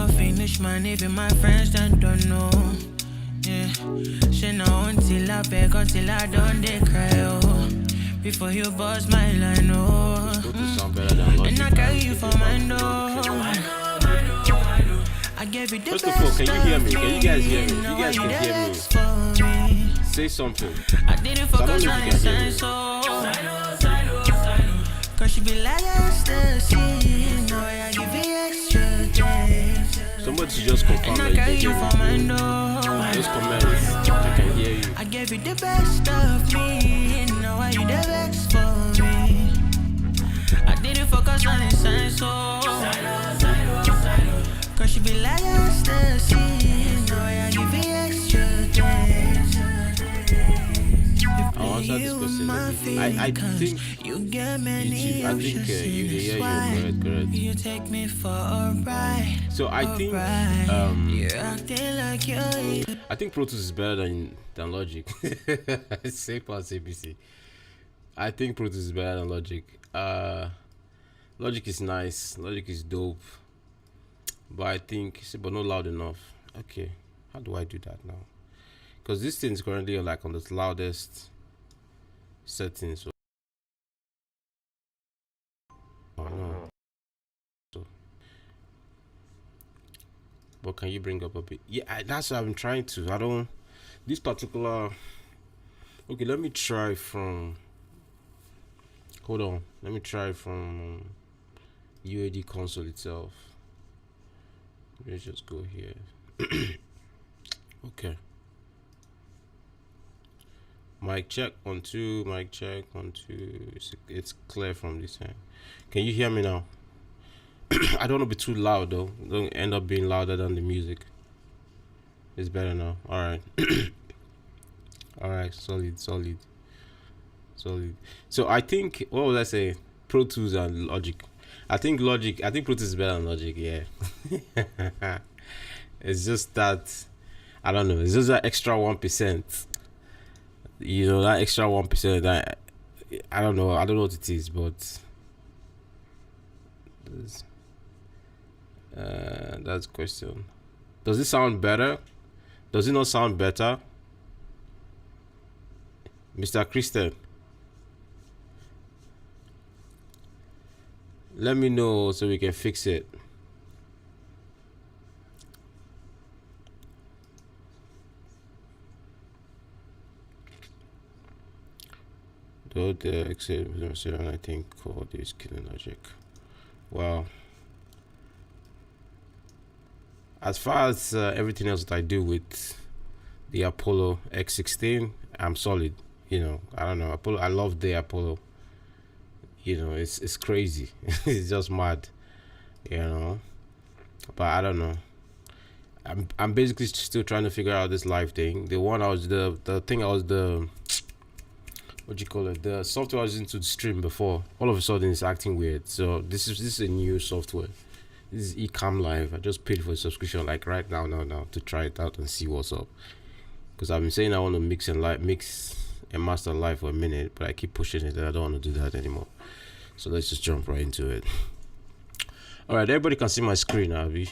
go finish, man, even my friends don't know. Yeah, she know until I beg, until I don't they cry, oh. Before you bust my line, oh. And I carry you for my door. I gave you the First of all, can you hear me? Can you guys hear me? If you guys can hear me, say something. I didn't focus on the sign, so cause she be like ecstasy. No, I give you extra days. Somebody should just confirm that you can hear me. Just comment if I can hear you. I gave you the best of me. Now are you the best for me? I didn't focus on the sign, so cause she be like ecstasy. No, I give you extra days. I'll answer this question. I think you get many I think you hear you correct. You take me for a ride. So I think you're acting like you're I think Pro Tools is better than Logic. Safe as ABC. I think Pro Tools is better than Logic. Logic is nice. Logic is dope. But I think, but not loud enough. Okay, how do I do that now? Because this thing is currently like on the loudest setting. So, oh, no. But can you bring up a bit? Yeah, that's what I'm trying to. I don't. This particular. Okay, let me try from. Hold on. Let me try from UAD console itself. Let's just go here. Okay. Mic check 1 2. Mic check 1 2. It's clear from this end. Can you hear me now? I don't want to be too loud though. Don't end up being louder than the music. It's better now. All right. All right. Solid. So I think, what was I say? Pro Tools and Logic. I think Pro Tools is better than Logic. Yeah. It's just that, I don't know. It's just that extra 1%. You know, that extra 1%. That I don't know. I don't know what it is, but. That's the question. Does it sound better? Does it not sound better? Mr. Christian, let me know so we can fix it. Though the exit, I think called is killing Logic. Wow. As far as everything else that I do with the Apollo X16, I'm solid. You know, I don't know. Apollo, I love the Apollo. You know, it's crazy. It's just mad. You know, but I don't know. I'm basically still trying to figure out this live thing. The one I was the thing I was the what do you call it? The software I was into the stream before. All of a sudden, it's acting weird. So this is a new software. This is Ecamm Live. I just paid for a subscription like right now to try it out and see what's up. Because I've been saying I want to mix and master live for a minute, but I keep pushing it and I don't want to do that anymore. So let's just jump right into it. All right, everybody can see my screen, Abby.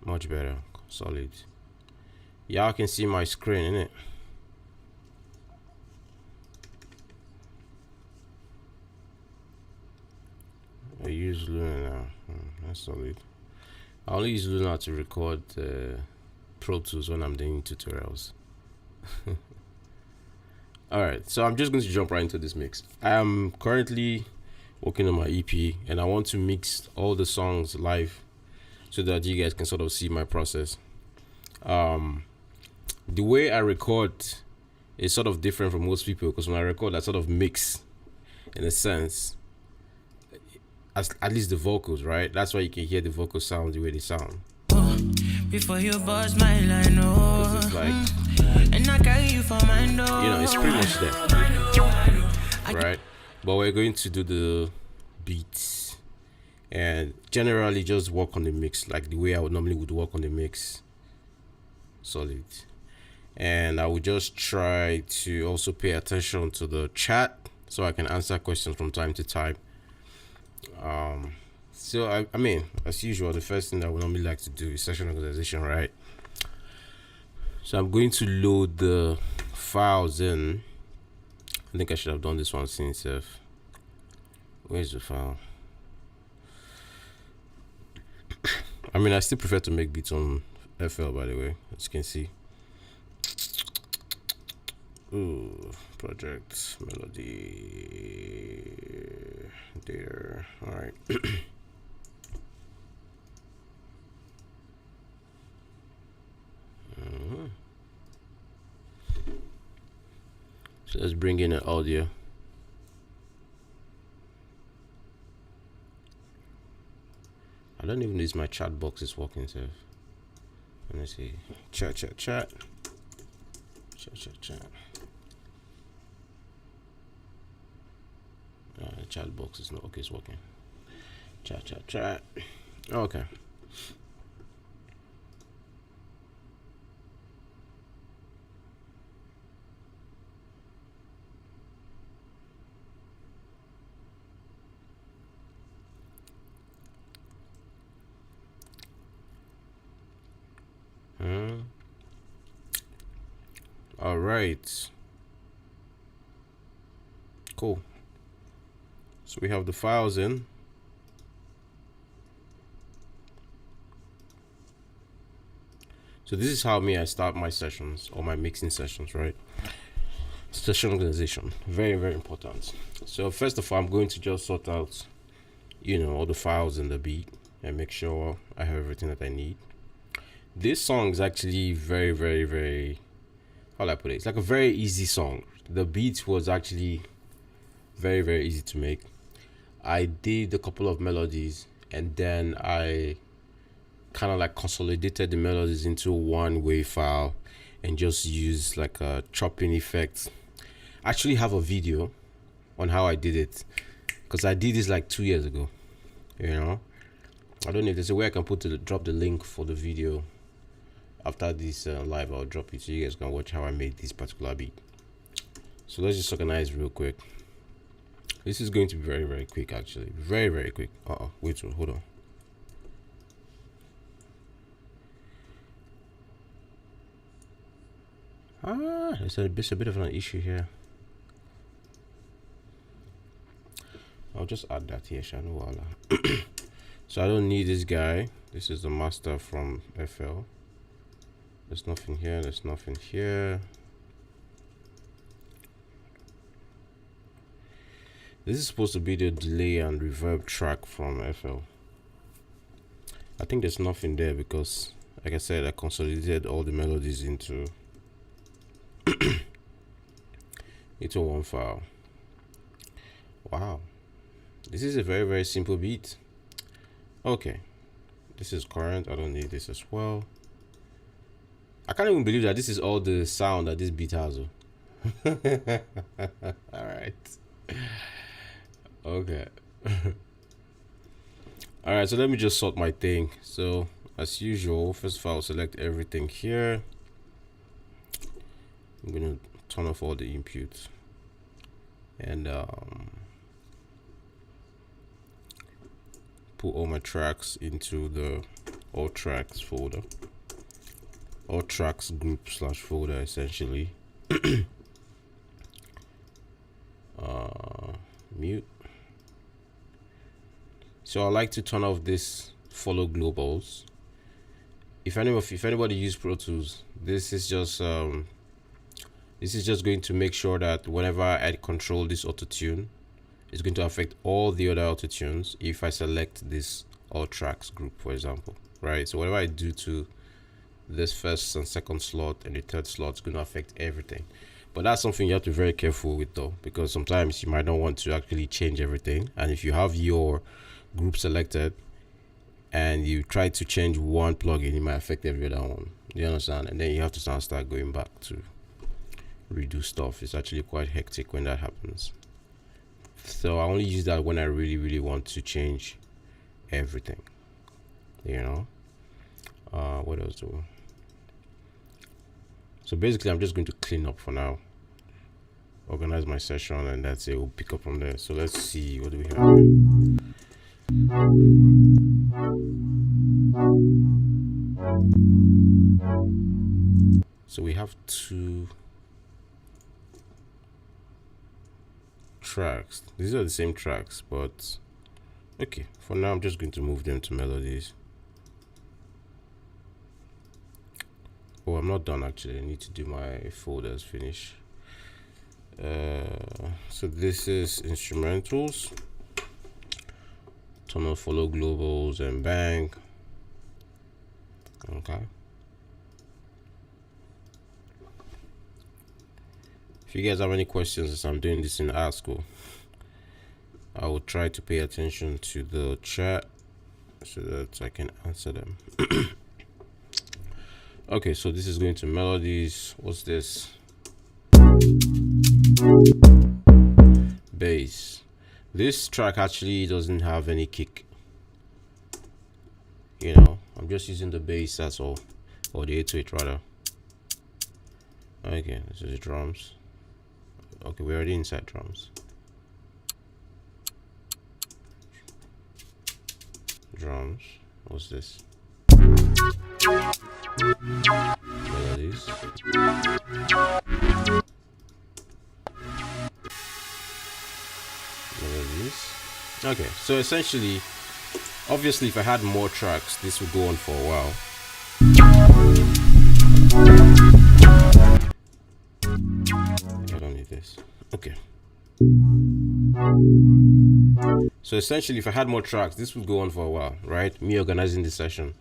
Much better, solid. Y'all can see my screen, innit? I use Luna now. That's solid. I only use Luna to record Pro Tools when I'm doing tutorials. Alright, so I'm just going to jump right into this mix. I am currently working on my EP and I want to mix all the songs live so that you guys can sort of see my process. The way I record is sort of different from most people, because when I record I sort of mix in a sense, at least the vocals, right? That's why you can hear the vocal sound the way they sound. Before you bust my line, it's like, and I carry you for my door. You know, it's pretty much there, right? But we're going to do the beats and generally just work on the mix like the way I would normally work on the mix. Solid. And I would just try to also pay attention to the chat so I can answer questions from time to time. So I mean, as usual, the first thing that we normally like to do is session organization, right? So I'm going to load the files in. I think I should have done this one since where's the file? I mean, I still prefer to make beats on FL, by the way, as you can see. Ooh, project melody data. All right. So let's bring in an audio. I don't even know if my chat box is working, so let me see. Chat. The chat box is not okay, it's working. Chat. Okay. All right. Cool. So we have the files in. So this is how I start my sessions or my mixing sessions, right? Session organization, very, very important. So first of all, I'm going to just sort out, all the files in the beat and make sure I have everything that I need. This song is actually very, very, very, how do I put it? It's like a very easy song. The beat was actually very, very easy to make. I did a couple of melodies and then I kind of like consolidated the melodies into one wave file and just used like a chopping effect. I actually have a video on how I did it because I did this like 2 years ago. I don't know if there's a way I can drop the link for the video after this live. I'll drop it so you guys can watch how I made this particular beat. So let's just organize real quick. This is going to be very, very quick, actually. Very, very quick. Wait, hold on. There's a bit of an issue here. I'll just add that here, Shanu. So I don't need this guy. This is the master from FL. There's nothing here. There's nothing here. This is supposed to be the delay and reverb track from FL. I think there's nothing there because, like I said, I consolidated all the melodies into one file. Wow, this is a very, very simple beat. Okay, this is current. I don't need this as well. I can't even believe that this is all the sound that this beat has. All right. Okay. All right, so let me just sort my thing. So as usual, first of all, I'll select everything here. I'm gonna turn off all the inputs and put all my tracks into the all tracks folder, all tracks group / folder essentially. Mute. So I like to turn off this follow globals. If anybody use Pro Tools, this is just going to make sure that whenever I control this auto tune, it's going to affect all the other auto tunes if I select this all tracks group, for example, right? So whatever I do to this first and second slot and the third slot, it's going to affect everything. But that's something you have to be very careful with though, because sometimes you might not want to actually change everything. And if you have your group selected and you try to change one plugin, it might affect every other one. You understand? And then you have to start going back to redo stuff. It's actually quite hectic when that happens. So I only use that when I really, really want to change everything. What else do? So basically, I'm just going to clean up for now, organize my session, and that's it. We'll pick up from there. So let's see, what do we have? So we have 2 tracks. These are the same tracks, but okay, for now I'm just going to move them to melodies. Oh, I'm not done actually. I need to do my folders finish. So this is instrumentals, tonal follow, globals, and bang. Okay. If you guys have any questions as I'm doing this in ASCII, I will try to pay attention to the chat so that I can answer them. Okay, so this is going to melodies. What's this? Bass. This track actually doesn't have any kick. You know, I'm just using the bass, that's all. Or the 808 rather. Okay, this is the drums. Okay, we're already inside drums. Drums. What's this? Melodies. Melodies. Okay, so essentially, obviously, if I had more tracks, this would go on for a while. I don't need this. Okay. So essentially, if I had more tracks, this would go on for a while, right? Me organizing this session.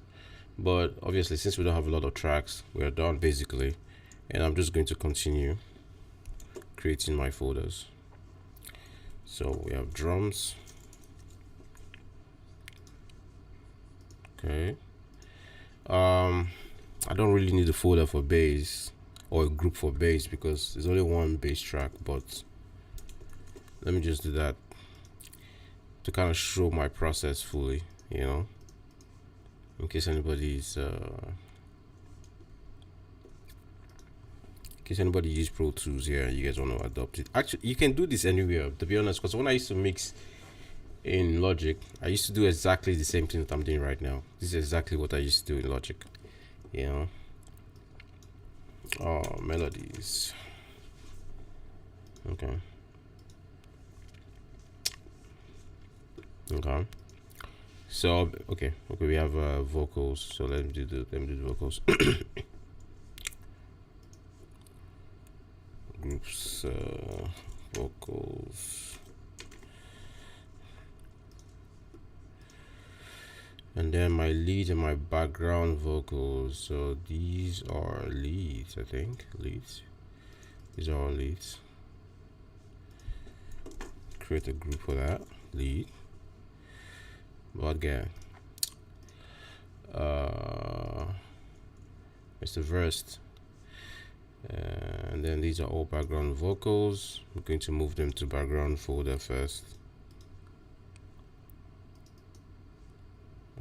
But obviously, since we don't have a lot of tracks, we are done basically. And I'm just going to continue creating my folders. So we have drums. Okay. I don't really need a folder for bass or a group for bass because there's only one bass track, but let me just do that to kind of show my process fully, you know, in case anybody's use Pro Tools here and you guys want to adopt it. Actually, you can do this anywhere, to be honest, because when I used to mix in Logic, I used to do exactly the same thing that I'm doing right now. This is exactly what I used to do in Logic, you know. Oh, melodies. Okay. Okay. So okay, we have vocals. So let me do the vocals. Groups, vocals, and then my leads and my background vocals. So these are leads, I think. Leads. These are all leads. Create a group for that. Lead. But again, it's the verse. And then these are all background vocals. I'm going to move them to background folder first.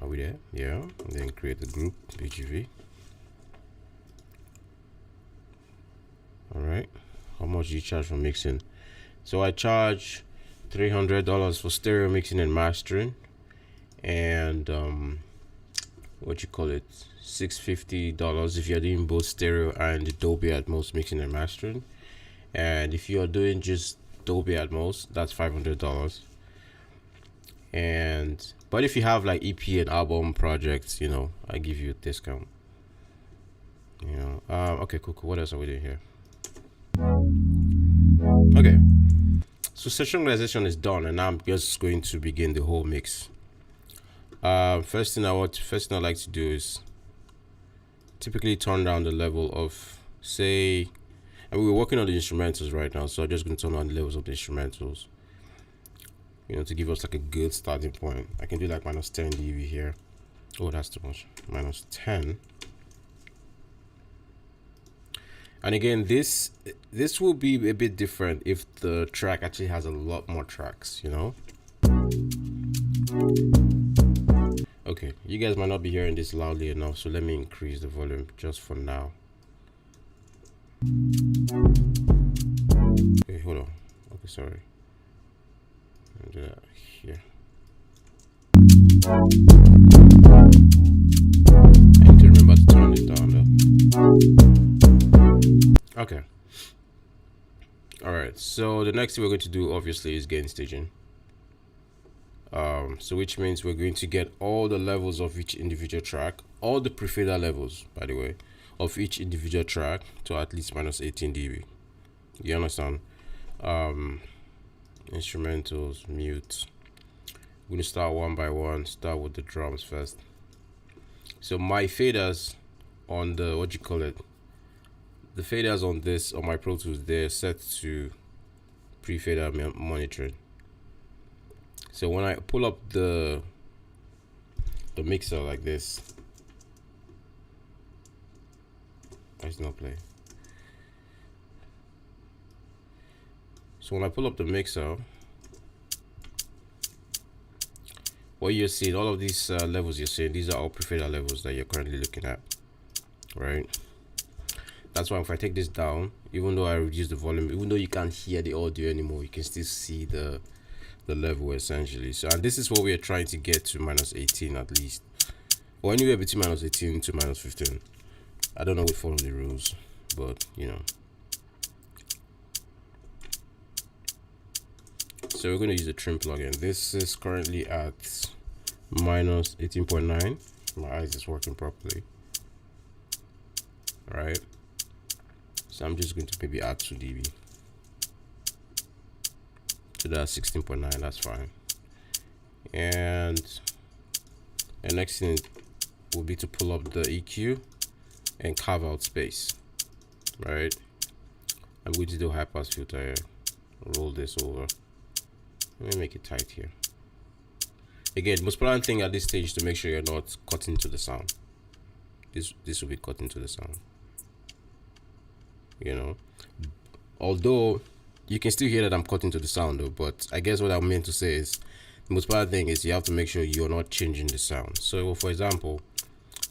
Are we there? Yeah. And then create the group BGV. All right. How much do you charge for mixing? So I charge $300 for stereo mixing and mastering, and what you call it, $650 if you're doing both stereo and Dolby Atmos mixing and mastering. And if you're doing just Dolby Atmos, that's $500. And but if you have like EP and album projects, you know, I give you a discount, you know. Okay, cool. What else are we doing here? Okay, so session organization is done, and now I'm just going to begin the whole mix. First thing I like to do is typically turn down the level of, say, and we're working on the instrumentals right now, so I'm just going to turn on the levels of the instrumentals, you know, to give us like a good starting point. I can do like -10 dB here. Oh, that's too much. -10. And again, this will be a bit different if the track actually has a lot more tracks, you know. Okay, you guys might not be hearing this loudly enough, so let me increase the volume just for now. Okay, hold on. Okay, sorry. I'll do that here. I need to remember to turn it down though. Okay. Alright, so the next thing we're going to do obviously is gain staging. So which means we're going to get all the levels of each individual track, all the pre-fader levels, by the way, of each individual track to at least minus 18 dB. You understand? Instrumentals, mute. We're gonna start one by one. Start with the drums first. So my faders on the, what you call it, the faders on this, on my Pro Tools, they're set to pre-fader monitoring. So when I pull up the mixer like this, it's not play. So when I pull up the mixer, what you're seeing, all of these levels you're seeing, these are all pre-fader levels that you're currently looking at, right? That's why if I take this down, even though I reduce the volume, even though you can't hear the audio anymore, you can still see the level essentially. So, and this is what we are trying to get to minus 18 at least, or anywhere between minus 18 to minus 15. I don't know we follow the rules, but you know. So we're going to use the trim plugin. This is currently at minus 18.9. My eyes is working properly. All right. So I'm just going to maybe add 2 dB. So that's 16.9. That's fine. And the next thing will be to pull up the EQ and carve out space. Right. I'm going to do high pass filter here. Roll this over. Let me make it tight here. Again, most important thing at this stage is to make sure you're not cutting to the sound. This will be cutting to the sound. You know, although you can still hear that I'm cutting to the sound though, but I guess what I meant to say is the most important thing is you have to make sure you're not changing the sound. So for example,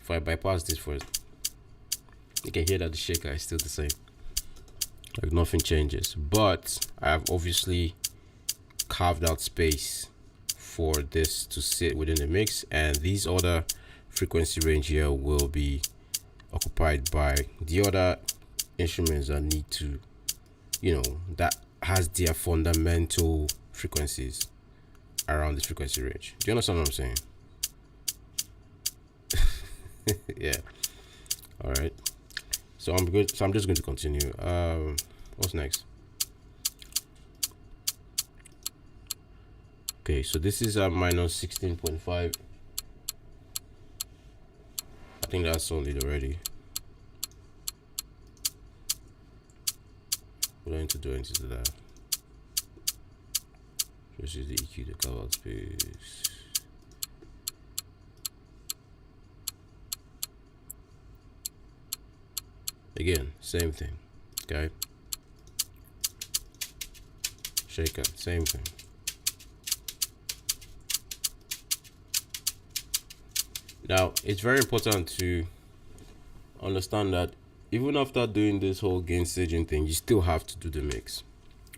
if I bypass this first, you can hear that the shaker is still the same, like nothing changes, but I have obviously carved out space for this to sit within the mix, and these other frequency range here will be occupied by the other instruments that need to, you know, that has their fundamental frequencies around this frequency range. Do you understand what I'm saying? Yeah. All right. So I'm good. So I'm just going to continue. What's next? Okay, so this is a minus 16.5. I think that's solid already. We're going to do into that. Just use the EQ to cover out space. Again, same thing. Okay. Shaker, same thing. Now, it's very important to understand that even after doing this whole gain staging thing, you still have to do the mix,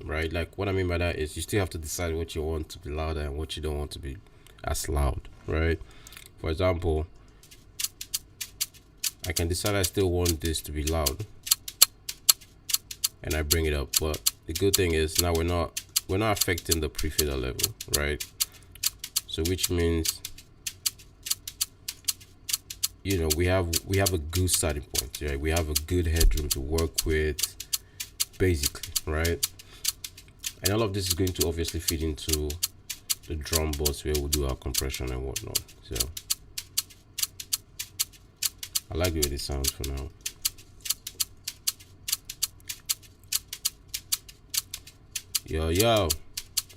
right? Like what I mean by that is you still have to decide what you want to be louder and what you don't want to be as loud, right? For example, I can decide I still want this to be loud and I bring it up, but the good thing is now we're not affecting the pre-fader level, right? So which means, you know, we have a good starting point, right? We have a good headroom to work with, basically, right? And all of this is going to obviously feed into the drum bus where we'll do our compression and whatnot. So I like the way this sounds for now. Yo,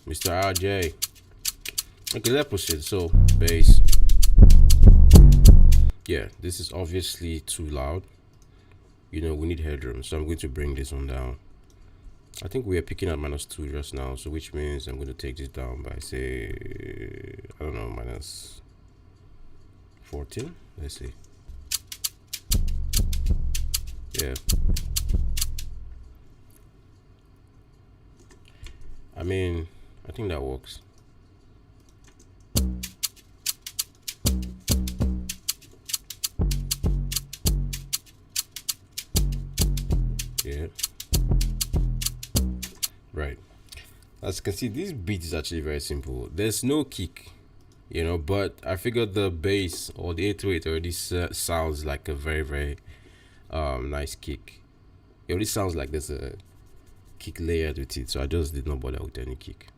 Mr. RJ. Okay, let's proceed. So bass. Yeah, this is obviously too loud. You know, we need headroom, so I'm going to bring this one down. I think we are picking at -2 just now, so which means I'm going to take this down by, say, I don't know, -14. Let's see. Yeah. I mean, I think that works. Right. As you can see, this beat is actually very simple. There's no kick, but I figured the bass or the 808 already sounds like a very, very nice kick. It already sounds like there's a kick layered with it, so I just did not bother with any kick.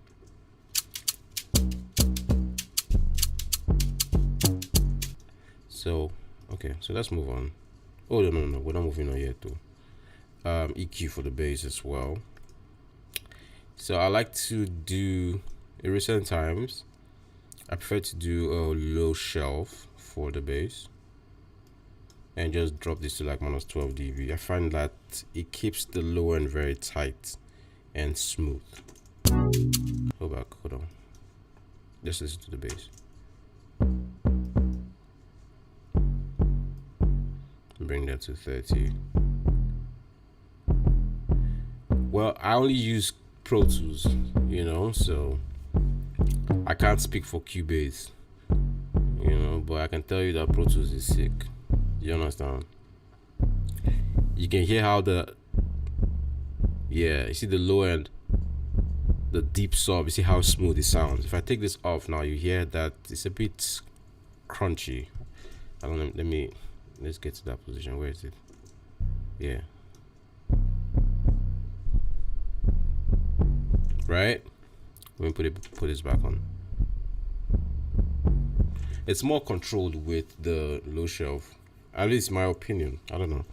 So, okay, so let's move on. Oh, no, we're not moving on yet though. EQ for the bass as well. So I like to do, in recent times, I prefer to do a low shelf for the bass and just drop this to like minus 12 dB. I find that it keeps the low end very tight and smooth. Hold on. Just listen to the bass. Bring that to 30. Well, I only use Pro Tools, so I can't speak for Cubase, but I can tell you that Pro Tools is sick. You understand? You can hear how you see the low end, the deep sub, you see how smooth it sounds. If I take this off now, you hear that it's a bit crunchy. I don't know, let's get to that position. Where is it? Yeah. Right? Let me put this back on. It's more controlled with the low shelf. At least my opinion. I don't know.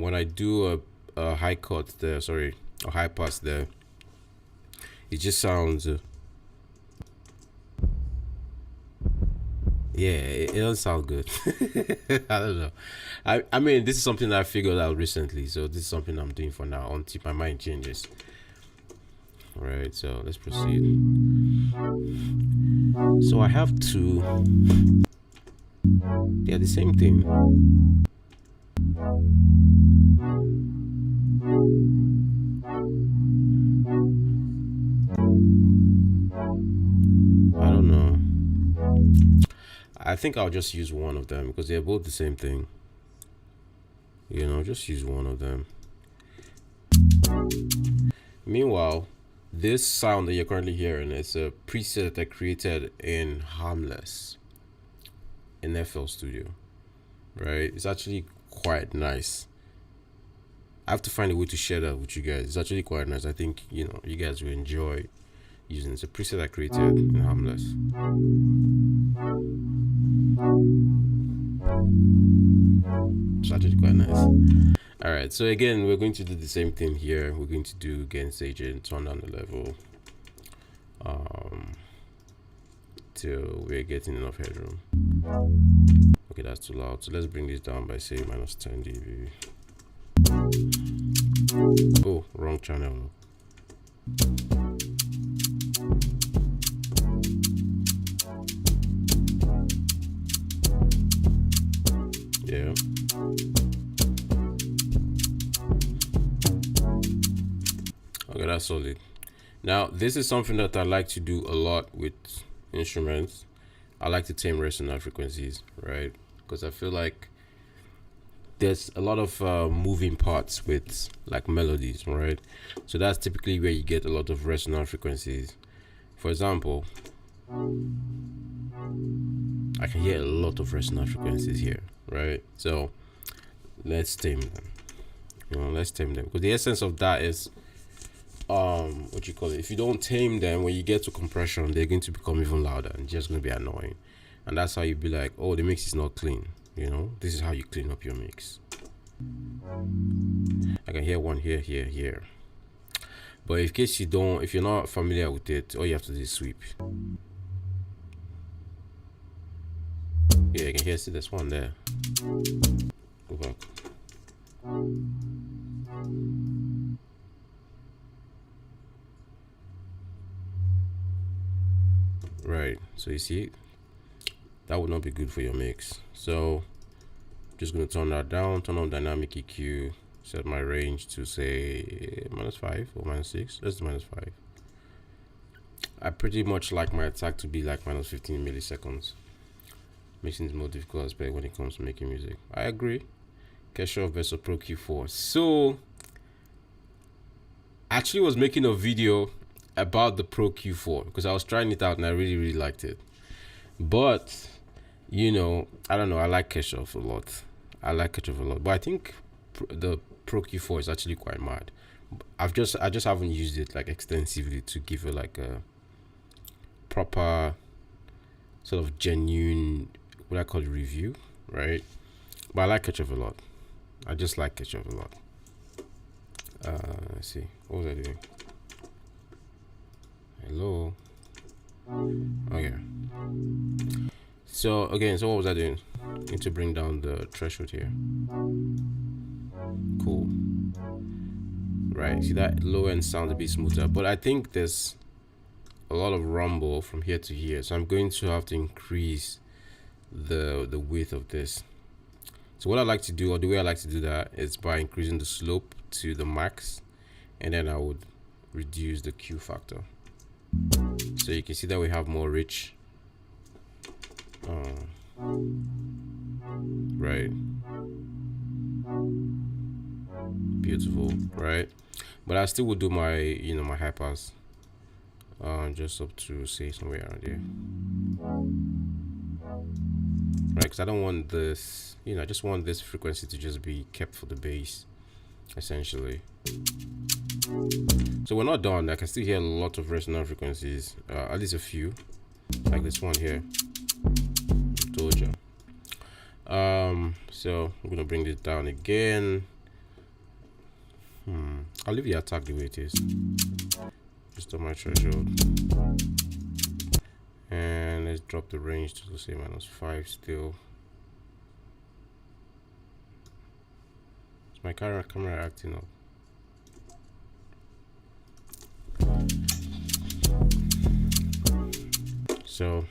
When I do a high cut there, a high pass there, it just sounds it doesn't sound good. I don't know. I mean, this is something that I figured out recently, so this is something I'm doing for now until my mind changes. All right, so let's proceed. So I have two. They're the same thing. I don't know. I think I'll just use one of them because they're both the same thing. Just use one of them. Meanwhile, this sound that you're currently hearing is a preset that I created in Harmless in FL Studio, right? It's actually quite nice. I have to find a way to share that with you guys. It's actually quite nice. I think you guys will enjoy using it. It's a preset I created in Harmless. It's actually quite nice. All right, so again, we're going to do the same thing here. We're going to do gain stage and turn down the level till we're getting enough headroom. Okay, that's too loud. So let's bring this down by say minus 10 dB. Oh, wrong channel. Yeah. Okay, that's solid. Now, this is something that I like to do a lot with instruments. I like to tame resonant frequencies, right? Because I feel like there's a lot of moving parts with like melodies, right? So that's typically where you get a lot of resonant frequencies. For example, I can hear a lot of resonant frequencies here, right? So let's tame them. Let's tame them, because the essence of that is if you don't tame them, when you get to compression, they're going to become even louder and just going to be annoying. And that's how you be like, oh, the mix is not clean. This is how you clean up your mix. I can hear one here. But in case if you're not familiar with it, all you have to do is sweep. Yeah, you can see there's one there. Go back. Right, so you see, that would not be good for your mix. So just going to turn that down, turn on dynamic EQ, set my range to say -5 or -6. Let's do -5. I pretty much like my attack to be like -15 milliseconds. Makes it more difficult aspect when it comes to making music. I agree. Keshav versus Pro Q4. So actually was making a video about the Pro Q4 because I was trying it out and I really liked it. But you know, I don't know, I like Keshoff a lot. But I think the Pro Q4 is actually quite mad. I just haven't used it like extensively to give it like a proper sort of genuine, what I call it, review, right? But I like Keshoff a lot. I just like Keshoff a lot. Let's see, what was I doing? Hello. Okay. So again, so what was I doing? Need to bring down the threshold here. Cool. Right, see that low end sounds a bit smoother, but I think there's a lot of rumble from here to here, so I'm going to have to increase the width of this. So what I like to do, or the way I like to do that, is by increasing the slope to the max, and then I would reduce the Q factor. So you can see that we have more rich. Right. Beautiful, right? But I still would do my, you know, my high pass. Just up to say somewhere around here. Right, because I don't want this, you know, I just want this frequency to just be kept for the bass, essentially. So we're not done. I can still hear a lot of resonant frequencies, at least a few, like this one here. Told you. So I'm gonna bring this down again. I'll leave the attack the way it is, just on my threshold, and let's drop the range to say -5 still. Is my camera acting up? So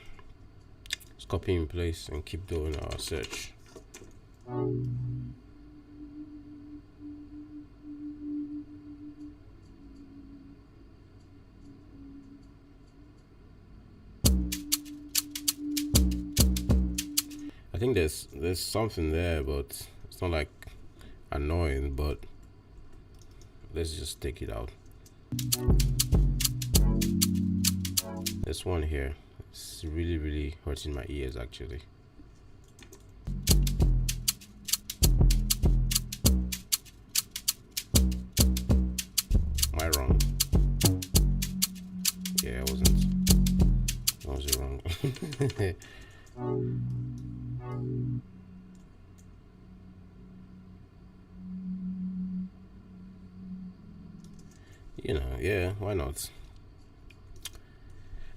let's copy in place and keep doing our search. I think there's something there, but it's not like annoying, but let's just take it out. This one here, it's really hurting my ears actually. Am I wrong? Yeah, I wasn't. I was wrong. You know, yeah, why not?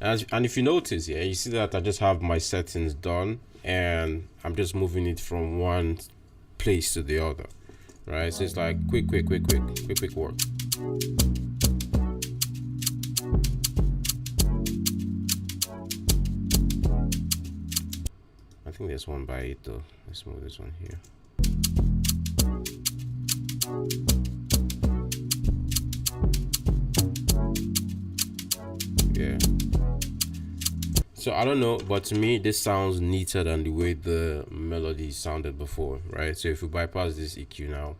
And if you notice, yeah, you see that I just have my settings done and I'm just moving it from one place to the other, right? So it's like quick work. I think there's one by it though. Let's move this one here. Yeah. So I don't know, but to me this sounds neater than the way the melody sounded before, right? So if we bypass this EQ now,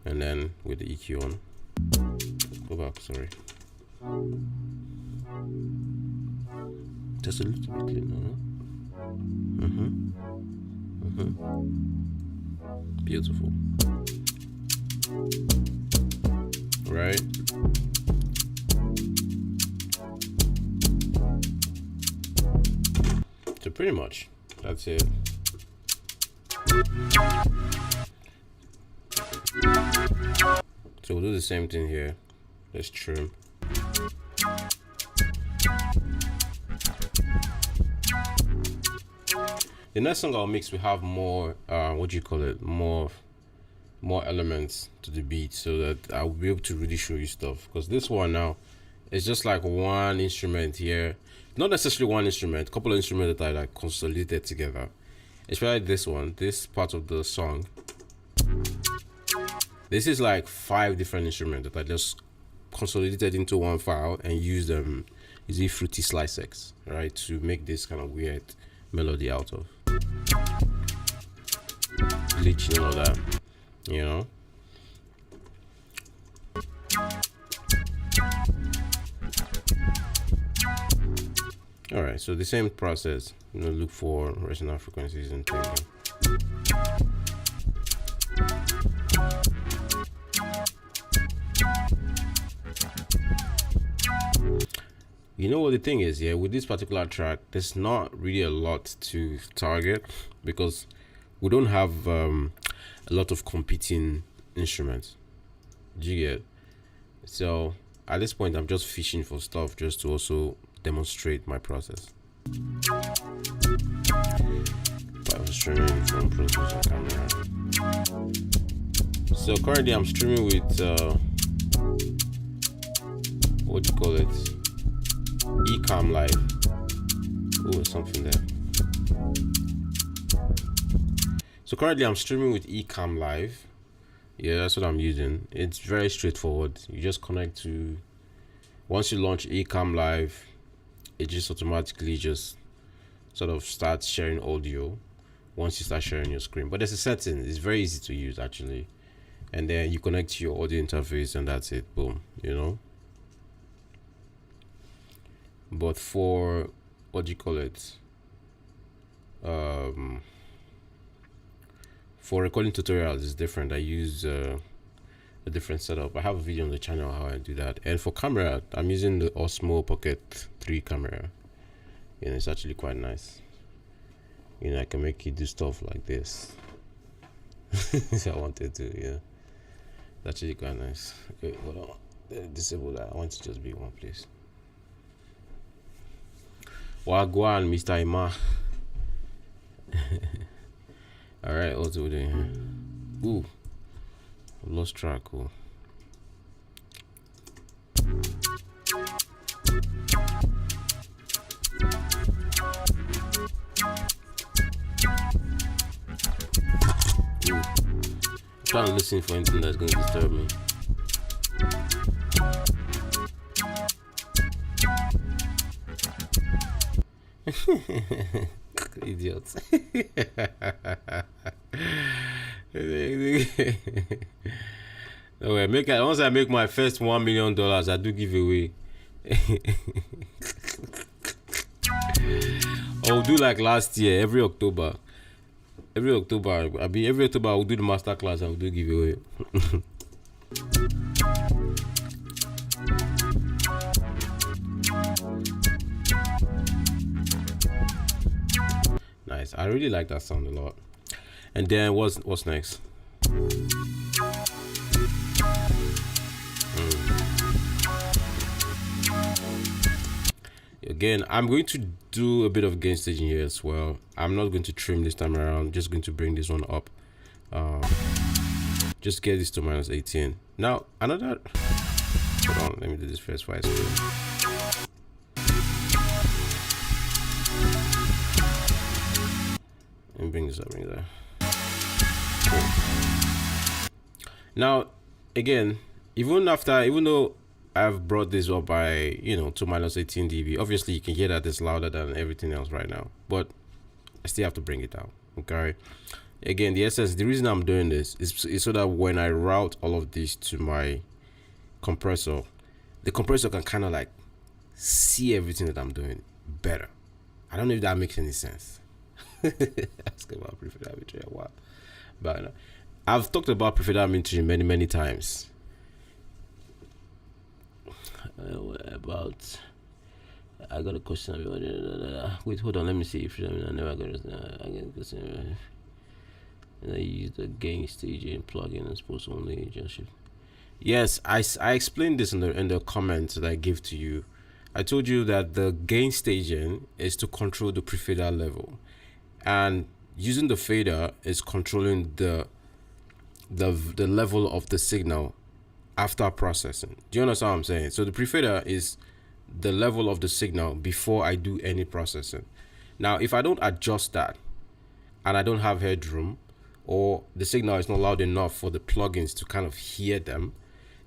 and then with the EQ on, go back, sorry, just a little bit cleaner. Beautiful, right? So pretty much that's it. So we'll do the same thing here. Let's trim. The next song I'll mix, we have more what do you call it, more elements to the beat, so that I'll be able to really show you stuff. Because this one now is just like one instrument here, not necessarily one instrument, a couple of instruments that I like consolidated together. Especially this one, this part of the song. This is like 5 different instruments that I just consolidated into one file and used them is it Fruity Slice X, right, to make this kind of weird melody out of glitching and all that, you know. All right, so the same process, you know, look for resonant frequencies and take them. You know what the thing is, yeah, with this particular track, there's not really a lot to target because we don't have a lot of competing instruments. Do you get? So at this point, I'm just fishing for stuff just to also demonstrate my process. I'm streaming from Pro Tools and camera. So currently, I'm streaming with what do you call it? Ecamm Live. Oh, something there. So currently I'm streaming with Ecamm Live. Yeah, that's what I'm using. It's very straightforward. You just connect to, once you launch Ecamm Live, it just automatically just sort of starts sharing audio once you start sharing your screen. But there's a setting. It's very easy to use actually. And then you connect to your audio interface and that's it. Boom, you know. But for what do you call it, for recording tutorials is different. I use a different setup. I have a video on the channel how I do that. And for camera, I'm using the Osmo Pocket 3 camera. You know, it's actually quite nice. You know, I can make it do stuff like this. If I wanted to, yeah. It's actually quite nice. Okay, hold on. Disable that. I want to just be in one place. Wagwan, Mr. Ima. Alright, what's we doing here? Ooh, lost track. Oh. I'm trying to listen for anything that's going to disturb me. Idiots. Okay, once I make my first $1 million, I do give away. I'll do like last year, every October. Every October I will do the master class. I will do giveaway. Nice. I really like that sound a lot. And then what's next? Again, I'm going to do a bit of gain staging here as well. I'm not going to trim this time around. Just going to bring this one up. Just get this to -18. Now another. Hold on. Let me do this first. Let me bring this up. Cool. Now, again, even though I've brought this up by, you know, to -18 dB. Obviously, you can hear that it's louder than everything else right now, but I still have to bring it down. Okay. Again, the reason I'm doing this is so that when I route all of this to my compressor, the compressor can kind of like see everything that I'm doing better. I don't know if that makes any sense. Ask about preferred arbitrary a while, but I've talked about preferred arbitrary many times. About I got a question. Wait, hold on. Let me see if I never got it. I get a question. And I use the gain staging plugin and suppose only just shift. Yes, I explained this in the comments that I gave to you. I told you that the gain staging is to control the pre-fader level, and using the fader is controlling the level of the signal after processing. Do you understand what I'm saying? So the pre-fader is the level of the signal before I do any processing. Now, if I don't adjust that and I don't have headroom, or the signal is not loud enough for the plugins to kind of hear them,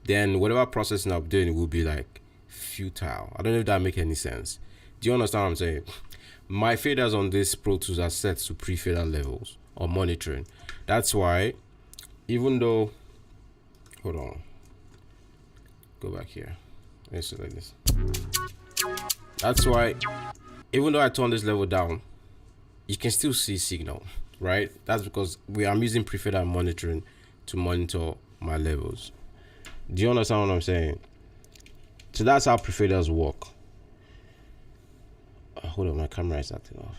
then whatever processing I'm doing will be like futile. I don't know if that makes any sense. Do you understand what I'm saying? My faders on this Pro Tools are set to pre-fader levels or monitoring. That's why, even though, hold on, go back here. Let's do like this. That's why, even though I turn this level down, you can still see signal, right? That's because I'm using pre-fader monitoring to monitor my levels. Do you understand what I'm saying? So that's how pre-faders work. Hold on, my camera is acting off.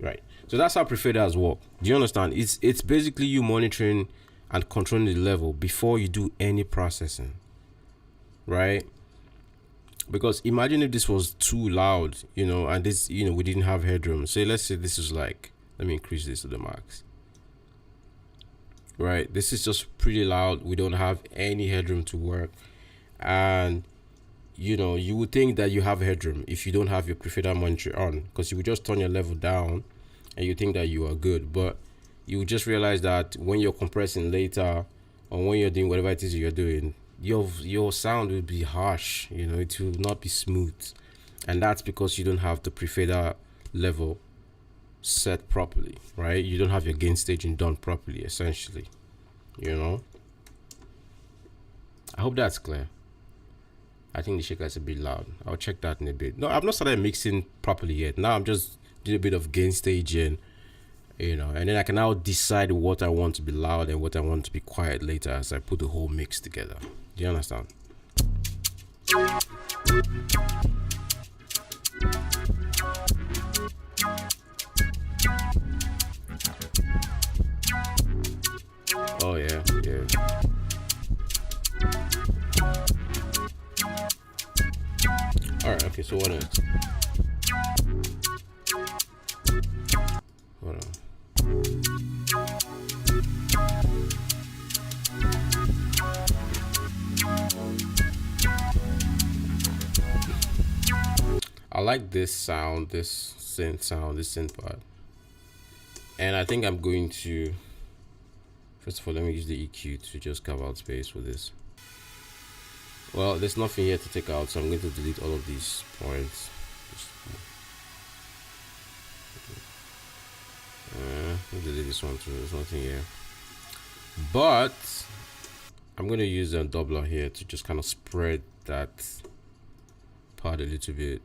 Right. So that's how pre-faders work. Do you understand? It's basically you monitoring and controlling the level before you do any processing. Right? Because imagine if this was too loud, and this, we didn't have headroom. Say, let's say this is like, let me increase this to the max. Right? This is just pretty loud. We don't have any headroom to work. And you would think that you have headroom if you don't have your pre-fader monitor on, because you would just turn your level down and you think that you are good. But you would just realize that when you're compressing later, or when you're doing whatever it is you're doing, your sound will be harsh. It will not be smooth, and that's because you don't have the pre-fader level set properly, right? You don't have your gain staging done properly, essentially. I hope that's clear. I think the shaker is a bit loud. I'll check that in a bit. No, I've not started mixing properly yet. Now I'm just doing a bit of gain staging, and then I can now decide what I want to be loud and what I want to be quiet later as I put the whole mix together. Do you understand? Oh yeah. Alright, okay, so what else? Hold on. I like this sound, this synth part. And I think I'm going to, first of all, let me use the EQ to just carve out space for this. Well, there's nothing here to take out, so I'm going to delete all of these points. I'll delete this one too, there's nothing here. But I'm going to use a doubler here to just kind of spread that part a little bit.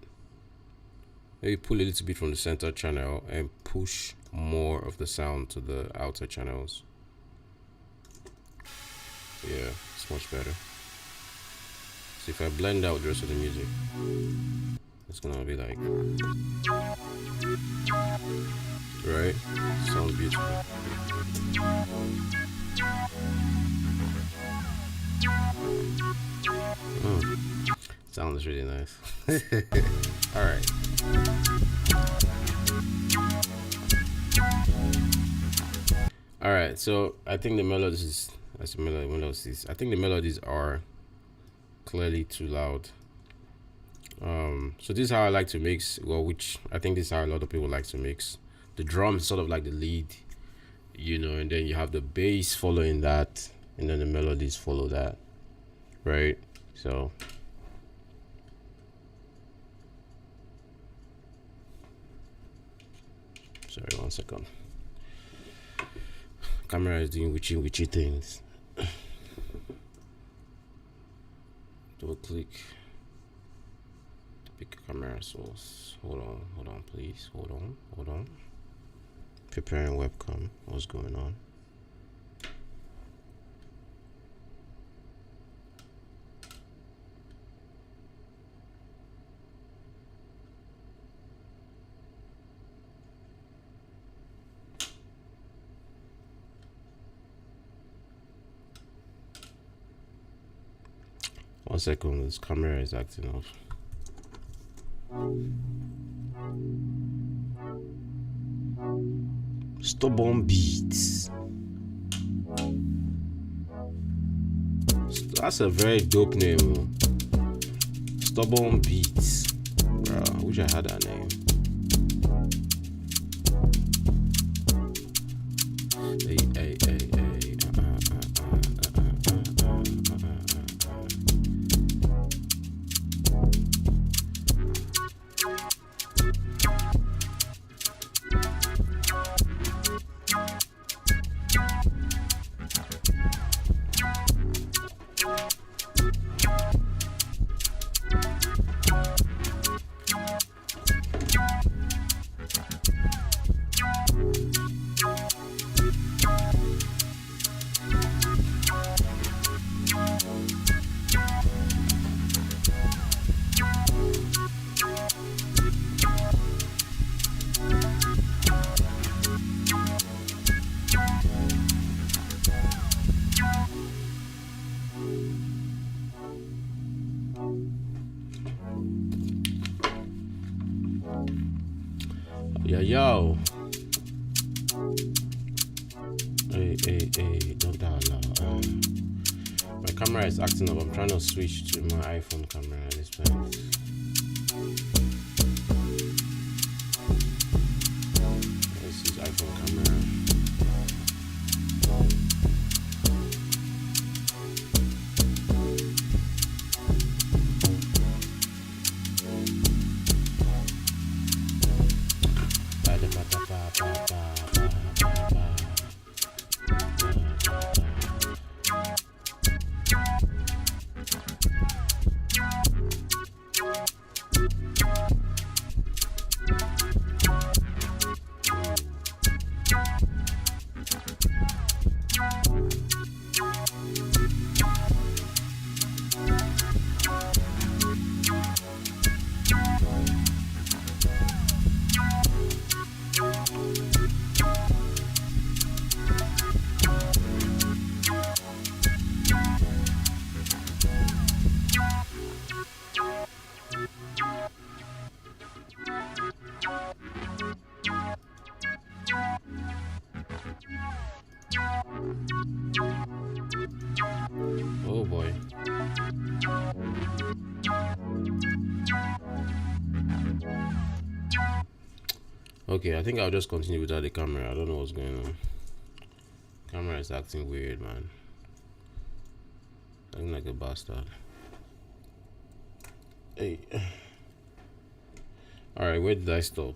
Maybe pull a little bit from the center channel and push more of the sound to the outer channels. Yeah, it's much better. So if I blend out the rest of the music, it's gonna be like, right? Sounds beautiful. Sounds really nice. All right. All right. So I think the melodies I think the melodies are clearly too loud. So this is how I like to mix. Well, which I think this is how a lot of people like to mix. The drum is sort of like the lead, and then you have the bass following that, and then the melodies follow that, right? So sorry, 1 second. Camera is doing witchy things. Double click to pick a camera source. Hold on, please. Hold on. Preparing webcam. What's going on? One second, this camera is acting off. Stubborn Beats. That's a very dope name. Stubborn Beats. Bro, I wish I had that name. Hey. Yo. Hey, don't that loud. My camera is acting up. I'm trying to switch to my iPhone camera at this point. This is iPhone camera. Oh boy. Okay, I think I'll just continue without the camera. I don't know what's going on. Camera is acting weird, man. Acting like a bastard. Hey. Alright, where did I stop?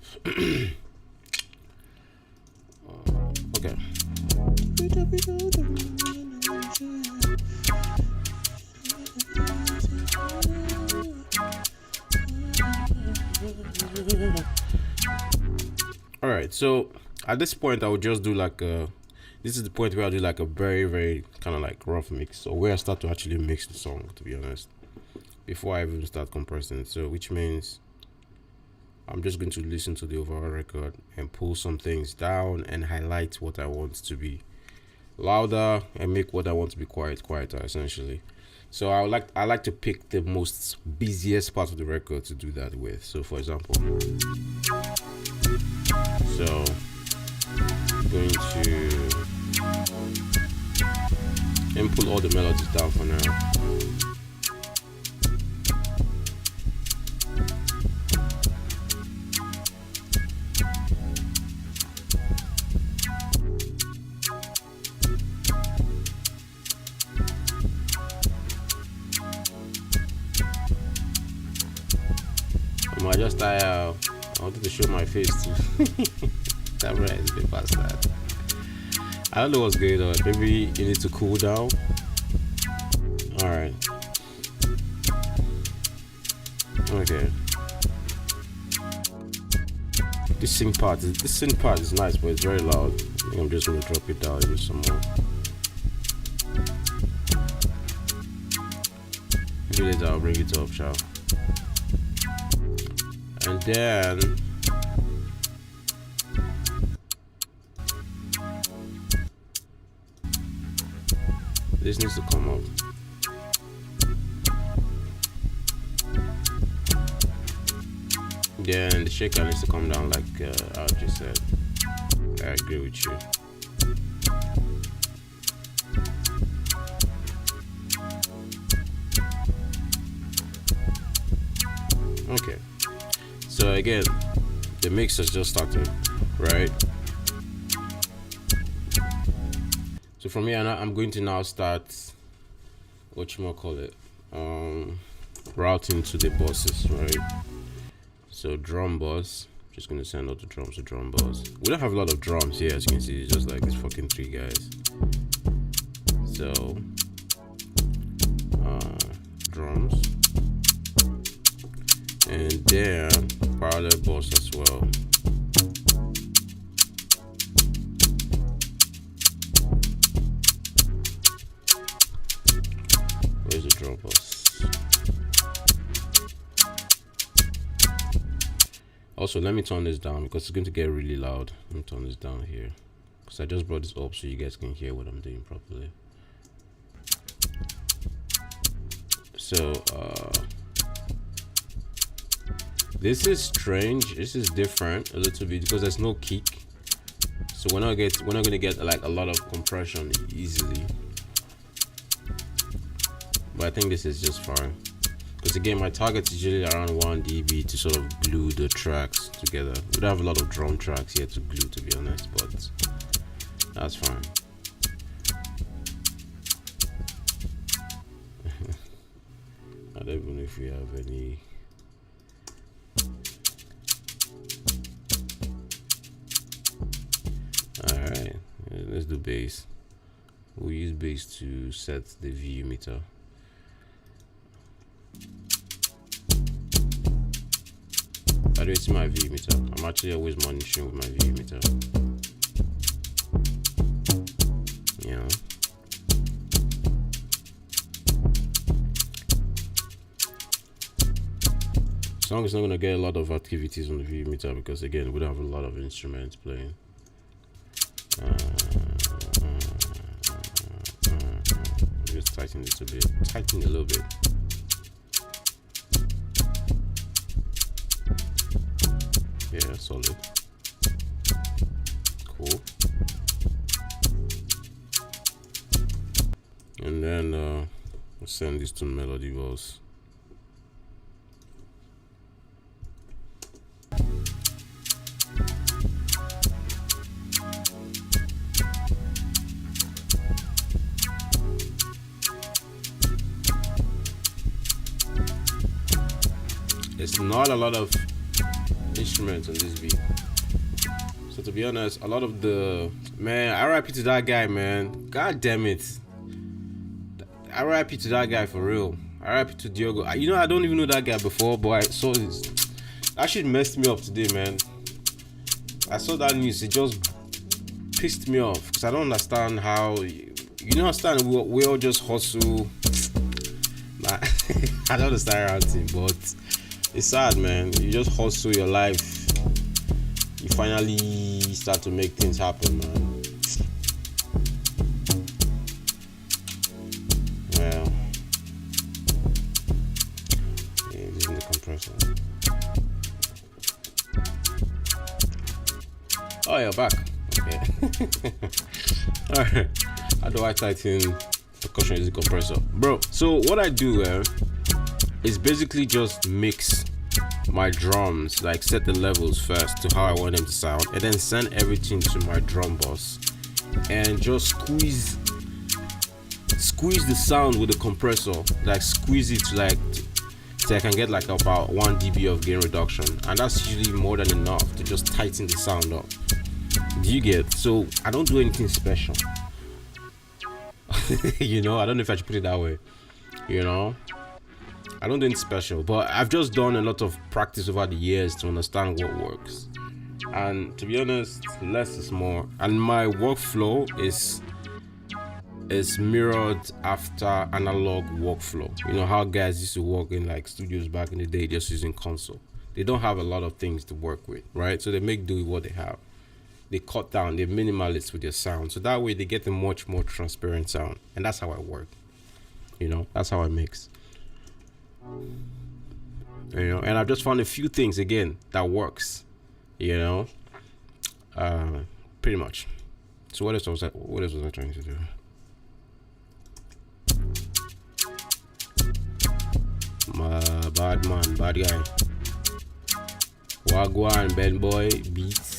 Okay. Alright, so at this point I would just do like a, this is the point where I'll do like a very kind of like rough mix, or where I start to actually mix the song, to be honest, before I even start compressing. So which means I'm just going to listen to the overall record and pull some things down and highlight what I want to be louder and make what I want to be quieter essentially. So I like to pick the most busiest part of the record to do that with. So for example, so I'm going to input all the melodies down for now. I wanted to show my face too. Camera is a bit past that. I don't know what's going on. Maybe you need to cool down. Alright. Okay. This synth part is nice, but it's very loud. I think I'm just gonna drop it down even some more. Maybe later I'll bring it up, shall. And then this needs to come up. Then the shaker needs to come down, like I just said. I agree with you. Okay. So again, the mix has just started, right? So from here, I'm going to now start, routing to the bosses, right? So drum boss, just going to send out the drums to drum boss. We don't have a lot of drums here, as you can see. It's just like these fucking three guys. So drums, and then parallel boss as well. Where's the drum boss? Also, let me turn this down because it's going to get really loud. Let me turn this down here because I just brought this up so you guys can hear what I'm doing properly. This is strange. This is different a little bit because there's no kick, so we're not gonna get like a lot of compression easily. But I think this is just fine because again, my target is usually around 1 dB to sort of glue the tracks together. We don't have a lot of drum tracks here to glue, to be honest, but that's fine. I don't even know if we have any. Alright, let's do bass. We'll use bass to set the VU meter. How do you see my VU meter? I'm actually always monitoring with my VU meter. You know. Song is not gonna get a lot of activities on the VU meter because again, we don't have a lot of instruments playing. Just tighten this a bit. Tighten a little bit. Yeah, solid. Cool. And then we'll send this to Melody Boss. It's not a lot of instruments on this beat. So to be honest, a lot of the RIP to that guy, man. God damn it. RIP to that guy for real. RIP to Diogo. You know, I don't even know that guy before, but I saw this. That shit messed me up today, man. I saw that news. It just pissed me off because I don't understand how. You don't understand. We all just hustle. Nah, I don't understand ranting, but it's sad, man. You just hustle your life. You finally start to make things happen, man. Well, yeah, using the compressor. Oh, you're back. Okay. Alright. How do I tighten percussion using compressor? Bro, so what I do is basically just mix my drums, like set the levels first to how I want them to sound, and then send everything to my drum bus and just squeeze the sound with the compressor, like squeeze it like so I can get like about 1 dB of gain reduction, and that's usually more than enough to just tighten the sound up. Do you get? So I don't do anything special. You know, I don't know if I should put it that way. You know, I don't do anything special, but I've just done a lot of practice over the years to understand what works. And to be honest, less is more. And my workflow is mirrored after analog workflow. You know how guys used to work in like studios back in the day just using console. They don't have a lot of things to work with, right? So they make do with what they have. They cut down, they're minimalist with their sound. So that way they get a much more transparent sound. And that's how I work. You know, that's how I mix. You know, and I've just found a few things again that works. You know, pretty much. So what else was I trying to do? My bad guy. Wagwan, Ben Boy, beats.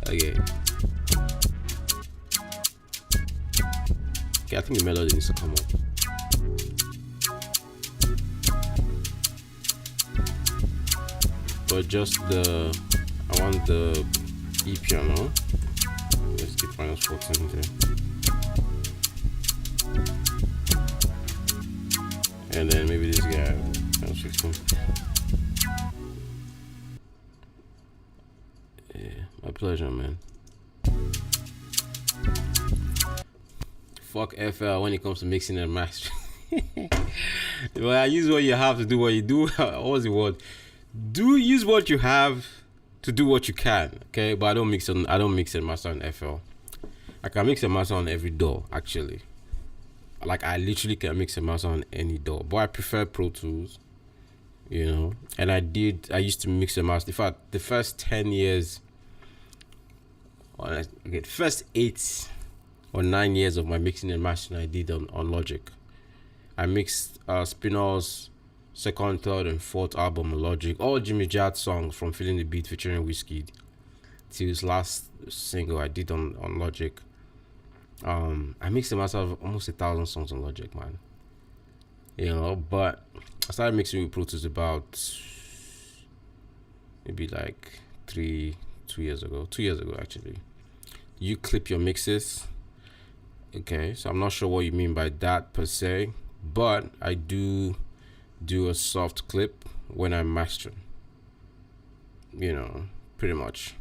Okay. Okay, I think the melody needs to come up. But just I want the E piano. Let's keep minus 14 there. And then maybe this guy, minus 16. Yeah, my pleasure, man. Fuck FL when it comes to mixing and mastering. Well, I use what you have to do what you do. What was the word? Use what you have to do what you can. Okay, but I don't mix and master on FL. I can mix and master on every DAW actually. like I literally can mix and master on any DAW, but I prefer Pro Tools, you know. And I used to mix and master. In fact, the first 10 years, okay, first 8 or 9 years of my mixing and mastering I did on Logic. I mixed Spinall's second, third, and fourth album on Logic, all Jimmy Jazz songs from Feeling the Beat featuring Whiskey till his last single I did on Logic. I mixed and mastered almost 1,000 songs on Logic, man. You know, but I started mixing with Pro Tools about maybe like 2 years ago actually. You clip your mixes. Okay, so I'm not sure what you mean by that per se, but I do a soft clip when I'm mastering. You know, pretty much.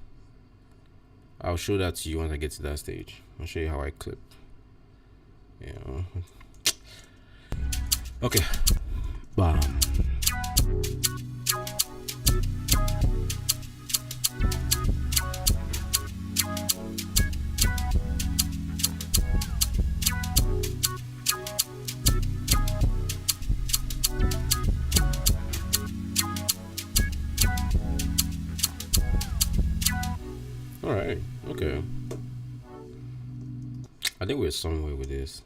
I'll show that to you once I get to that stage. I'll show you how I clip. You know. Okay. Bam. All right. Okay. I think we're somewhere with this.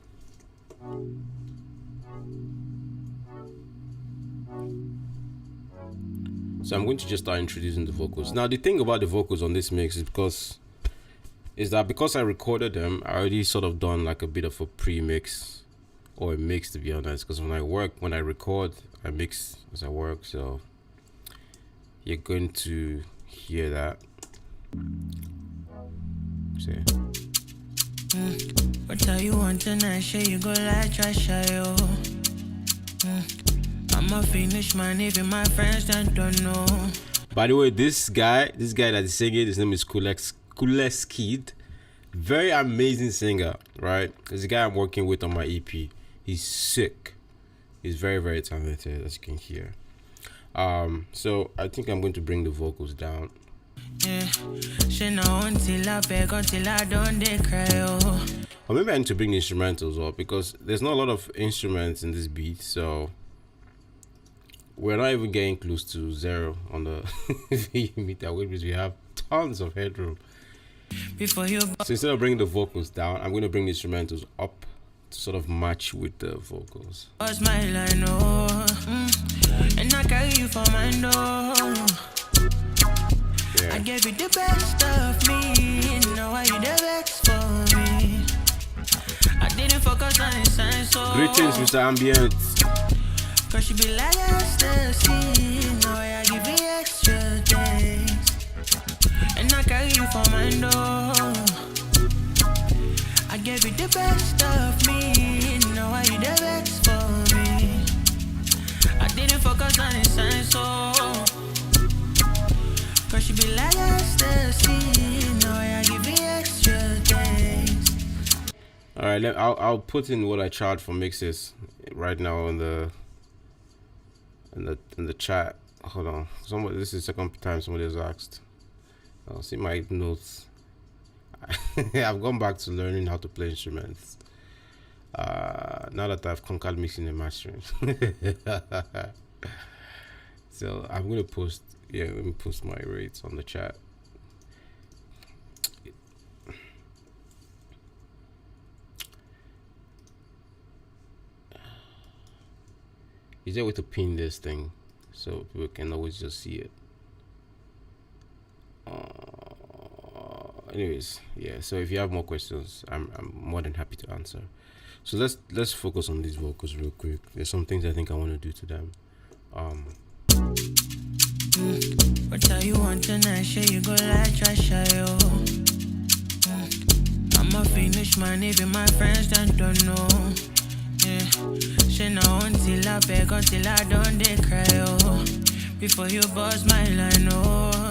So I'm going to just start introducing the vocals. Now the thing about the vocals on this mix is that because I recorded them, I already sort of done like a bit of a pre-mix or a mix, to be honest, because when I record, I mix as I work. So you're going to hear that. See. What are you want tonight? Sure you go like trash, yo. I'm a Finnish man, even my friends don't know. By the way, this guy that is singing, his name is Kuleskid. Very amazing singer, right? It's the guy I'm working with on my EP. He's sick. He's very, very talented, as you can hear. So I think I'm going to bring the vocals down. Yeah, she know until I beg, until I don't they cry, oh. Or maybe I need to bring the instrumentals up because there's not a lot of instruments in this beat, so we're not even getting close to 0 on the VU meter, which means we have tons of headroom. Before you So instead of bringing the vocals down, I'm going to bring the instrumentals up to sort of match with the vocals. my line, oh. And I carry you for my door. Yeah. I gave you the best of me. Now why you the best for me? I didn't focus on the sign, so Greetings, Mr. Ambient. cause she be like ecstasy. Now I give you extra days. And I carry you for my door. I gave you the best of me. Now why you the best for me? I didn't focus on the sign, so cause she be like ecstasy. Now I give you extra days. All right, I'll put in what I charge for mixes right now in the chat. Hold on, this is the second time somebody has asked. I'll see my notes. I've gone back to learning how to play instruments. Now that I've conquered mixing and mastering. So I'm gonna post. Yeah, let me post my rates on the chat. Is there a way to pin this thing so people can always just see it? Anyways, yeah. So if you have more questions, I'm more than happy to answer. So let's focus on these vocals real quick. There's some things I think I want to do to them. What are you want tonight? Sure you go like trash, yo. I'm a Finnish man, even my friends don't know. Yeah, she know until I beg, until I don't they cry, oh. Before you bust my line, oh.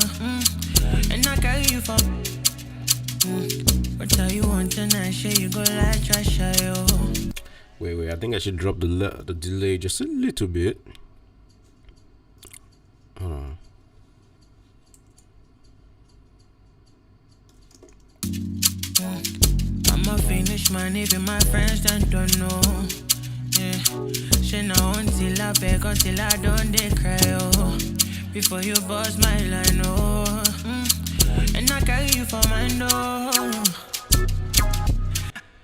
And I carry you for. What are you want tonight? Sure you go like trash, yo. Wait. I think I should drop the delay just a little bit. Hold on. I'm a a finish man, even my friends don't know. Yeah, she know until I beg, until I don't they cry, oh. Before you bust my line, oh. And I carry you for my door.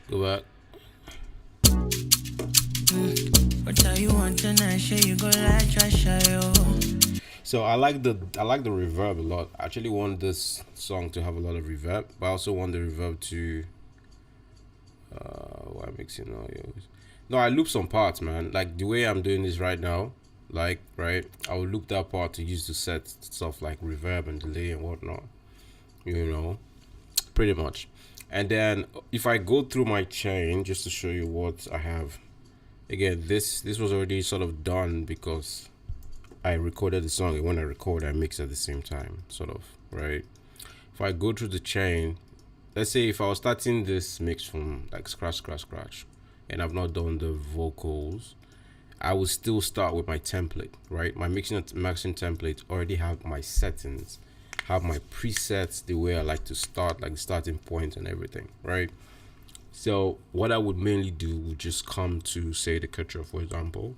Go back. What tell you want tonight, shit, you go like trash, oh. So I like the reverb a lot. I actually want this song to have a lot of reverb, but I also want the reverb to why mixing audios. No, I loop some parts, man. Like the way I'm doing this right now, like right, I will loop that part to use to set stuff like reverb and delay and whatnot. You know, pretty much. And then if I go through my chain just to show you what I have, again, this was already sort of done because I recorded the song, and when I record, I mix at the same time, sort of, right? If I go through the chain, let's say if I was starting this mix from like scratch, and I've not done the vocals, I would still start with my template, right? My mixing and mastering template already have my settings, have my presets, the way I like to start, like the starting point and everything, right? So what I would mainly do would just come to, say, the catcher, for example,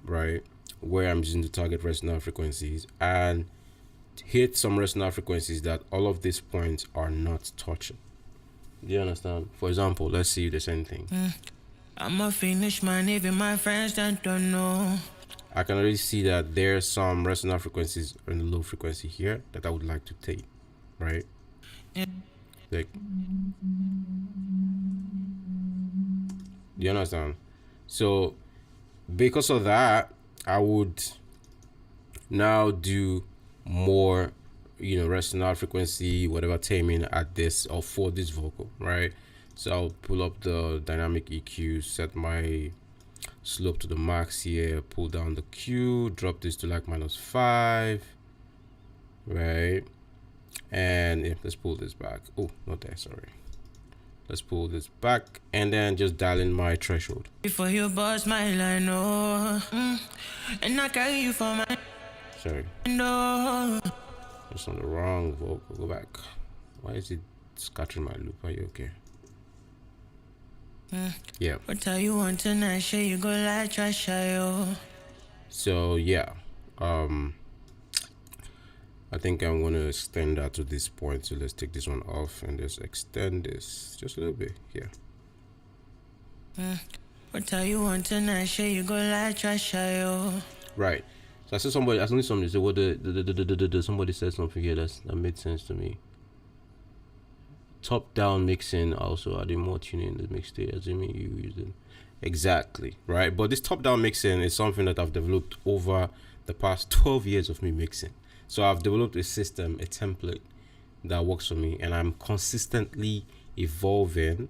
right, where I'm using the target resonant frequencies and hit some resonant frequencies that all of these points are not touching. Do you understand? For example, let's see if there's anything. I'm a finish man, even my friends don't know. I can already see that there's some resonant frequencies in the low frequency here that I would like to take, right? Like, do you understand? So because of that, I would now do more, resonant frequency, whatever taming at this or for this vocal, right? So I'll pull up the dynamic EQ, set my slope to the max here, pull down the Q, drop this to like -5, right? And yeah, let's pull this back. Oh, not there, sorry. Let's pull this back and then just dial in my threshold. Before you bust my line, oh. And I carry you for my Sorry. door. It's on the wrong vocal. Go back. Why is it scattering my loop? Are you okay? Yeah. What tell you want tonight, shit, you go like trash, oh. So yeah. I think I'm gonna extend that to this point. So let's take this one off and just extend this just a little bit here. What tell you want tonight, shit, you go like trash, oh. Right. So I saw somebody say, what somebody said something here that made sense to me. Top down mixing, also adding more tuning in the mixtape, assuming you use it. Exactly, right? But this top down mixing is something that I've developed over the past 12 years of me mixing. So I've developed a system, a template that works for me, and I'm consistently evolving,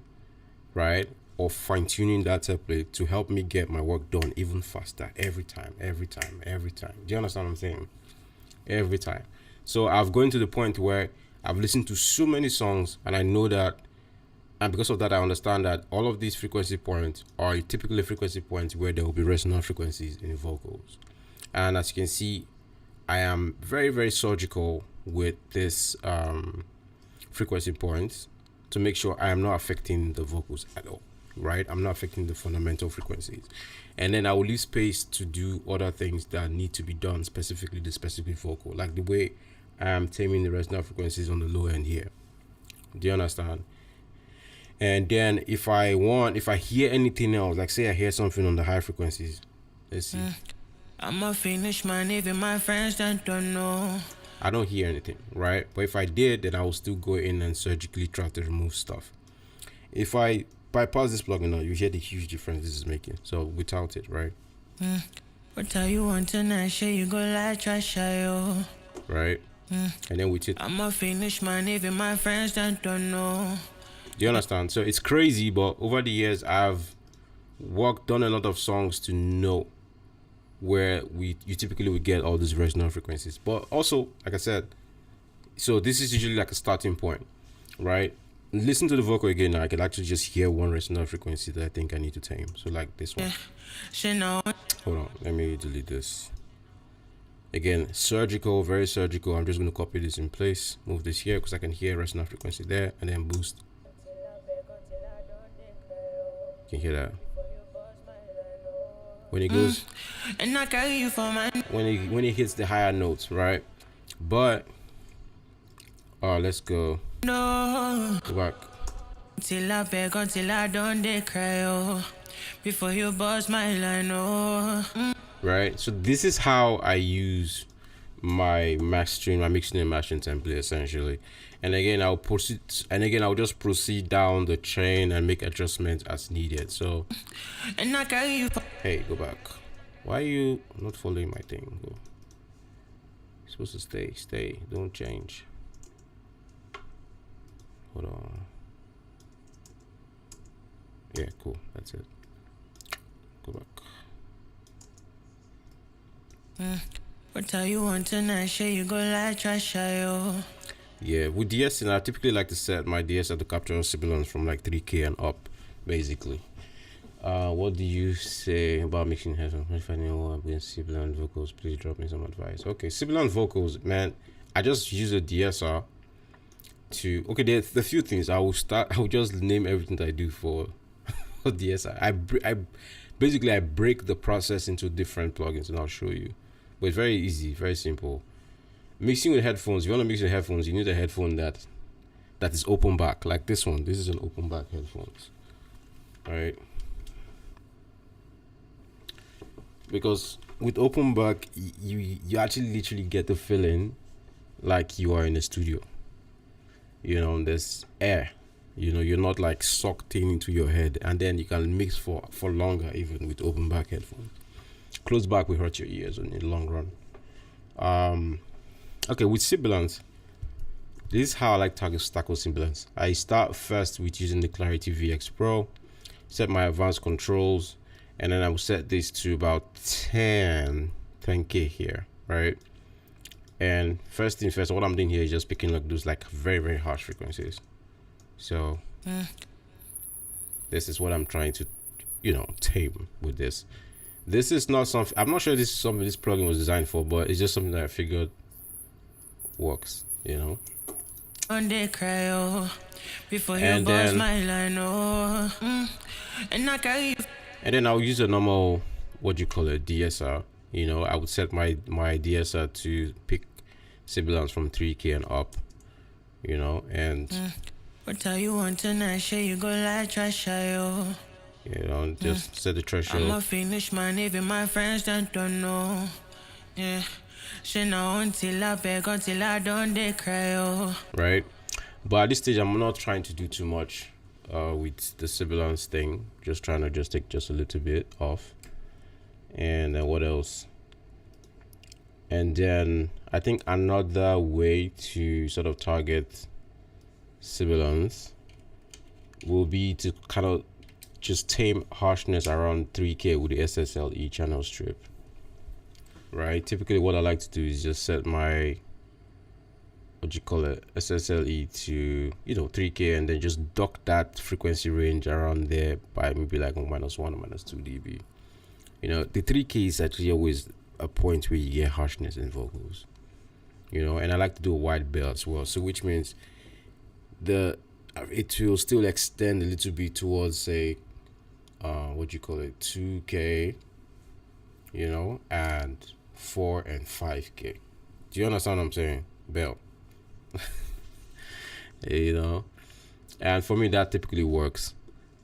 right, or fine-tuning that template to help me get my work done even faster every time. Do you understand what I'm saying? Every time. So I've gone to the point where I've listened to so many songs, and I know that, and because of that, I understand that all of these frequency points are typically frequency points where there will be resonant frequencies in the vocals. And as you can see, I am very, very surgical with this frequency points to make sure I am not affecting the vocals at all, right? I'm not affecting the fundamental frequencies. And then I will leave space to do other things that need to be done, specifically the specific vocal, like the way I'm taming the resonant frequencies on the low end here. Do you understand? And then if I hear anything else, like say I hear something on the high frequencies, let's see. I'm a finish man, even my friends don't know. I don't hear anything, right? But if I did, then I will still go in and surgically try to remove stuff. If I bypass this plugin now, you hear the huge difference this is making. So without it, right? What tell you want tonight, shit, you go like trash, oh. Right? And then with it, I'm a finish man, even my friends don't know. do you understand? So it's crazy, but over the years, I've done a lot of songs to know where you typically would get all these resonant frequencies. But also, like I said, so this is usually like a starting point, right? Listen to the vocal again now. I can actually just hear one resonant frequency that I think I need to tame. So like this one. Hold on, let me delete this. Again, surgical, very surgical. I'm just going to copy this in place, move this here because I can hear resonant frequency there, and then boost. You can hear that. When it goes, and I carry you for my when it hits the higher notes, right? But let's go. no. Go back. Till I beg, until I don't they cry, oh. Before you bust my line, oh. Right. So this is how I use my mixing and mastering template essentially. And again, I'll proceed. And again, I'll just proceed down the chain and make adjustments as needed. So, and I carry you. Hey, go back. Why are you not following my thing? Go. You're supposed to stay. Stay. Don't change. Hold on. Yeah, cool. That's it. Go back. What are you want tonight? Sure you go like trash, yo. Yeah, with DSing, I typically like to set my DSR to capture sibilance from like 3K and up, basically. What do you say about mixing headphones? If I know about sibilant vocals, please drop me some advice. Okay, sibilant vocals, man. I just use a DSR to. Okay, there's a few things. I will just name everything that I do for DSR. I basically break the process into different plugins, and I'll show you. But it's very easy, very simple. Mixing with headphones, if you want to mix with headphones, you need a headphone that is open back, like this one. This is an open back headphones. Alright. Because with open back, you actually literally get the feeling like you are in a studio. You know, there's air. You know, you're not like sucked into your head, and then you can mix for longer even with open back headphones. Close back will hurt your ears in the long run. Okay, with sibilance, this is how I like to tackle sibilance. I start first with using the Clarity VX Pro, set my advanced controls, and then I will set this to about 10K here, right? And first thing first, what I'm doing here is just picking like those like very, very harsh frequencies. So this is what I'm trying to, tame with this. This is not something, I'm not sure this is something this plugin was designed for, but it's just something that I figured works, And then I'll use a normal, DSR. I would set my DSR to pick sibilance from 3K and up, and what are you want tonight? Sure you go like trash, yo. Just set the threshold. I'm a Finnish man, even my friends don't know. Yeah. She know until I beg, until I don't they cry, oh. Right. But at this stage, I'm not trying to do too much with the sibilance thing. Just trying to take just a little bit off. And then what else? And then I think another way to sort of target sibilance will be to kind of just tame harshness around 3K with the SSLE channel strip. Right, typically what I like to do is just set my SSLE to 3K, and then just duck that frequency range around there by maybe like -1 or -2 dB. The 3K is actually always a point where you get harshness in vocals, and I like to do a wide bell as well, so which means it will still extend a little bit towards, say, 2K, and 4 and 5K. Do you understand what I'm saying? Bell. And for me that typically works,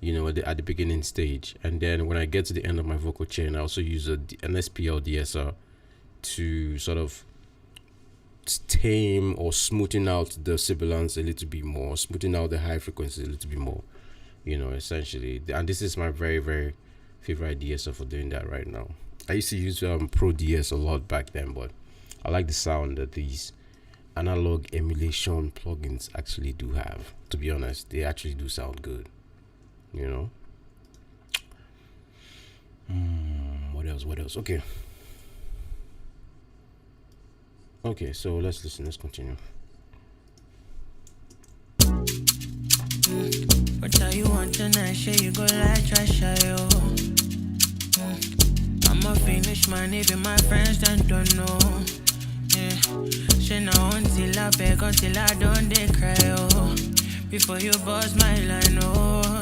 at the beginning stage. And then when I get to the end of my vocal chain, I also use an SPL DSR to sort of tame or smoothen out the sibilance a little bit more, smoothing out the high frequency a little bit more, essentially. And this is my very, very favorite DSR for doing that right now. I used to use Pro DS a lot back then, but I like the sound that these analog emulation plugins actually do have. To be honest, they actually do sound good, What else? Okay, so let's continue. What are you want tonight? Sure you go like trash, yo. I'm a Finnish man, even my friends don't know. Yeah. She know until I beg, until I don't they cry, oh. Before you bust my line, oh.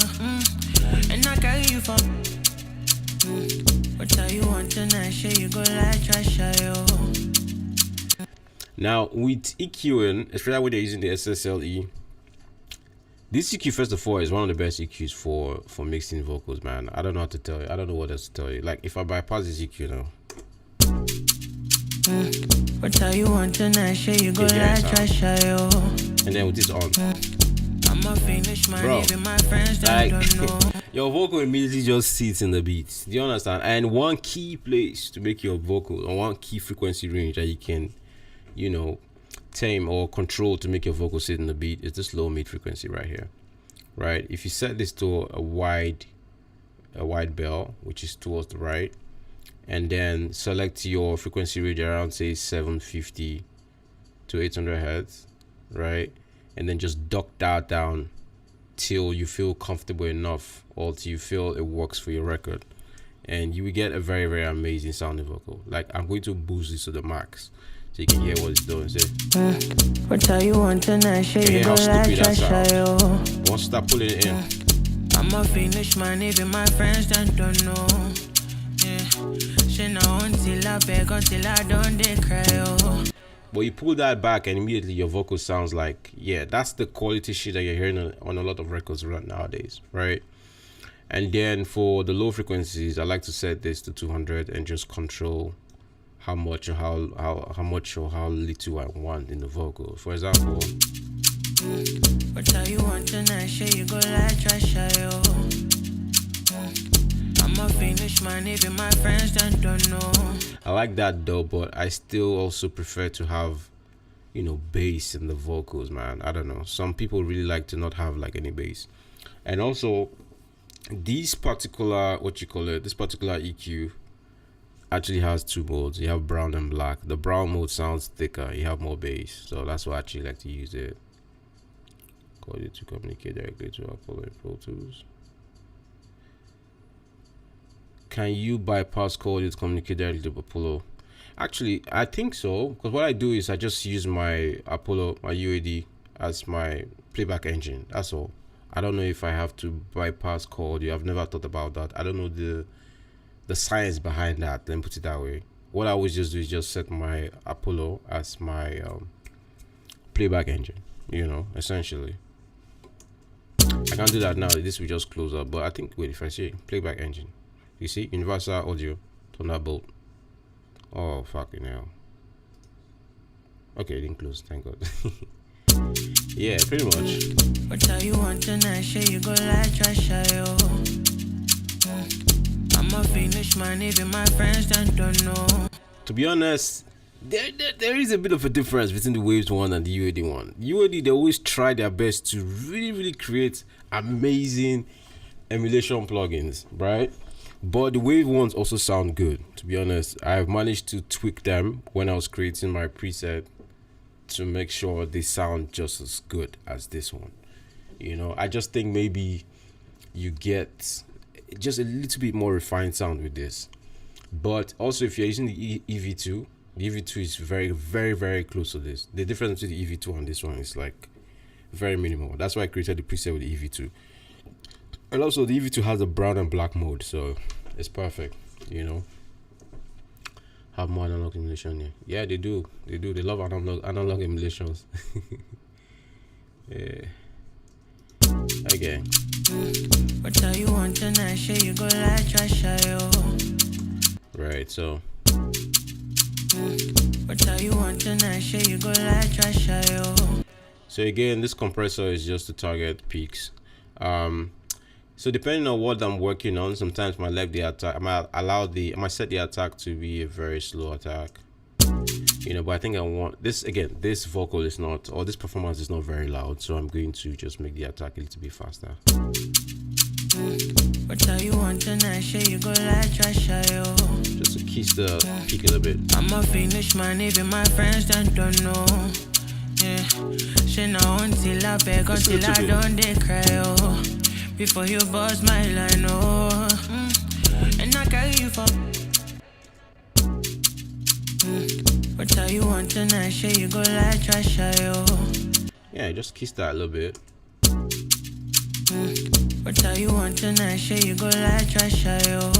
And And I carry you for. What you want tonight? Sure you go like trash, yo. Now with EQing, especially when they're using the SSLE, this EQ first of all is one of the best EQs for mixing vocals, man. I don't know how to tell you. I don't know what else to tell you. Like if I bypass this EQ now. What you want tonight? Sure you go like trash, yo. And then with this on. I'm a Finnish man, bro, even my friends that don't know. Your vocal immediately just sits in the beat. Do you understand? And one key place to make your vocal, or one key frequency range that you can, you know, tame or control to make your vocal sit in the beat is this low mid frequency right here. Right? If you set this to a wide bell, which is towards the right, and then select your frequency range around say 750 to 800 hertz, right? And then just duck that down till you feel comfortable enough, or till you feel it works for your record, and you will get a very, very amazing sounding vocal. Like I'm going to boost this to the max so you can hear what it's doing. Say, what you want tonight? Sure you go like trash, yo. Once you start pulling it in, I'm a Finnish man, even my friends that don't know. Yeah, she know until I beg, until I don't they cry, oh. but you pull that back and immediately your vocal sounds like, yeah, that's the quality shit that you're hearing on a lot of records right nowadays, right? And then for the low frequencies, I like to set this to 200 and just control how much or how much or how little I want in the vocal. For example, what you want tonight? Sure you go like trash, yo. I'm a Finnish man, even my friends that don't know. I like that though, but I still also prefer to have, you know, bass in the vocals, man. I don't know. Some people really like to not have like any bass. And also, this particular EQ actually has two modes. You have brown and black. The brown mode sounds thicker. You have more bass. So that's why I actually like to use it. Call it to communicate directly to Apollo and Pro Tools. Can you bypass call it to communicate directly to Apollo? Actually, I think so, because what I do is I just use my Apollo, my UAD as my playback engine. That's all. I don't know if I have to bypass call audio. I've never thought about that. I don't know the science behind that. Let me put it that way. What I always just do is just set my Apollo as my playback engine, you know, essentially. I can't do that now. This will just close up. But I think, wait, if I say playback engine, you see, universal audio, Thunderbolt. Oh, fucking hell. Okay, it didn't close, thank God. Yeah, pretty much. What you want tonight? Sure you go like trash, yo. I'm a Finnish man, even my friends that don't know. To be honest, there is a bit of a difference between the Waves one and the UAD one. UAD, they always try their best to really create amazing emulation plugins, right? But the Wave ones also sound good. To be honest, I've managed to tweak them when I was creating my preset to make sure they sound just as good as this one. You know, I just think maybe you get just a little bit more refined sound with this. But also, if you're using the EV2, the EV2 is very close to this. The difference between the EV2 and this one is like very minimal. That's why I created the preset with the EV2. And also, the EV2 has a brown and black mode, so it's perfect, you know. Have more analog emulation here. Yeah, they do. They love analog emulations. Yeah. Okay. What you want tonight? Sure you go like trash, yo. Right, so. What you want tonight? Sure you go like trash, yo. So again, this compressor is just to target peaks. So depending on what I'm working on, sometimes I might attack. I might set the attack to be a very slow attack. You know, but I think I want this again. This vocal is not, or this performance is not very loud, so I'm going to just make the attack a little bit faster. What you want tonight? Sure you go like trash, yo. Just to kiss the peak a little bit. I'm a Finnish man, even my friends that don't know. Yeah, she know until I beg, until I don't they cry, oh. Before you bust my line, oh. And I carry you for. What you want tonight? Sure you go like trash, yo. Yeah, just kiss that a little bit. What how you want tonight? Sure you go like trash, yo.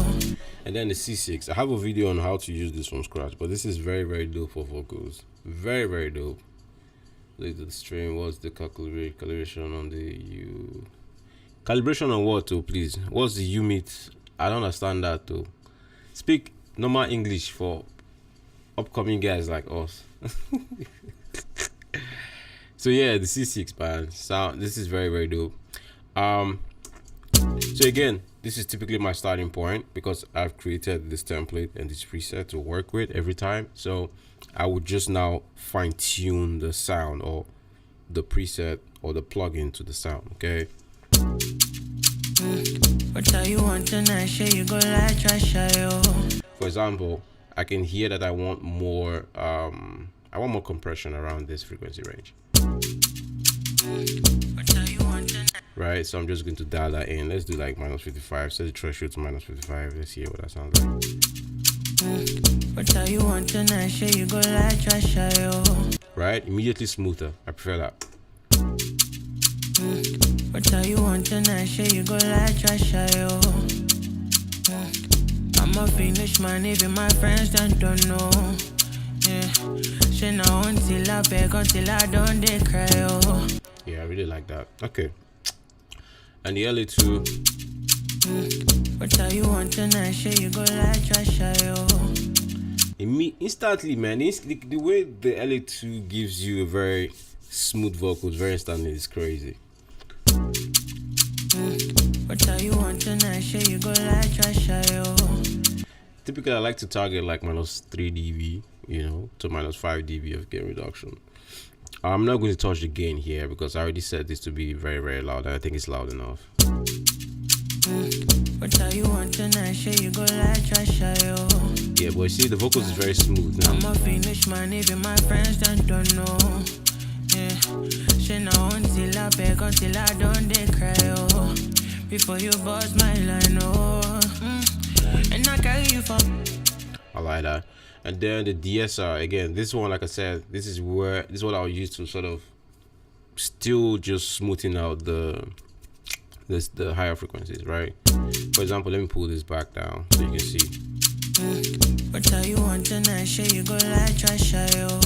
And then the C6. I have a video on how to use this from scratch, but this is very, very dope for vocals. Very, very dope. Look at the stream. What's the calibration on the U? Calibration on what, though, please? What's the U-meet? I don't understand that, though. Speak normal English for upcoming guys like us. So yeah, the C6 band sound. This is very, very dope. So again, this is typically my starting point because I've created this template and this preset to work with every time. So I would just now fine tune the sound or the preset or the plugin to the sound. Okay. What how you want tonight? Sure you go like trash, yo. For example, I can hear that I want more compression around this frequency range. Right, so I'm just going to dial that in. Let's do like minus 55. Set the threshold to minus 55. Let's hear what that sounds like. What how you want tonight? Sure you go like trash, yo. Right, immediately smoother. I prefer that. What how you want tonight? Sure you go like trash, yo. I'm a Finnish man, even my friends don't know. Yeah, she know until I beg, until I don't they cry, oh. Yeah, I really like that. Okay. And the LA2. What how you want tonight? Sure you go like trash, yo. Instantly, man. The way the LA2 gives you a very smooth vocals, very instantly, is crazy. What how you want tonight? Sure you go like trash, yo. Typically, I like to target like minus 3 dB, you know, to minus 5 dB of gain reduction. I'm not going to touch the gain here because I already set this to be very, very loud. And I think it's loud enough. What how you want tonight? Sure you go like trash, yo. Yeah, but you see, the vocals is very smooth now. I'm a Finnish man, even my friends don't know. Yeah, she know until I beg, until I don't they cry, oh. Before you bust my line, oh. And I carry you for. I like that. And then the DSR again. This one, like I said, this is what I'll use to sort of still just smoothing out the higher frequencies, right? For example, let me pull this back down so you can see. What how you want tonight? Sure you go like trash, yo.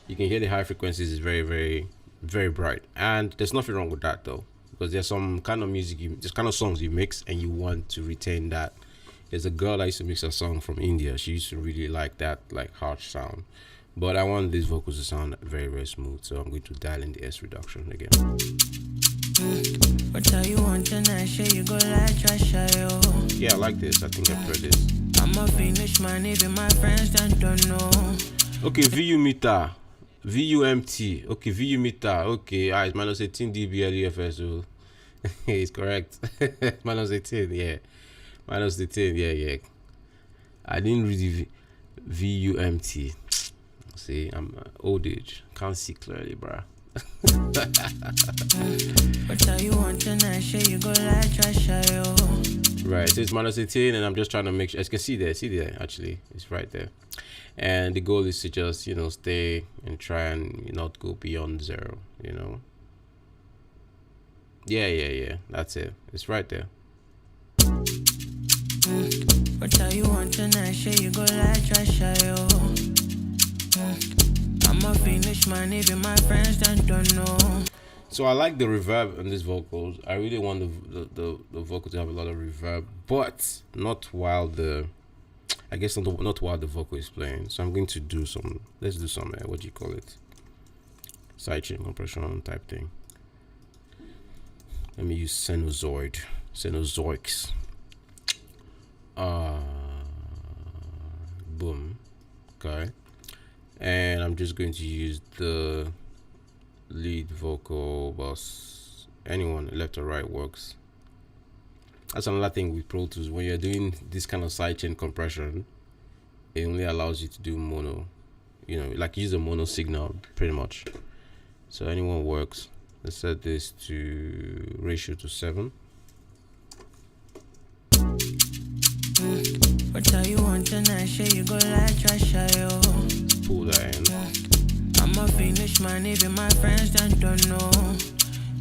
You can hear the high frequencies is very, very, very bright, and there's nothing wrong with that though, because there's some kind of music, there's kind of songs you mix and you want to retain that. There's a girl that used to mix a song from India. She used to really like that, like harsh sound. But I want these vocals to sound very, very smooth. So I'm going to dial in the S reduction again. What how you want tonight? Sure you go like trash, yo. Yeah, I like this. I think I prefer this. I'm a Finnish man, even my friends don't know. Okay, VU meter. VUMT. Okay, VU meter. Okay, it's minus 18 dB LEFS. So it's correct. Minus 18, yeah. Minus the 10, yeah. I didn't read the VUMT. See, I'm old age. Can't see clearly, bruh. What how you want tonight? Sure you go like trash, yo. Right, so it's minus 18, and I'm just trying to make sure. As you can see there, actually, it's right there. And the goal is to just, you know, stay and try and not go beyond 0, you know. Yeah. That's it. It's right there. What how you want tonight? Sure you go like trash, yo. I'm a Finnish man, even my friends don't know. So I like the reverb on these vocals. I really want the vocal to have a lot of reverb, but not while the vocal is playing. So I'm going to do some. Let's do some. What do you call it? Sidechain compression type thing. Let me use Sennheiser. Boom. Okay. And I'm just going to use the lead vocal bus. Anyone left or right works. That's another thing with Pro Tools. When you're doing this kind of sidechain compression, it only allows you to do mono, you know, like use a mono signal pretty much. So anyone works. Let's set this to ratio to 7. What how you want tonight? Sure you go like trash, yo. Pull that in. I'm a Finnish man, even my friends don't know.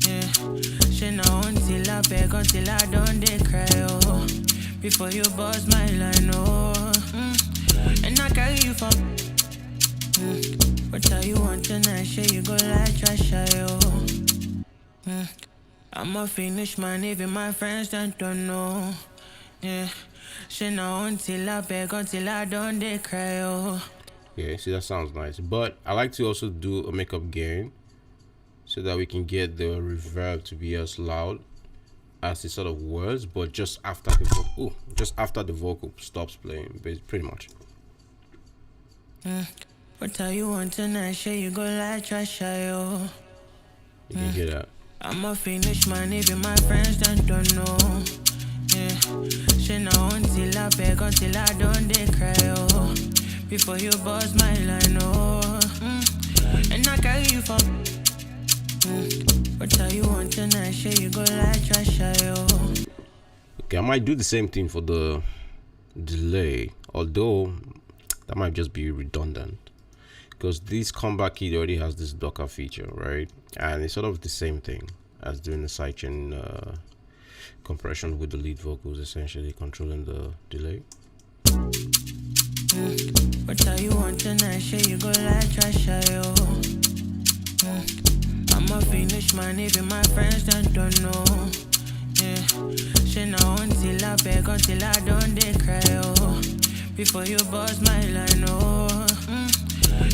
Yeah, she know until I beg until I don't dey cry, oh. Before you bust my line, oh. And I carry you for. What are you want tonight? Sure you go like trash, oh. I'm a Finnish man, even my friends don't know. Yeah, she know until I beg until I don't dey cry, oh. Yeah, see, that sounds nice. But I like to also do a makeup gain so that we can get the reverb to be as loud as it sort of was, but just after the vocal stops playing, pretty much. What are you want tonight? Sure you go like trash, oh. You can hear that. I'm a Finnish man, even my friends don't know. Yeah, she know until I beg until I don't dey cry, oh. Before you bust my line, oh. And I carry you for. What are you want tonight? Sure you go like trash, oh. Okay, I might do the same thing for the delay, although that might just be redundant because this comeback key already has this Docker feature, right? And it's sort of the same thing as doing the sidechain compression with the lead vocals, essentially controlling the delay. What are you want tonight? Sure you go like trash, oh. I'm a Finnish man, even my friends don't know. Yeah, she know until I beg until I don't dey cry, oh. Before you bust my line, oh.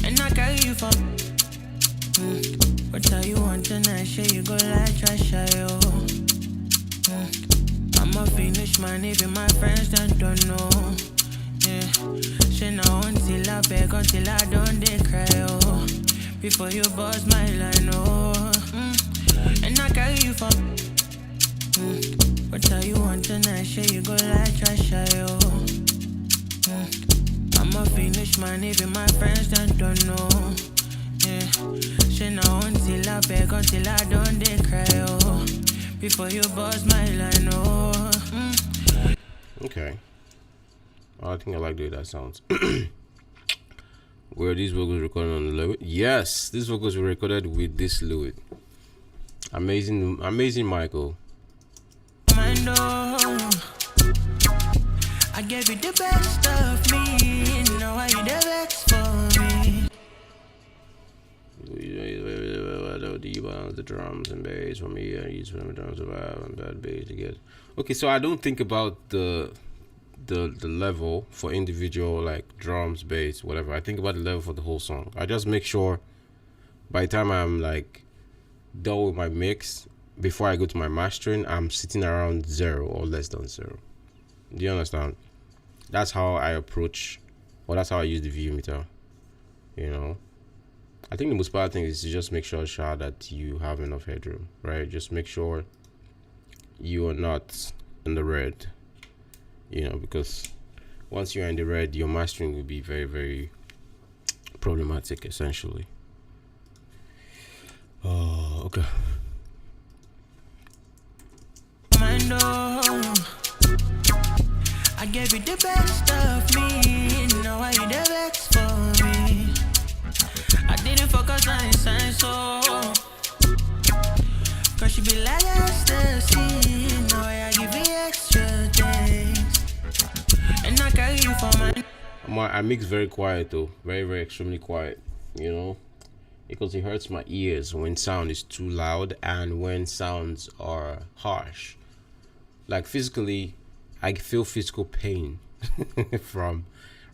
And I carry you for. What are you want tonight? Sure you go like trash, oh. I'm a Finnish man, even my friends don't know. Yeah, she know until I beg until I don't dey cry, oh. Before you bust my line, oh. And I carry you for. What are you want tonight? Sure you go like trash, oh. I'm a Finnish man, even my friends don't know. Yeah, she know until I beg until I don't dey cry, oh. Before you bust my line, oh. Okay. I think I like the way that sounds. Were these vocals recorded on the Lewitt? Yes, these vocals were recorded with this Lewitt. Amazing, amazing, Michael. I gave you the best of me. Now are you the best for me? The drums and bass for me. I use them drums and bad bass to get. Okay, so I don't think about the level for individual like drums, bass, whatever. I think about the level for the whole song. I just make sure by the time I'm like done with my mix, before I go to my mastering, I'm sitting around 0 or less than 0. Do you understand? That's how I approach, or that's how I use the VU meter. You know, I think the most important thing is to just make sure that you have enough headroom, right? Just make sure you are not in the red, you know, because once you're in the red, your mastering will be very, very problematic, essentially. Oh, okay. I gave you the best of me. Now are you the best for me? I didn't focus on science, so cause she be like ecstasy. Now I give you extra things. And I carry you for my. I mix very quiet though, very, very extremely quiet, you know, because it hurts my ears when sound is too loud and when sounds are harsh. Like physically, I feel physical pain from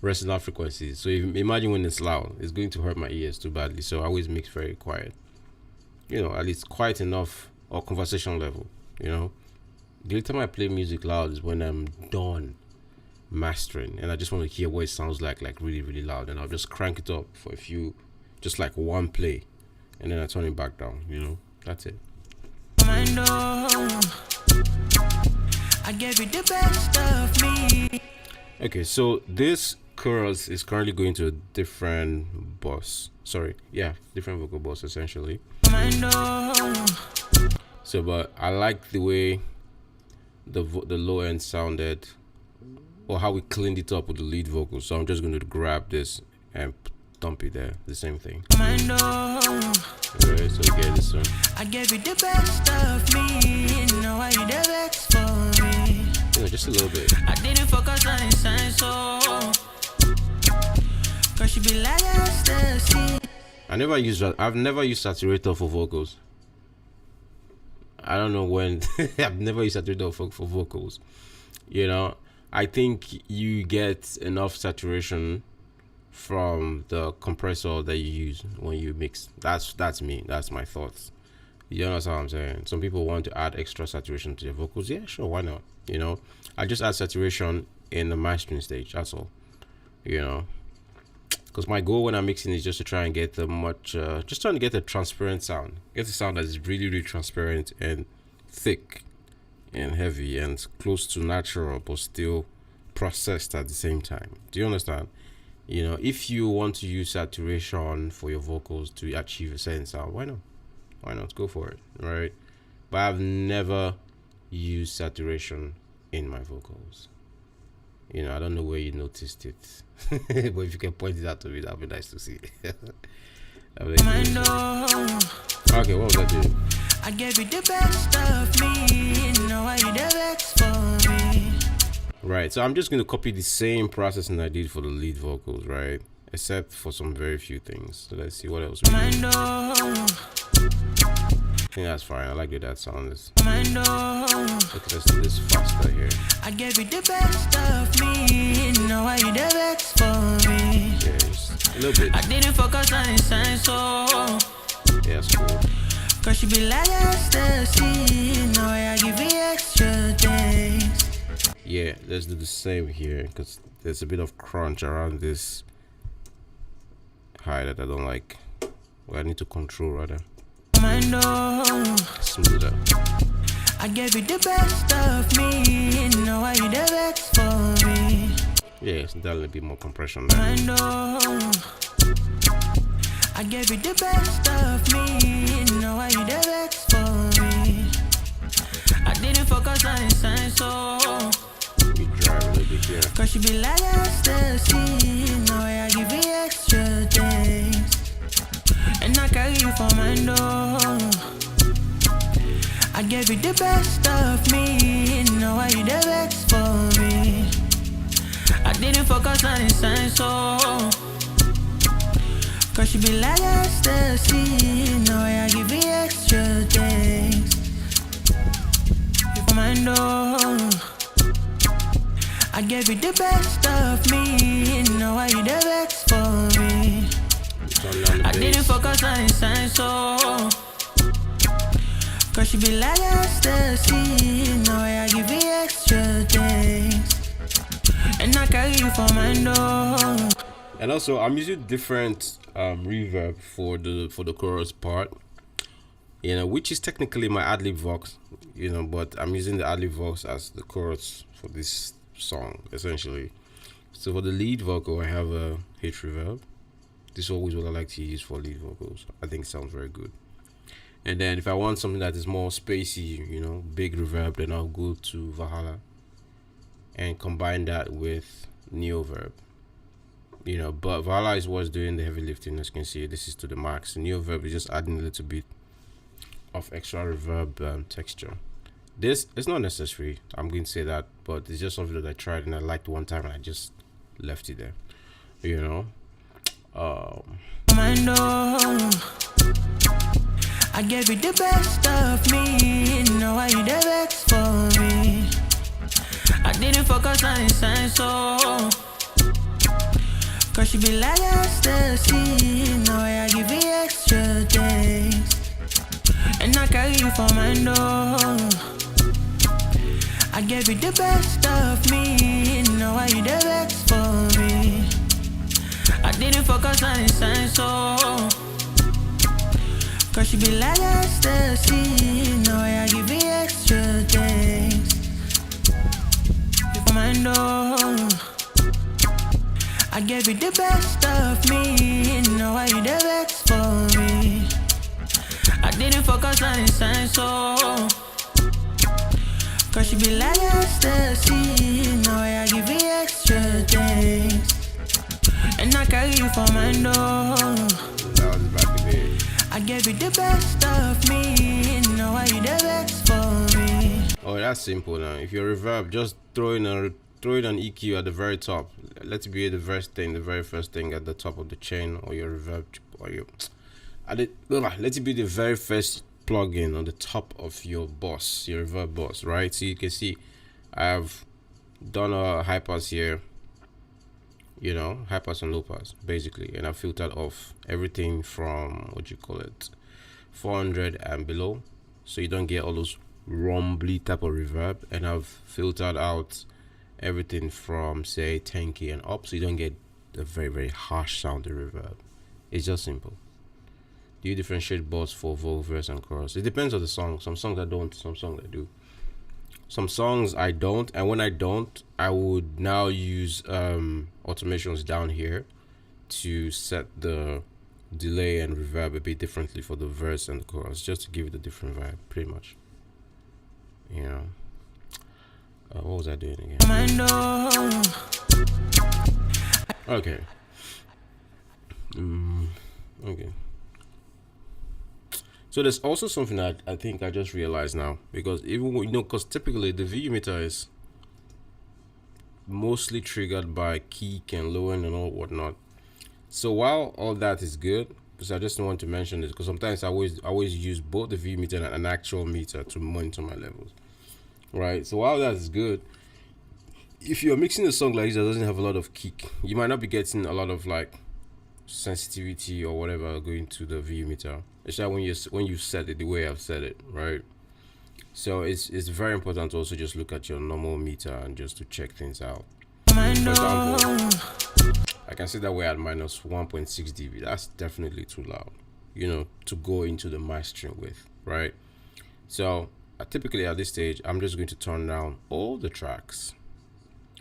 resonant frequencies. So imagine when it's loud, it's going to hurt my ears too badly. So I always mix very quiet, you know, at least quiet enough or conversation level, you know. The only time I play music loud is when I'm done mastering and I just want to hear what it sounds like really, really loud. And I'll just crank it up for a few, just like one play, and then I turn it back down, you know. That's it. I gave you the best of me. Okay, so this chorus is currently going to a different boss. Different vocal boss essentially. So, but I like the way the low end sounded, or how we cleaned it up with the lead vocal. So I'm just going to grab this and dump it there. The same thing. Mind Alright, so get this one. I gave you the best of me. Now why you the best for me? Just a little bit. I didn't focus on the sign, so cause you be like ecstasy. I've never used saturator for vocals. I don't know when. I've never used saturator for vocals. You know, I think you get enough saturation from the compressor that you use when you mix. That's me. That's my thoughts. You understand what I'm saying? Some people want to add extra saturation to their vocals. Yeah, sure, why not? You know, I just add saturation in the mastering stage. That's all. You know, because my goal when I'm mixing is just to try and get just trying to get a transparent sound. Get a sound that is really, really transparent and thick and heavy and close to natural, but still processed at the same time. Do you understand? You know, if you want to use saturation for your vocals to achieve a certain sound, why not? Why not? Go for it, right? But I've never used saturation in my vocals. You know, I don't know where you noticed it. But if you can point it out to me, that'd be nice to see. Okay, what was I doing? I gave you the best of me. Now why you the best for me? Right, so I'm just going to copy the same processing I did for the lead vocals, right? Except for some very few things. So let's see what else we do. I think that's fine. I like the way that sound is. Okay, let's do this faster here. I gave you the best of me. Now why you the best for me? Yeah, just a little bit. I didn't focus on the sign, so yeah, that's cool. cause you be like ecstasy. Now I give you extra things. Yeah, let's do the same here because there's a bit of crunch around this high that I don't like. Well, I need to control rather. Smoother. I gave you the best of me. Now why you the best for me? Yeah, it's definitely a bit more compression there. I gave you the best of me. Now why you the best for me? I didn't focus on the sign, so We drive a little bit here. cause you be like ecstasy. Now I give you extra things. And I carry you for my door. I gave you the best of me. Now why you the best for me? I didn't focus on the sign, so cause you be like ecstasy. Now I give you extra things. You for my door. I gave you the best of me. Now why you the best for me? I didn't focus on the sign, so cause you be like ecstasy. Now I give you extra things. And I carry you for my door. And also, I'm using different reverb for the chorus part. You know, which is technically my ad-lib vox. You know, but I'm using the ad-lib vox as the chorus for this song, essentially. So for the lead vocal, I have a H reverb. This is always what I like to use for lead vocals. I think it sounds very good. And then if I want something that is more spacey, you know, big reverb, then I'll go to Valhalla and combine that with Neoverb. You know, but Valhalla is what's doing the heavy lifting. As you can see, this is to the max. Neoverb is just adding a little bit of extra reverb texture. This is not necessary, I'm going to say that, but it's just something that I tried and I liked one time and I just left it there. You know. I gave you the best of me. Now why you the best for me? I didn't focus on the sign, so cause you be like ecstasy. Now I give you extra things. And I carry you for my door. I gave you the best of me. Now why you the best for me? I didn't focus on the sign, so cause you be like ecstasy. Now I give you extra things. You for my door. I gave you the best of me. Now why you the best for me? I didn't focus on the sign, so cause you be like ecstasy. Now I give you extra things. And I carry you for my door. That was back in the day. I gave you the best of me. Now are you the best for me? Oh, that's simple now. If you're reverb, just throw in an EQ at the very top. Let it be the very first thing at the top of the chain, or your reverb, or your let it be the very first plugin on the top of your boss, your reverb boss, right? So you can see I have done a high pass here, you know, high pass and low pass basically, and I filtered off everything from 400 and below, so you don't get all those rumbly type of reverb, and I've filtered out everything from say 10k and up, so you don't get the very harsh sounding reverb. It's just simple. Do you differentiate boss for vocal, verse, and chorus? It depends on the song. Some songs I don't, some songs I do. Some songs I don't, and when I don't, I would now use automations down here to set the delay and reverb a bit differently for the verse and the chorus, just to give it a different vibe, pretty much. You know. What was I doing again? Okay. Okay. So there's also something that I think I just realized now, because even because typically the VU meter is mostly triggered by kick and low end and all whatnot. So while all that is good, because I just want to mention this, because sometimes I always use both the VU meter and an actual meter to monitor my levels, right? So while that is good, if you're mixing a song like this that doesn't have a lot of kick, you might not be getting a lot of like sensitivity or whatever going to the VU meter, especially when you set it the way I've set it, right? So it's very important to also just look at your normal meter and just to check things out. For example, I can see that we're at minus 1.6 dB. That's definitely too loud, you know, to go into the mastering with, right? So typically at this stage, I'm just going to turn down all the tracks,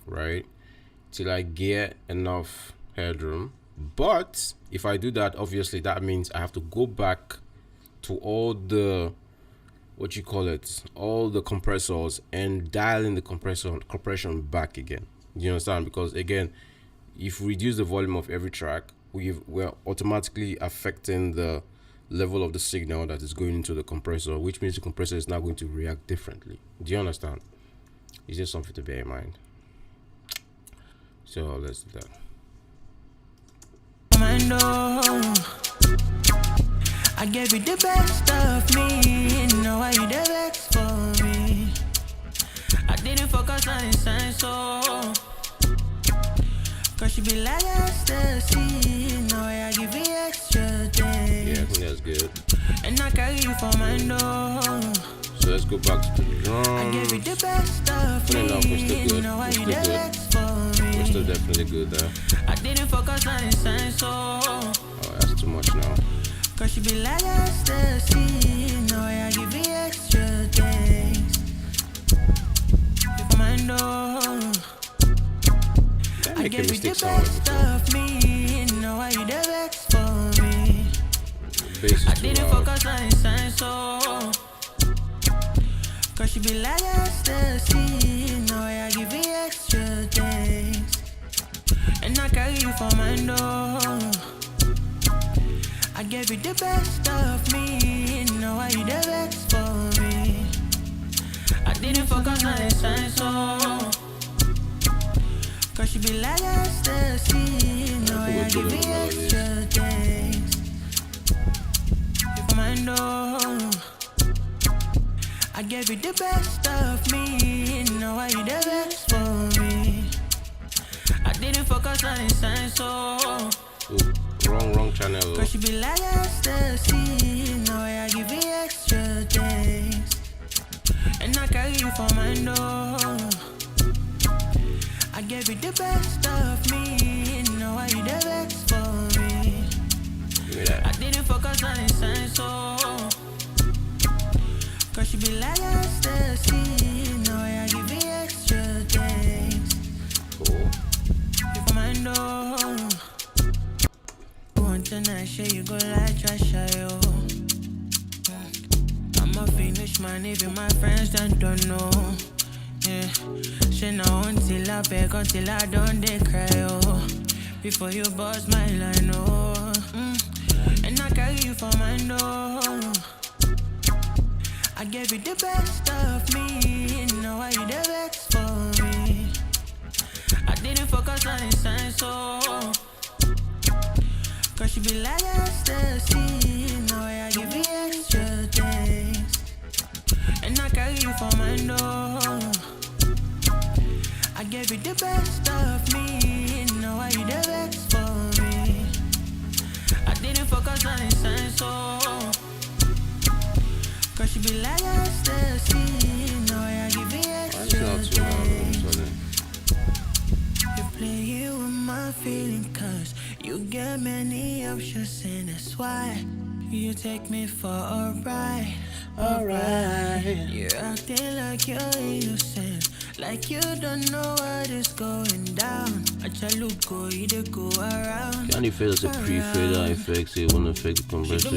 right, till I get enough headroom. But if I do that, obviously that means I have to go back to all the all the compressors and dial in the compression back again. You understand? Because again, if we reduce the volume of every track, we're automatically affecting the level of the signal that is going into the compressor, which means the compressor is now going to react differently. Do you understand? It's just something to bear in mind. So let's do that. I gave you the best of me. Now are you the best for me? I didn't focus on the sign, so cause you be like ecstasy. Now I give you extra things. Yeah, I think that's good. And I carry you for my door. So let's go back to the drums. I gave you the best of me. We're still good. Now are We're you still the good. best for me? We're still definitely good there. I didn't focus on the sign, so oh, that's too much now. cause you be like ecstasy. Now I give you extra things. If my door, I gave you the best of me. Now are you the best for me? Bass I is too didn't loud. focus on the sign, so cause you be like ecstasy. Now I give you extra things. And I carry you for my door. I gave you the best of me. Now are you the best for me? I didn't focus on the sign, so cause you be like ecstasy. Now I give you extra things. If my door, I gave you the best of me. Now are you the best for me? I didn't focus on the sign, so Wrong channel. cause you be like ecstasy. Now I give you extra things. And I carry you for my door. I gave you the best of me. Now are you the best for me? Give me that. I didn't focus on the sign, so cause you be like ecstasy. Now I give you extra things. Cool. If my door, want tonight, sure you go like trash, yo. I'm a Finnish man, even my friends don't know. Yeah, she know until I beg, until I don't they cry, oh. before you bust my line, oh. And I carry you for my door. I gave you the best of me, now why you the best for me? I didn't focus on the signs, so cause you be like ecstasy, now I give you extra things. And I carry you for my door. I gave you the best of me, now why you the best for me? I didn't focus on the signs, so cause you be like ecstasy, now I give you extra things. You play with my feeling cause you get many options and that's why you take me for a ride. Alright, you're acting like you're innocent, like you don't know what is going down. I tell you go, you go around. Can you feel as a pre-fader effects? It won't affect the compressor.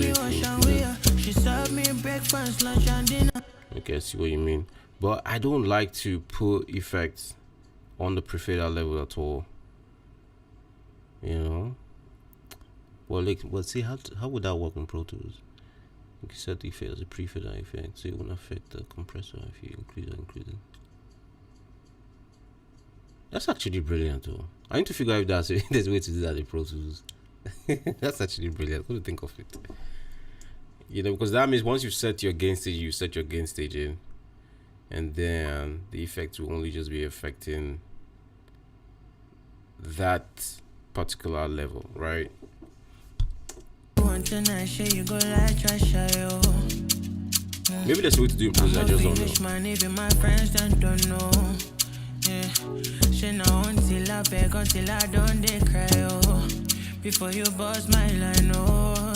She served me breakfast, lunch and dinner. Okay, I see what you mean. But I don't like to put effects on the pre-fader level at all. You know? Well, like, see how would that work in Pro Tools? You can set the effect as a pre-fader effect, so it won't affect the compressor if you increase or increase it. That's actually brilliant, though. I need to figure out if there's a way to do that in Pro Tools. That's actually brilliant. What do you think of it? You know, because that means once you set your gain stage, you set your gain stage in, and then the effects will only just be affecting that particular level, right? Maybe there's a way to do it, because I just don't know. Even my friends don't know. Yeah, she know until I beg, until I don't they cry, oh. Before you bust my line, oh.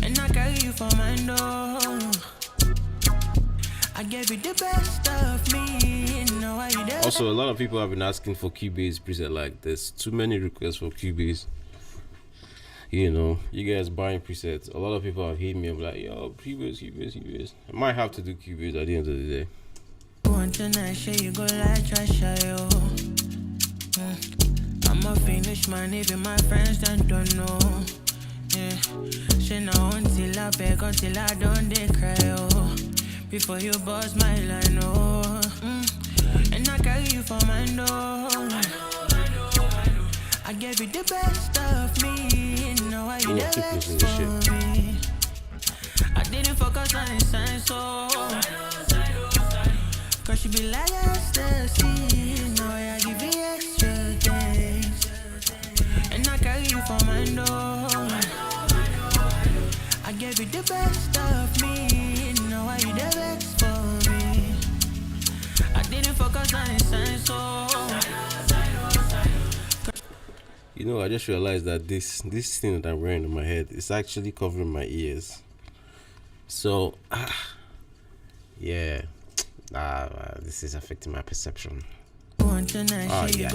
And I carry you for my door. I gave you the best of me, now I you the Also, a lot of people have been asking for Cubase preset. Like, there's too many requests for Cubase. You know, you guys buying presets. A lot of people have hit me up like, yo, Cubase. I might have to do Cubase at the end of the day. You go like trash, yo. I'm a Finnish man, even my friends don't know. Yeah, she know until I beg, until I don't they cry, oh. Before you bust my line, oh. And I carry you for my door. I gave you the best of me, now I you the best for me. I didn't focus on the signs, so cause you be like ecstasy, now I give you extra things. And I carry you for my door. I gave you the best of me, now I you the best for me. I didn't focus on the signs, so you know, I just realized that this thing that I'm wearing on my head is actually covering my ears. So, yeah. This is affecting my perception. Oh, yeah.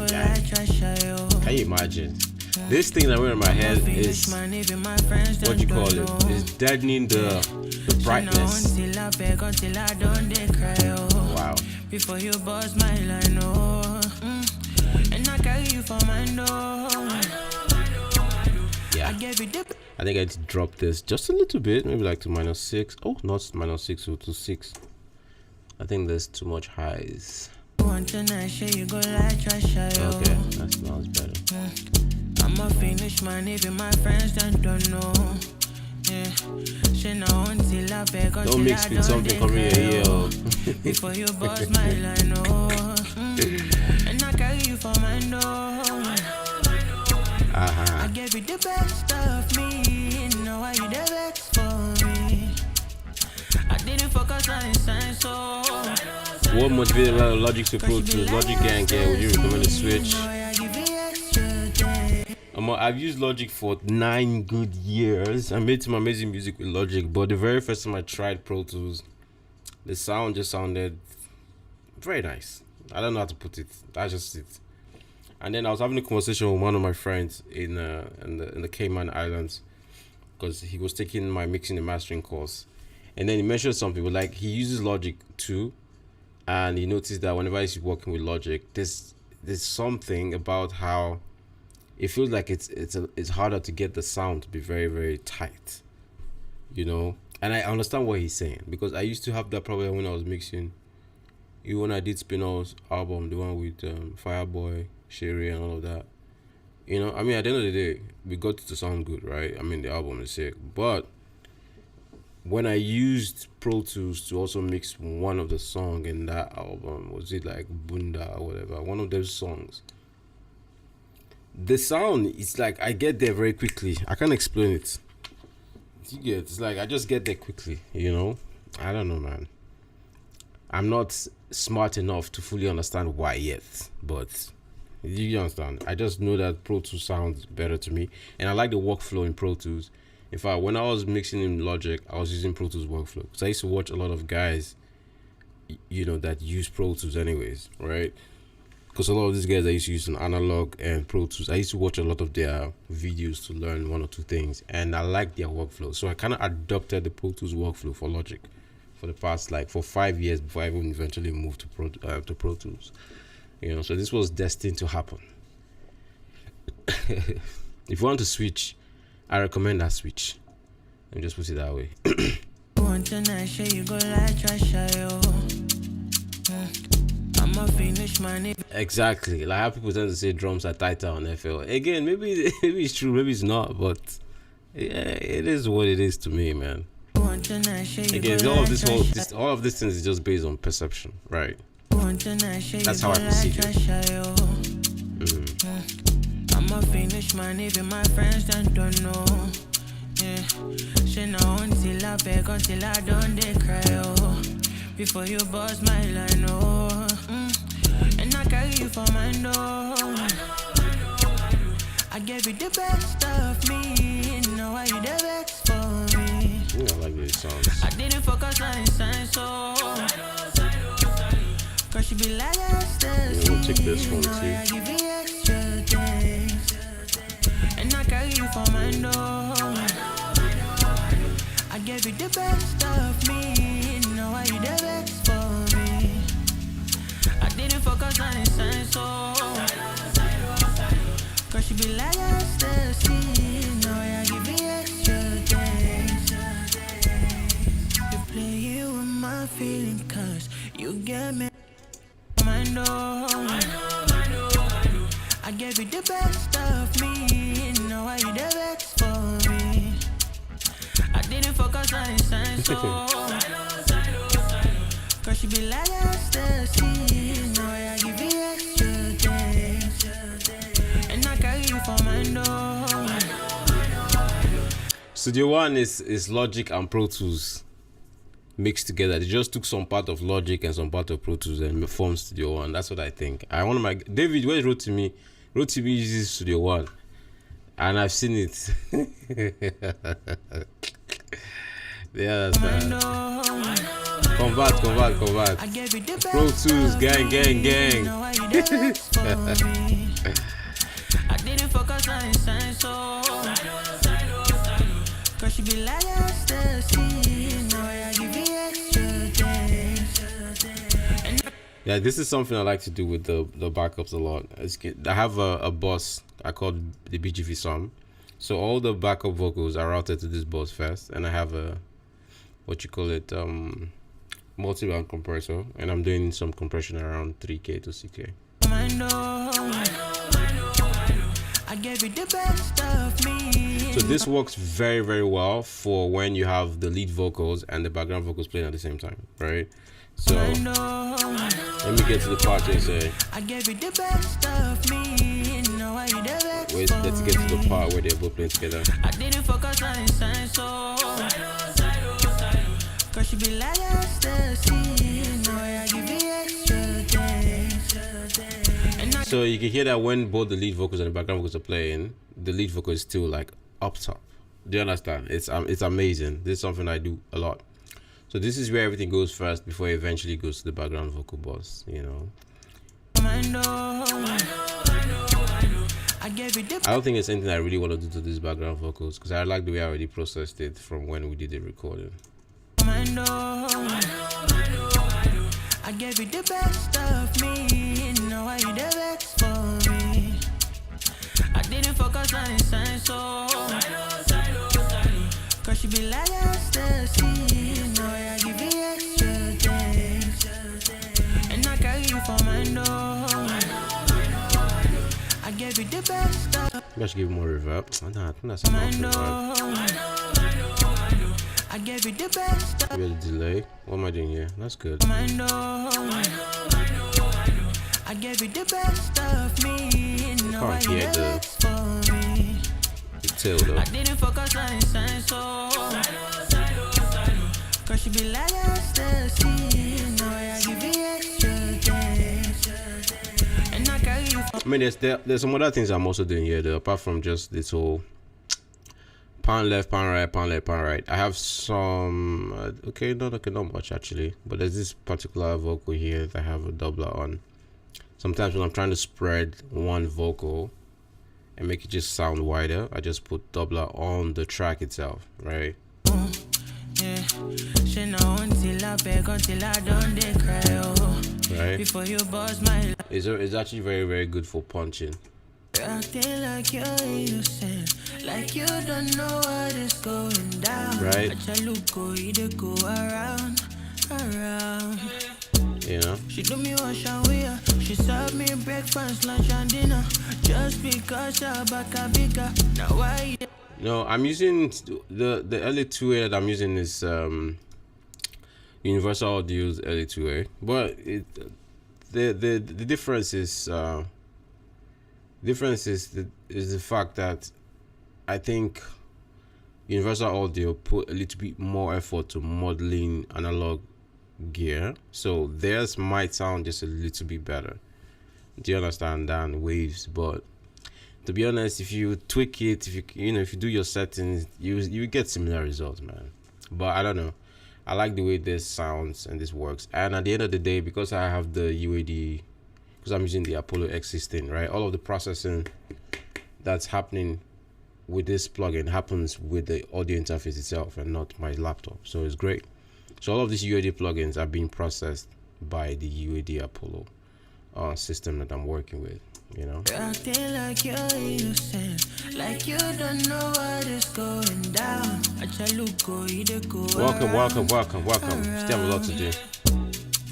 Can you imagine? This thing that I'm wearing on my head is, what you call it, is deadening the brightness. Wow. Before you bust my line, oh. And I carry you for my door. Yeah. I think I need to drop this just a little bit, maybe like to -6. Oh, not -6, or to 6. I think there's too much highs. Okay, that smells better. I'm a Finnish man, even my friends don't know. Yeah, she know until I beg, don't mix with something coming your ear. Before you bust my line, oh. And I carry you for my door. I gave you the best of me, now I you the best for me. I didn't focus on the signs, so what motivated a lot of Logic to Pro Tools? Logic gang, yeah, would you recommend a switch? I've used Logic for 9 good years. I made some amazing music with Logic, but the very first time I tried Pro Tools, the sound just sounded very nice. I don't know how to put it. That's just it. And then I was having a conversation with one of my friends in the Cayman Islands, because he was taking my mixing and mastering course, and then he mentioned something like he uses Logic too, and he noticed that whenever he's working with Logic, there's something about how it feels like it's harder to get the sound to be very, very tight, you know. And I understand what he's saying, because I used to have that problem when I was mixing. Even when I did Spinall's album, the one with Fireboy, Sherry, and all of that. You know, I mean, at the end of the day, we got it to sound good, right? I mean, the album is sick. But when I used Pro Tools to also mix one of the songs in that album, was it like Bunda or whatever, one of those songs, the sound, it's like I get there very quickly. I can't explain it. You get, it's like I just get there quickly, you know. I don't know, man. I'm not smart enough to fully understand why yet, but you understand. I just know that Pro Tools sounds better to me, and I like the workflow in Pro Tools. In fact, when I was mixing in Logic, I was using Pro Tools workflow, because I used to watch a lot of guys, you know, that use Pro Tools anyways, right? Because a lot of these guys I used to use an analog and Pro Tools. I used to watch a lot of their videos to learn one or two things, and I like their workflow. So I kind of adopted the Pro Tools workflow for Logic for the past, like, for 5 years before I even eventually moved to Pro Tools. You know, so this was destined to happen. If you want to switch, I recommend that switch. Let me just put it that way. Exactly. Like how people tend to say drums are tighter on FL. Again, maybe it's true, maybe it's not, but yeah, it is what it is to me, man. Again, all of these things is just based on perception, right? That's how I perceive it. I'm a Finnish man, even my friends don't know. Yeah, she know until I beg, until I don't they cry, oh. Before you bust my line, oh. And I carry you for my door. I gave you the best of me, now why you the best for me? Yeah, I like these songs. I didn't focus on signs, so cause she be like ecstasy. We'll take this one too. I give you extra things, and I carry you for my door. I gave you the best of me, now why you the best for me? I didn't focus on the signs, so cause she be like ecstasy, now I give you extra things. You play it with my feeling, cause you get me. I gave you the best of me, now why you the best for me? I didn't focus on the signs, so cause she be like ecstasy, now I give you extra things, and I carry you for my door. Studio One is Logic and Pro Tools mixed together. They just took some part of Logic and some part of Pro Tools and formed Studio One. That's what I think. David, when he wrote to me uses Studio One, and I've seen it. Yeah, that's that. Convert. Pro Tools, gang. I didn't focus on the signs, so cause she be like ecstasy, now I give you extra things. Yeah, this is something I like to do with the backups a lot. I have a bus I call the BGV sum. So all the backup vocals are routed to this bus first, and I have a multi-band compressor, and I'm doing some compression around 3K to 6K. I gave you the best of me. So this works very, very well for when you have the lead vocals and the background vocals playing at the same time, right? So let me get to the part where you say, I gave you the best of me, now I you the best. Wait, let's get to the part where they're both playing together. I didn't focus on the signs, so cause she be like ecstasy, now I give you extra things. So you can hear that when both the lead vocals and the background vocals are playing, the lead vocal is still like up top. Do you understand? It's amazing. This is something I do a lot. So this is where everything goes first before it eventually goes to the background vocal bus, you know. I don't think it's anything I really want to do to these background vocals, because I like the way I already processed it from when we did the recording. I gave you the best of me, now I you the best for me. I didn't she be like ecstasy. No, I give you extra things. And I carry you for my door. I gave you the best stuff. I should give more reverb. I think that's enough reverb. I gave you the best stuff. Maybe a delay. What am I doing here? That's good. I gave you the best of me. No, Can't hear the tail though. I didn't focus on his sign, so cause she be like ecstasy. No, I give you extra things. And I carry you for I mean, there's some other things I'm also doing here though, apart from just this whole pound left, pound right, pound left, pound right. I have some not much actually, but there's this particular vocal here that I have a doubler on. Sometimes when I'm trying to spread one vocal and make it just sound wider, I just put doubler on the track itself, right? yeah. She know until I beg, until I don't they cry, oh. Right? Before you buzz my It's actually very, very good for punching. acting like you're innocent, like you don't know what is going down. Right. But you look go, you go around. You know? She do me wash and wear. She serve me breakfast, lunch and dinner. Just because her back a bigger. Now why? No, I'm using the LA2A that I'm using is Universal Audio's LA2A, but the difference is the fact that I think Universal Audio put a little bit more effort to modeling analog gear, so theirs might sound just a little bit better. Do you understand? Than Waves, but to be honest, if you tweak it, if you do your settings, you get similar results, man. But I don't know. I like the way this sounds and this works. And at the end of the day, because I have the UAD, because I'm using the Apollo X16, right? All of the processing that's happening with this plugin happens with the audio interface itself and not my laptop. So it's great. So all of these UAD plugins are being processed by the UAD Apollo system that I'm working with, you know. Acting like you're innocent, like you don't know what is going down. Welcome. Still have a lot to do.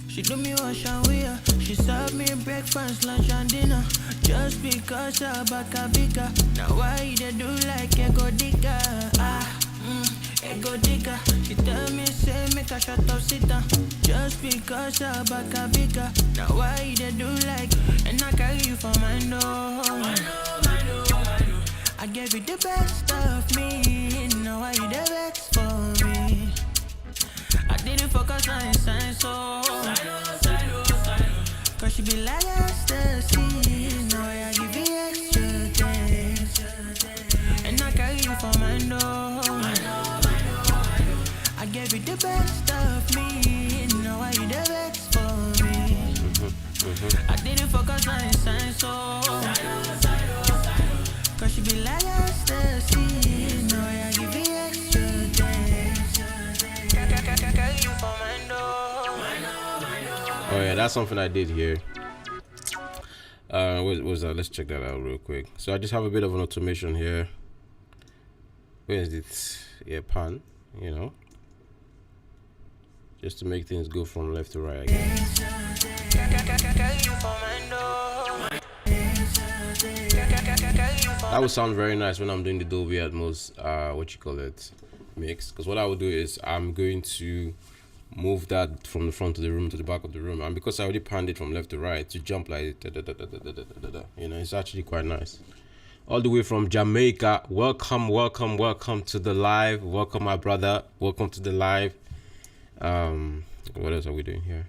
She do me wash and wear. She serve me breakfast, lunch and dinner. Just because her back a bigger. Now why they do like ego digger? Ego digger. She tell me say make a shut up, sit down. Just because her back a bigger. Now why they do like? And I carry you for my door. I gave you the best of me. Now why you the best for me? I didn't focus on his sign, so cause she be like ecstasy. Now I give you extra things. And I carry you for my door. I gave you the best of me. Now are you the best for me? I didn't focus on his sign, so cause she be like ecstasy. Now I give you extra things. Carry you for my door. Oh yeah, that's something I did here. What was that? Let's check that out real quick. So I just have a bit of an automation here. Where is it? Yeah, pan, you know, just to make things go from left to right again. That would sound very nice when I'm doing the Dolby Atmos mix, because what I would do is I'm going to move that from the front of the room to the back of the room, and because I already panned it from left to right to jump like you know, it's actually quite nice. All the way from Jamaica, welcome to the live. Welcome my brother, welcome to the live. What else are we doing here?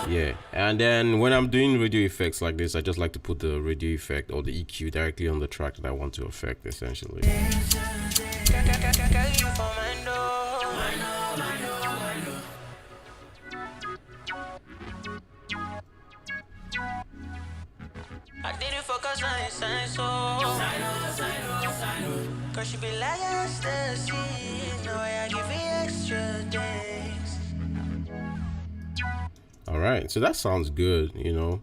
Yeah, and then when I'm doing radio effects like this, I just like to put the radio effect or the EQ directly on the track that I want to affect, essentially. I didn't focus on his sign, so cause she be like ecstasy. Now I give you extra things. All right, so that sounds good, you know.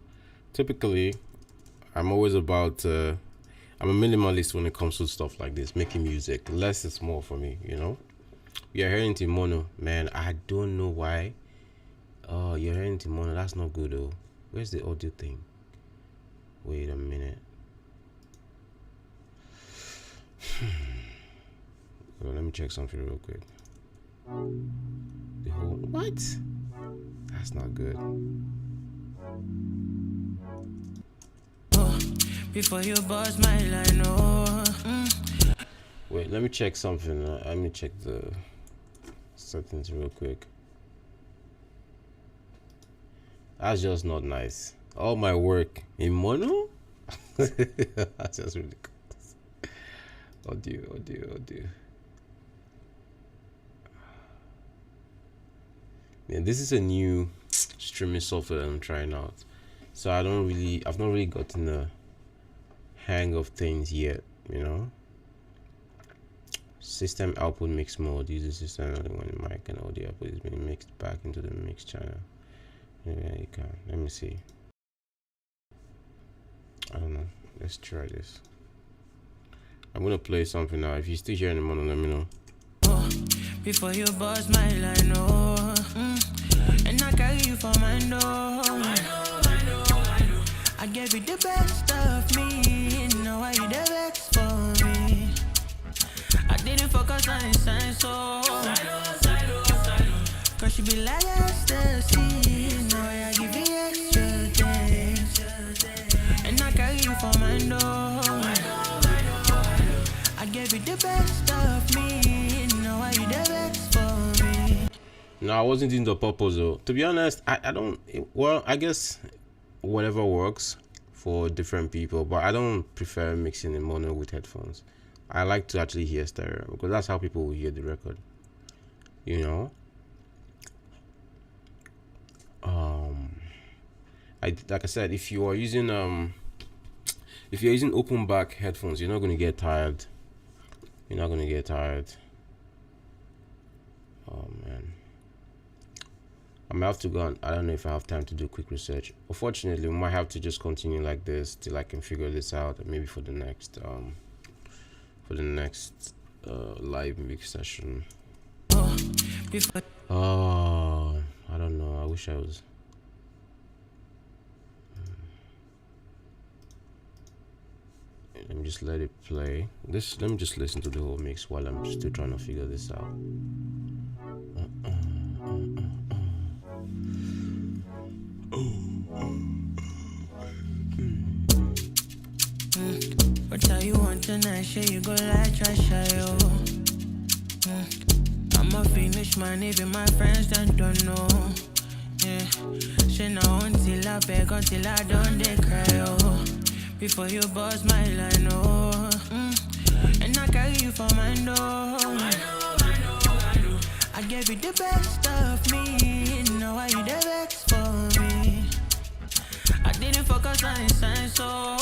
Typically, I'm always about I'm a minimalist when it comes to stuff like this, making music. Less is more for me, you know. You're hearing it in mono, man. I don't know why. Oh, you're hearing it in mono. That's not good though. Where's the audio thing? Wait a minute. Well, let me check something real quick. The whole what? That's not good. Before you bust my line, oh. Wait, let me check something. Let me check the settings real quick. That's just not nice. All my work in mono? That's just really cool. Audio. Yeah, this is a new streaming software that I'm trying out. So I've not really gotten the hang of things yet, you know. System output mix mode uses system only when the mic and audio output is being mixed back into the mix channel. Yeah, you can. Let me see. I don't know. Let's try this. I'm gonna play something now. If you still hearing the mono, let me know. Before you bust my line, oh. And I carry you for my door. I gave you the best of me. Now why you the best for me? I didn't focus on the sign, so cause she be like ecstasy. Now I give you extra things. And I carry you for my door. I gave you the best of me. Now why you the best for me? No, I wasn't in the purpose though. To be honest, I don't. Well, I guess whatever works for different people, but I don't prefer mixing in mono with headphones. I like to actually hear stereo because that's how people will hear the record, you know. Like I said, if you're using open back headphones, you're not going to get tired. Oh man, I might have to go on. I don't know if I have time to do quick research. Unfortunately, we might have to just continue like this till I can figure this out, and maybe for the next live mix session. Oh, I don't know. I wish I was. Let me just let it play. Let me just listen to the whole mix while I'm still trying to figure this out. What tell you want tonight, shit, you go like trash, yo. I'm a finished man, even my friends that don't know. Yeah, she know until I beg, until I don't they cry, oh. Before you bust my line, oh. And I carry you for my door. I gave you the best of me. Now why you the best for me? I didn't focus on the sign, so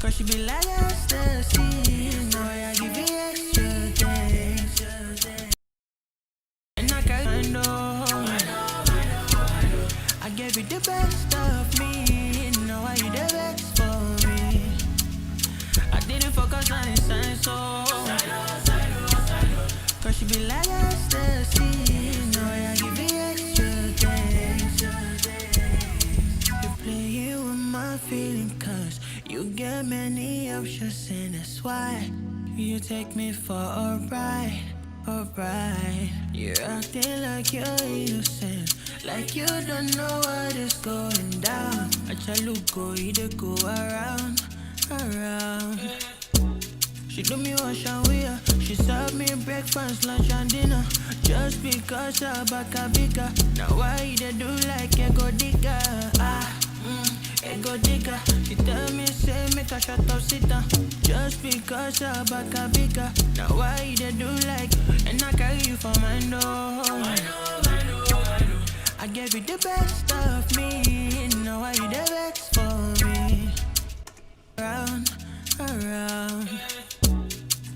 cause she be like ecstasy. Now I give you extra things. And I carry my door. I gave you the best of me. Now why you the best for me? I didn't focus on the sign, so cause she be like ecstasy. Now I give you extra things. You play with my feeling cause you get many options and that's why you take me for a ride, You're acting like you're innocent, like you don't know what is going down. I try to go, either go around. She do me wash and wear. She serve me breakfast, lunch and dinner. Just because her back a bigger. Now why they do like ego digger? Ego digger. She tell me say make a shut up sit down. Just because her back a bigger. Now why they do like? And I carry you for my door. I gave you the best of me. Now why you the best for me? Around.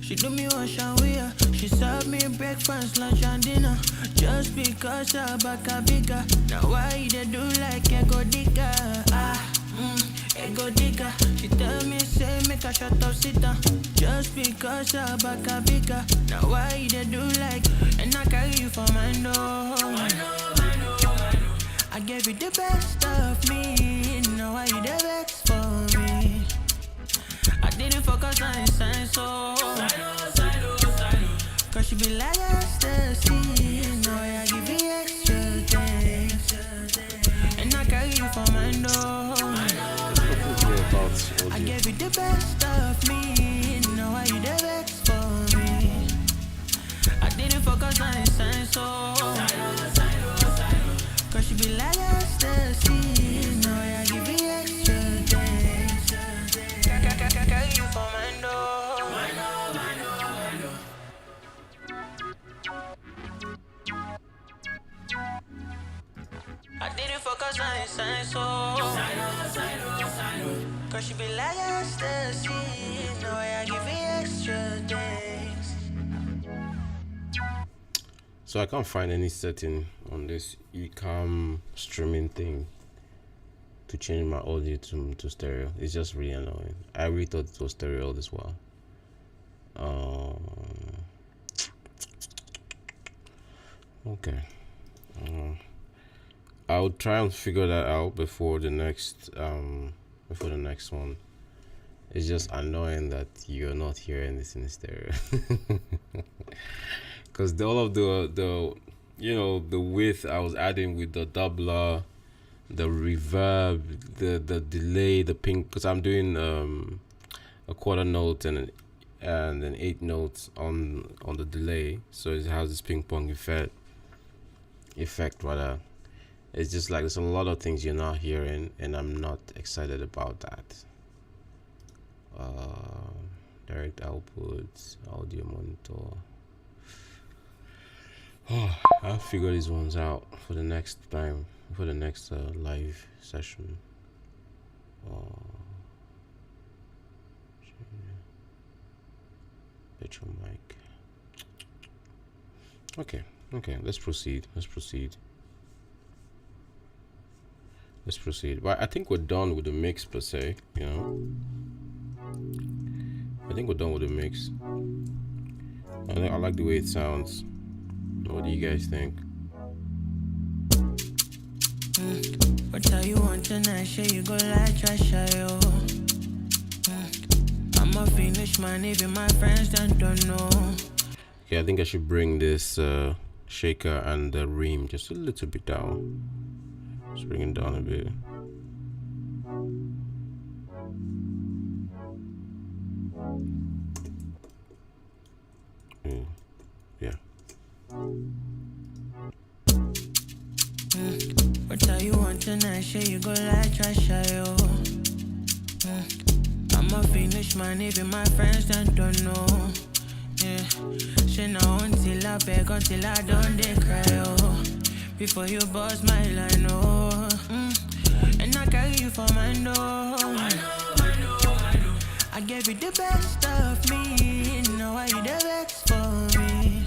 She do me wash and wear. She serve me breakfast, lunch and dinner. Just because her back a bigger. Now why they do like ego digger? Ego digger. She tell me say make a shut up, sit down. Just because her back a bigger. Now why you dey do like? And I carry you for my door. I know. I gave you the best of me. Now why you the best for me? I didn't focus on the sign, so cause she be like ecstasy. Now I give you extra things. And I carry you for my door. I gave you the best of me. Now why you the best for me? I didn't focus on the sign, so cause she be like ecstasy. Now I give you extra things. Carry you for my door. I didn't focus on the sign, so cause she be like ecstasy. Now I give you extra things. So I can't find any setting on this eCam streaming thing to change my audio to stereo. It's just really annoying. I really thought it was stereo all this while. Okay. I'll try and figure that out before the next one. It's just annoying that you're not hearing this in stereo. Because all of the the width I was adding with the doubler, the reverb, the delay, the ping, because I'm doing a quarter note and an 8 notes on the delay, so it has this ping pong effect rather. It's just like there's a lot of things you're not hearing, and I'm not excited about that. Direct outputs, audio monitor. I'll figure these ones out for the next time, for the next live session. Picture mic. Okay, let's proceed. But I think we're done with the mix per se, I think we're done with the mix. I like the way it sounds. What do you guys think? What tell you want tonight? Sure you go like trash, yo. I'm a Phoenix man, even my friends don't know. Okay, I think I should bring this shaker and the ream just a little bit down. Just bring it down a bit. Yeah. What tell you want tonight? Sure you go like trash, yo. I'm a Phoenix man, even my friends don't know. Yeah, she know until I beg, until I don't they cry, oh. Before you bust my line, oh. And I carry you for my door. I know. I gave you the best of me. Now why you the best for me?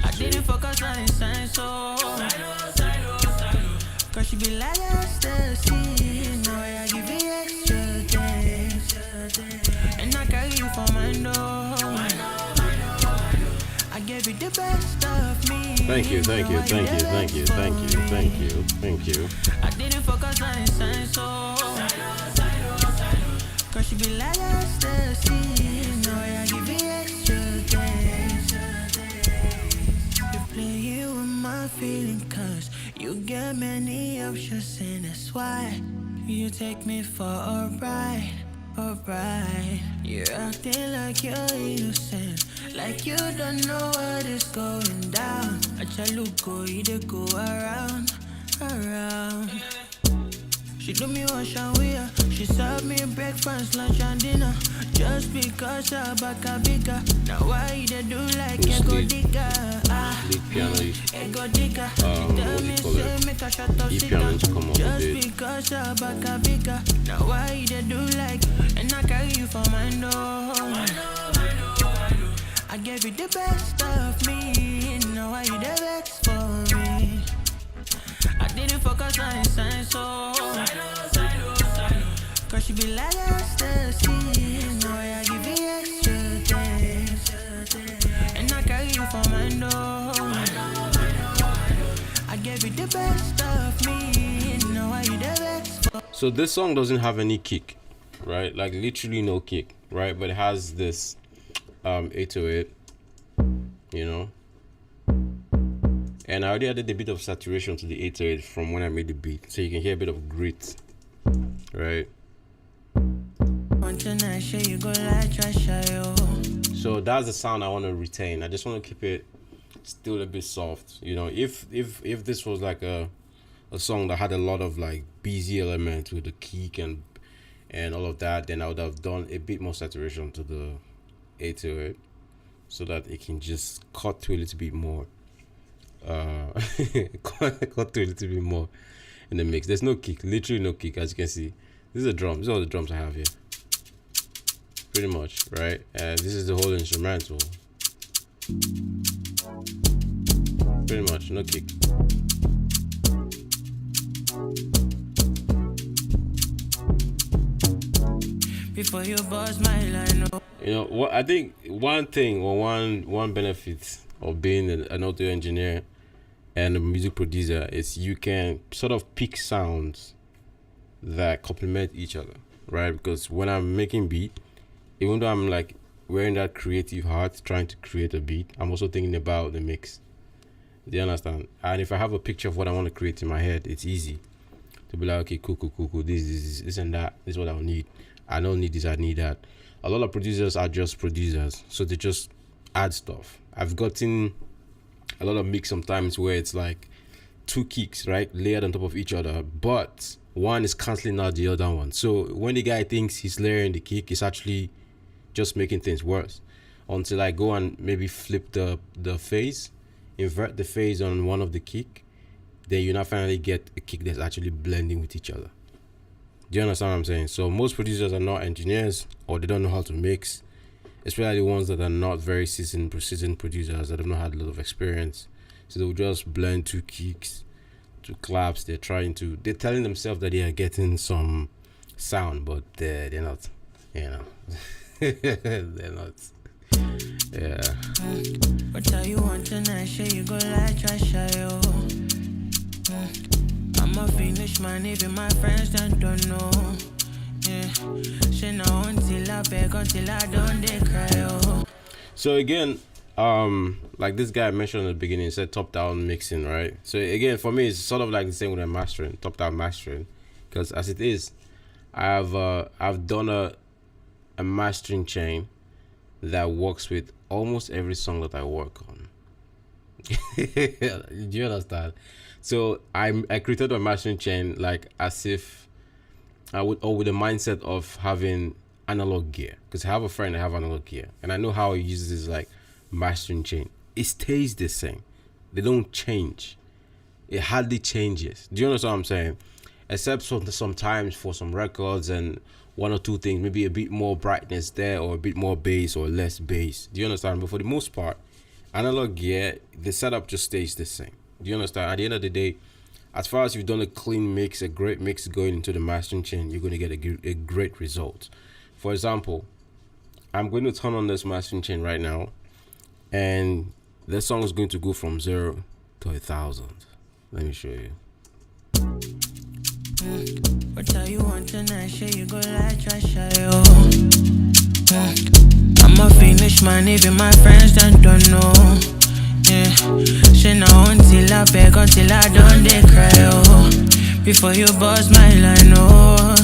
I didn't focus on the sign, so cause she be like ecstasy. Now I give you extra things. And I carry you for my door. I gave you the best of me. Thank you. I didn't focus on the sign, so cause she be like ecstasy. Now I give you extra things. You play with my feeling, cause you get many options, and that's why you take me for a ride. You're acting like you're innocent, like you don't know what is going down. I try to go, you go around. She do me wash and wear. She serve me breakfast, lunch and dinner. Just because her back a bigger. Now why they do like ego digger? Ego digger. She tell me say make a shut up, sit down. Just because her back a bigger. Now why they do like? And I carry you for my door. I know. I gave you the best of me. Now why you the best for me? I didn't focus on the sign, so Cause she be like ecstasy. Now I give you extra things. And I carry you for my door. I gave you the best of me. Now I you the best for. So this song doesn't have any kick, right? Like literally no kick, right? But it has this 808, you know. And I already added a bit of saturation to the 808 from when I made the beat, so you can hear a bit of grit, right? So that's the sound I want to retain. I just want to keep it still a bit soft, you know. If this was like a song that had a lot of like busy elements with the kick and all of that, then I would have done a bit more saturation to the 808 so that it can just cut to a little bit more. Cut to a little bit more in the mix. There's no kick, literally no kick, as you can see. This is a drum. These are all the drums I have here, pretty much, right? And this is the whole instrumental, pretty much no kick. Before you buzz my line, you know what? I think one thing or one benefit of being an audio engineer and a music producer is you can sort of pick sounds that complement each other, right? Because when I'm making beat, even though I'm like wearing that creative hat trying to create a beat, I'm also thinking about the mix. Do you understand? And if I have a picture of what I want to create in my head, it's easy to be like, okay, cool, this and that. This is what I'll need. I don't need this, I need that. A lot of producers are just producers, so they just add stuff. I've gotten a lot of mix sometimes where it's like two kicks, right, layered on top of each other, but one is canceling out the other one. So when the guy thinks he's layering the kick, he's actually just making things worse. Until I go and maybe flip the phase, invert the phase on one of the kick, then you now finally get a kick that's actually blending with each other. Do you understand what I'm saying? So most producers are not engineers, or they don't know how to mix, especially the ones that are not very seasoned producers that have not had a lot of experience. So they'll just blend two kicks, two claps. They're telling themselves that they are getting some sound, but they're not, you know. They're not. Yeah. What tell you want tonight? Sure you go like trash, yo. I'm a Finnish man, even my friends don't know. Yeah, she know until I beg, until I don't they cry. Oh. So again, like this guy mentioned at the beginning, he said top-down mixing, right? So again, for me, it's sort of like the same with the mastering, top-down mastering, because as it is, I've done a mastering chain that works with almost every song that I work on. Do you understand? So I created a mastering chain like as if with the mindset of having analog gear, because I have a friend that have analog gear and I know how he uses his like mastering chain. It stays the same. They don't change. It hardly changes. Do you understand what I'm saying? Except sometimes for some records and one or two things, maybe a bit more brightness there or a bit more bass or less bass. Do you understand? But for the most part, analog gear, the setup just stays the same. Do you understand? At the end of the day, as far as you've done a clean mix, a great mix going into the mastering chain, you're going to get a great result. For example, I'm going to turn on this mastering chain right now, and this song is going to go from 0 to 1,000. Let me show you. What tell you want tonight? Sure you go like trash, yo. I'm a Finnish man, even my friends don't know. Yeah, she know until I beg, until I don't they cry, oh. Before you buzz my line, oh.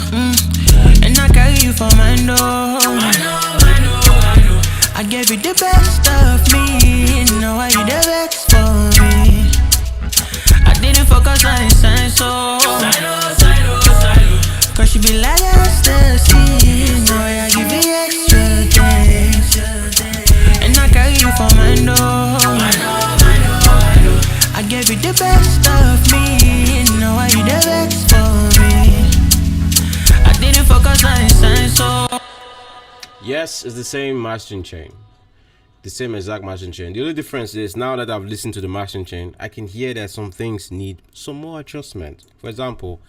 And I carry you for my door. I gave you the best of me. Now are you the best for me? I didn't focus on his sign, so cause she be like ecstasy. Now I give you extra things. And I carry you for my door. I gave you the best of me. Now are you the best for me? I didn't focus on his sign, so Yes, it's the same mastering chain. The same exact mastering chain. The only difference is now that I've listened to the mastering chain, I can hear that some things need some more adjustment. For example,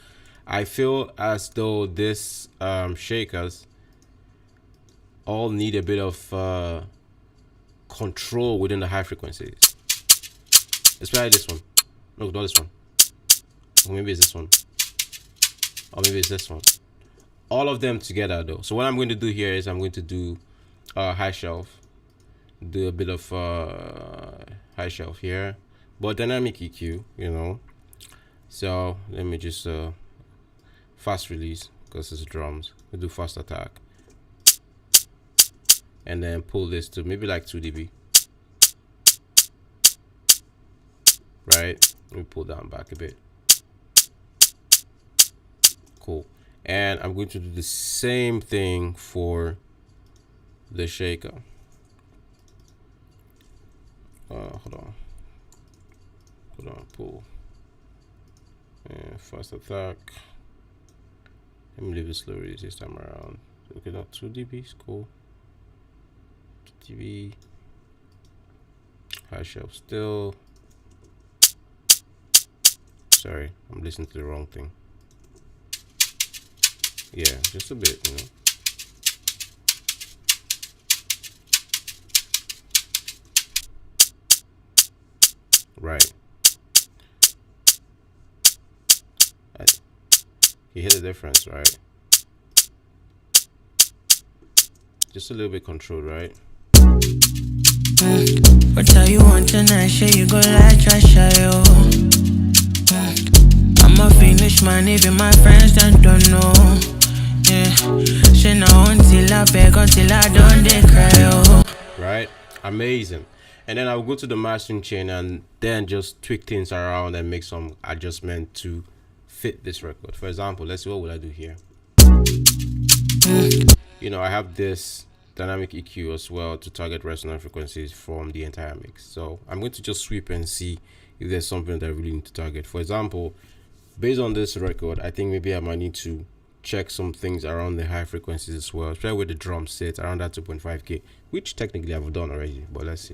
I feel as though this shakers all need a bit of control within the high frequencies. Especially this one. No, not this one. Or maybe it's this one. Or maybe it's this one. All of them together though. So what I'm going to do here is I'm going to do high shelf. Do a bit of high shelf here. But dynamic EQ, you know. So let me just fast release because it's drums. We'll do fast attack. And then pull this to maybe like 2 dB. Right? Let me pull down back a bit. Cool. And I'm going to do the same thing for the shaker. Hold on, pull. And fast attack. Let me leave the slow release this time around. Okay, not 2 dB, cool. 2 dB. High shelf still. Sorry, I'm listening to the wrong thing. Yeah, just a bit, you know. Right. You hear the difference, right? Just a little bit controlled, right? What are you want tonight? Shit, you go like trash, yo. I'm a Finnish man, even my friends don't know. Yeah, she know until I beg, until I don't they cry, oh. Right? Amazing. And then I'll go to the mastering chain and then just tweak things around and make some adjustment to fit this record. For example, let's see, what would I do here? You know, I have this dynamic EQ as well to target resonant frequencies from the entire mix. So I'm going to just sweep and see if there's something that I really need to target. For example, based on this record, I think maybe I might need to check some things around the high frequencies as well, especially where the drum sits around that 2.5K, which technically I've done already, but let's see.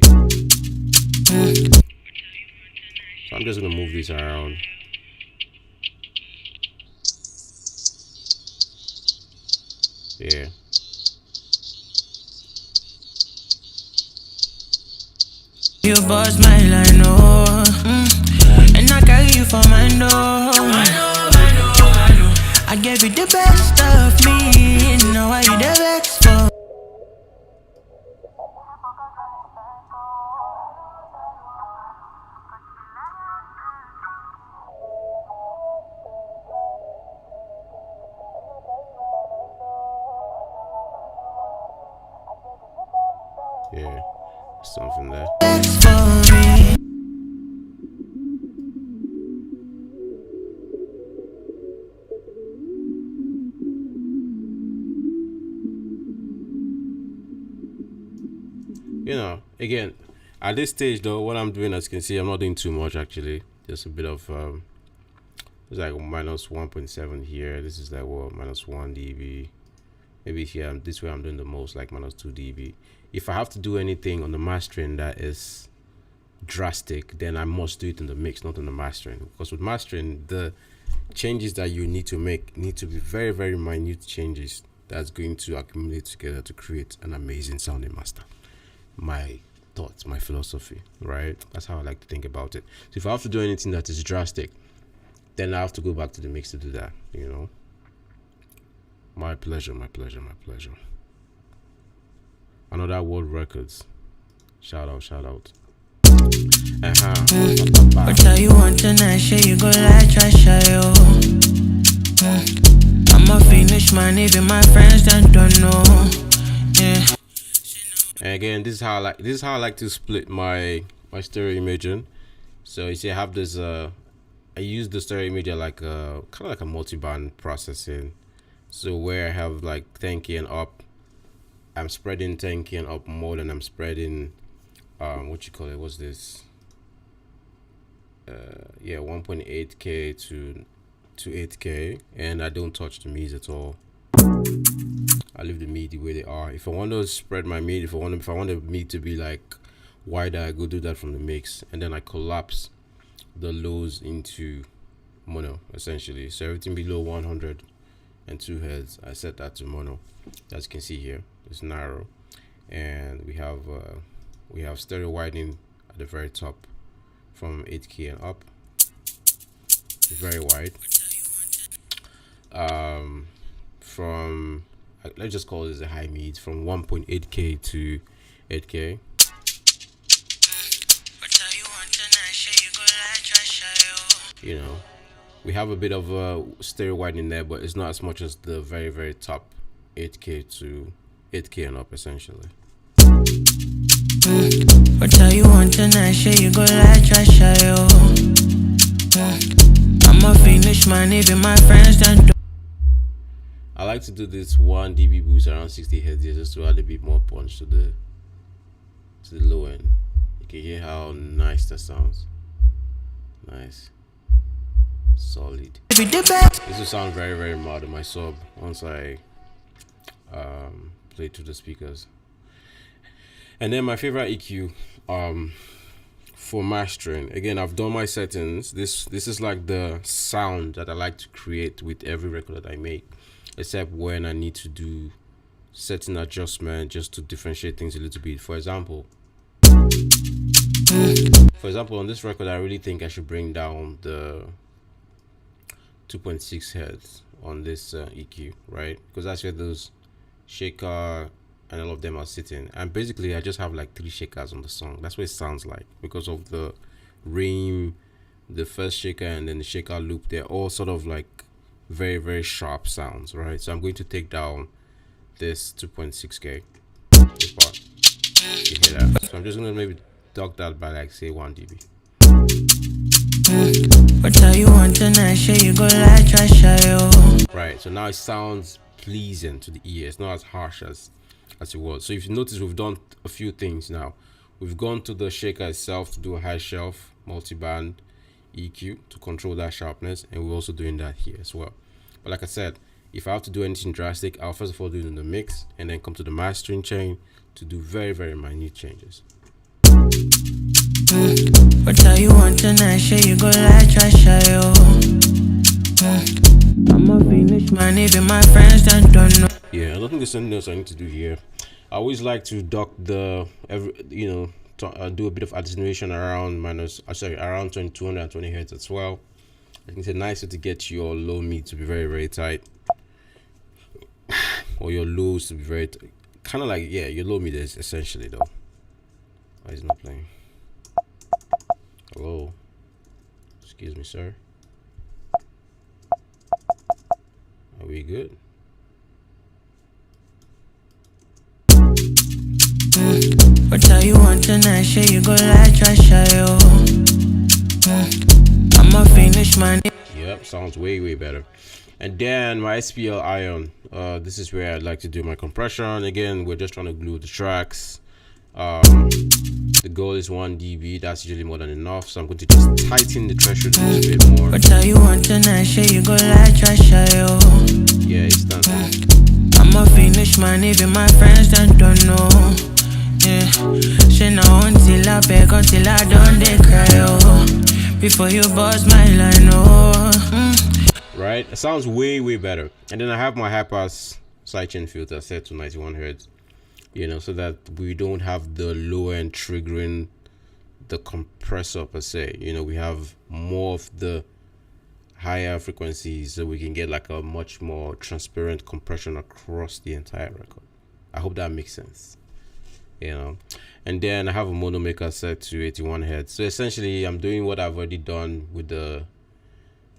So I'm just gonna move this around. Yeah. You bust my line, oh, and I carry you for my door. I gave you the best of me, now are you the best for? Yeah, something there. Best for me. You know, again, at this stage though, what I'm doing, as you can see, I'm not doing too much actually. Just a bit of it's like minus 1.7 here. This is like what, minus 1 dB. Maybe here, this way I'm doing the most, like minus 2 dB. If I have to do anything on the mastering that is drastic, then I must do it in the mix, not in the mastering. Because with mastering, the changes that you need to make need to be very, very minute changes that's going to accumulate together to create an amazing sounding master. My thoughts, my philosophy, right? That's how I like to think about it. So if I have to do anything that is drastic, then I have to go back to the mix to do that, you know. My pleasure, my pleasure, my pleasure. Another World Records. Shout out, shout out. What are you want tonight? Shit, you go like trash, yo. I'm a Finnish man, even my friends don't know. Yeah. And again, this is how I like to split my stereo imaging. So you see, I have this. I use the stereo imager like kind of like a multi-band processing. So where I have like 10K and up, I'm spreading 10K and up more than I'm spreading what you call it, what's this, yeah, 1.8K to 8K, and I don't touch the mids at all. I leave the mid the way they are. If I want to spread my mid, if I want the mid to be like wider, I go do that from the mix, and then I collapse the lows into mono essentially. So everything below 102 hertz, I set that to mono. As you can see here, it's narrow, and we have stereo widening at the very top from 8K and up, very wide. From let's just call this a high mid, from 1.8K to 8K. You know, we have a bit of a stereo widening there, but it's not as much as the very, very top 8K to 8K and up essentially. What tell you want tonight, shit, you go like trash, yo. I'm a fiendish man, even my friends don't. I like to do this 1 dB boost around 60 hertz just to add a bit more punch to the low end. You can hear how nice that sounds. Nice, solid. This will sound very, very mild in my sub once I play through the speakers. And then my favorite EQ for mastering. Again, I've done my settings. This is like the sound that I like to create with every record that I make, except when I need to do certain adjustment just to differentiate things a little bit. For example, on this record, I really think I should bring down the 2.6 hertz on this EQ, right? Because that's where those shaker and all of them are sitting. And basically, I just have like 3 shakers on the song. That's what it sounds like because of the ream, the first shaker, and then the shaker loop. They're all sort of like very, very sharp sounds, right? So I'm going to take down this 2.6K. This part. You hear that? So I'm just going to maybe duck that by like say 1 dB. What tell you want tonight, shit, you go like trash, yo. Right, so now it sounds pleasing to the ear. It's not as harsh as it was. So if you notice, we've done a few things now. We've gone to the shaker itself to do a high shelf multi-band EQ to control that sharpness, and we're also doing that here as well. But like I said, if I have to do anything drastic, I'll first of all do it in the mix and then come to the mastering chain to do very, very minute changes. What tell you want tonight, shit, you go like trash, yo. I'm a fiendish man, even my friends don't know. Yeah, I don't think there's anything else I need to do here. I always like to duck the do a bit of attenuation around around 220 hertz as well. I think it's nicer to get your low mid to be very, very tight, or your lows to be very kind of like, yeah, your low mid is essentially though. Why is it not playing? Hello, excuse me, sir. Are we good? What tell you want tonight, shit, you go like trash, yo. I'm a fiendish man. Yep, sounds way, way better. And then my SPL Ion. This is where I'd like to do my compression. Again, we're just trying to glue the tracks. The goal is 1 dB. That's usually more than enough. So I'm going to just tighten the threshold a little bit more. What tell you want tonight, shit, you go like trash, yo. Yeah, it's done. I'm a fiendish man, even my friends don't know. Yeah, she know until I beg, until I don't they cry, oh. Before you buzz my line, oh. Right, it sounds way, way better. And then I have my high pass sidechain filter set to 91 hertz, you know, so that we don't have the low end triggering the compressor per se. You know, we have more of the higher frequencies, so we can get like a much more transparent compression across the entire record. I hope that makes sense, you know. And then I have a mono maker set to 81 hertz. So essentially I'm doing what I've already done with the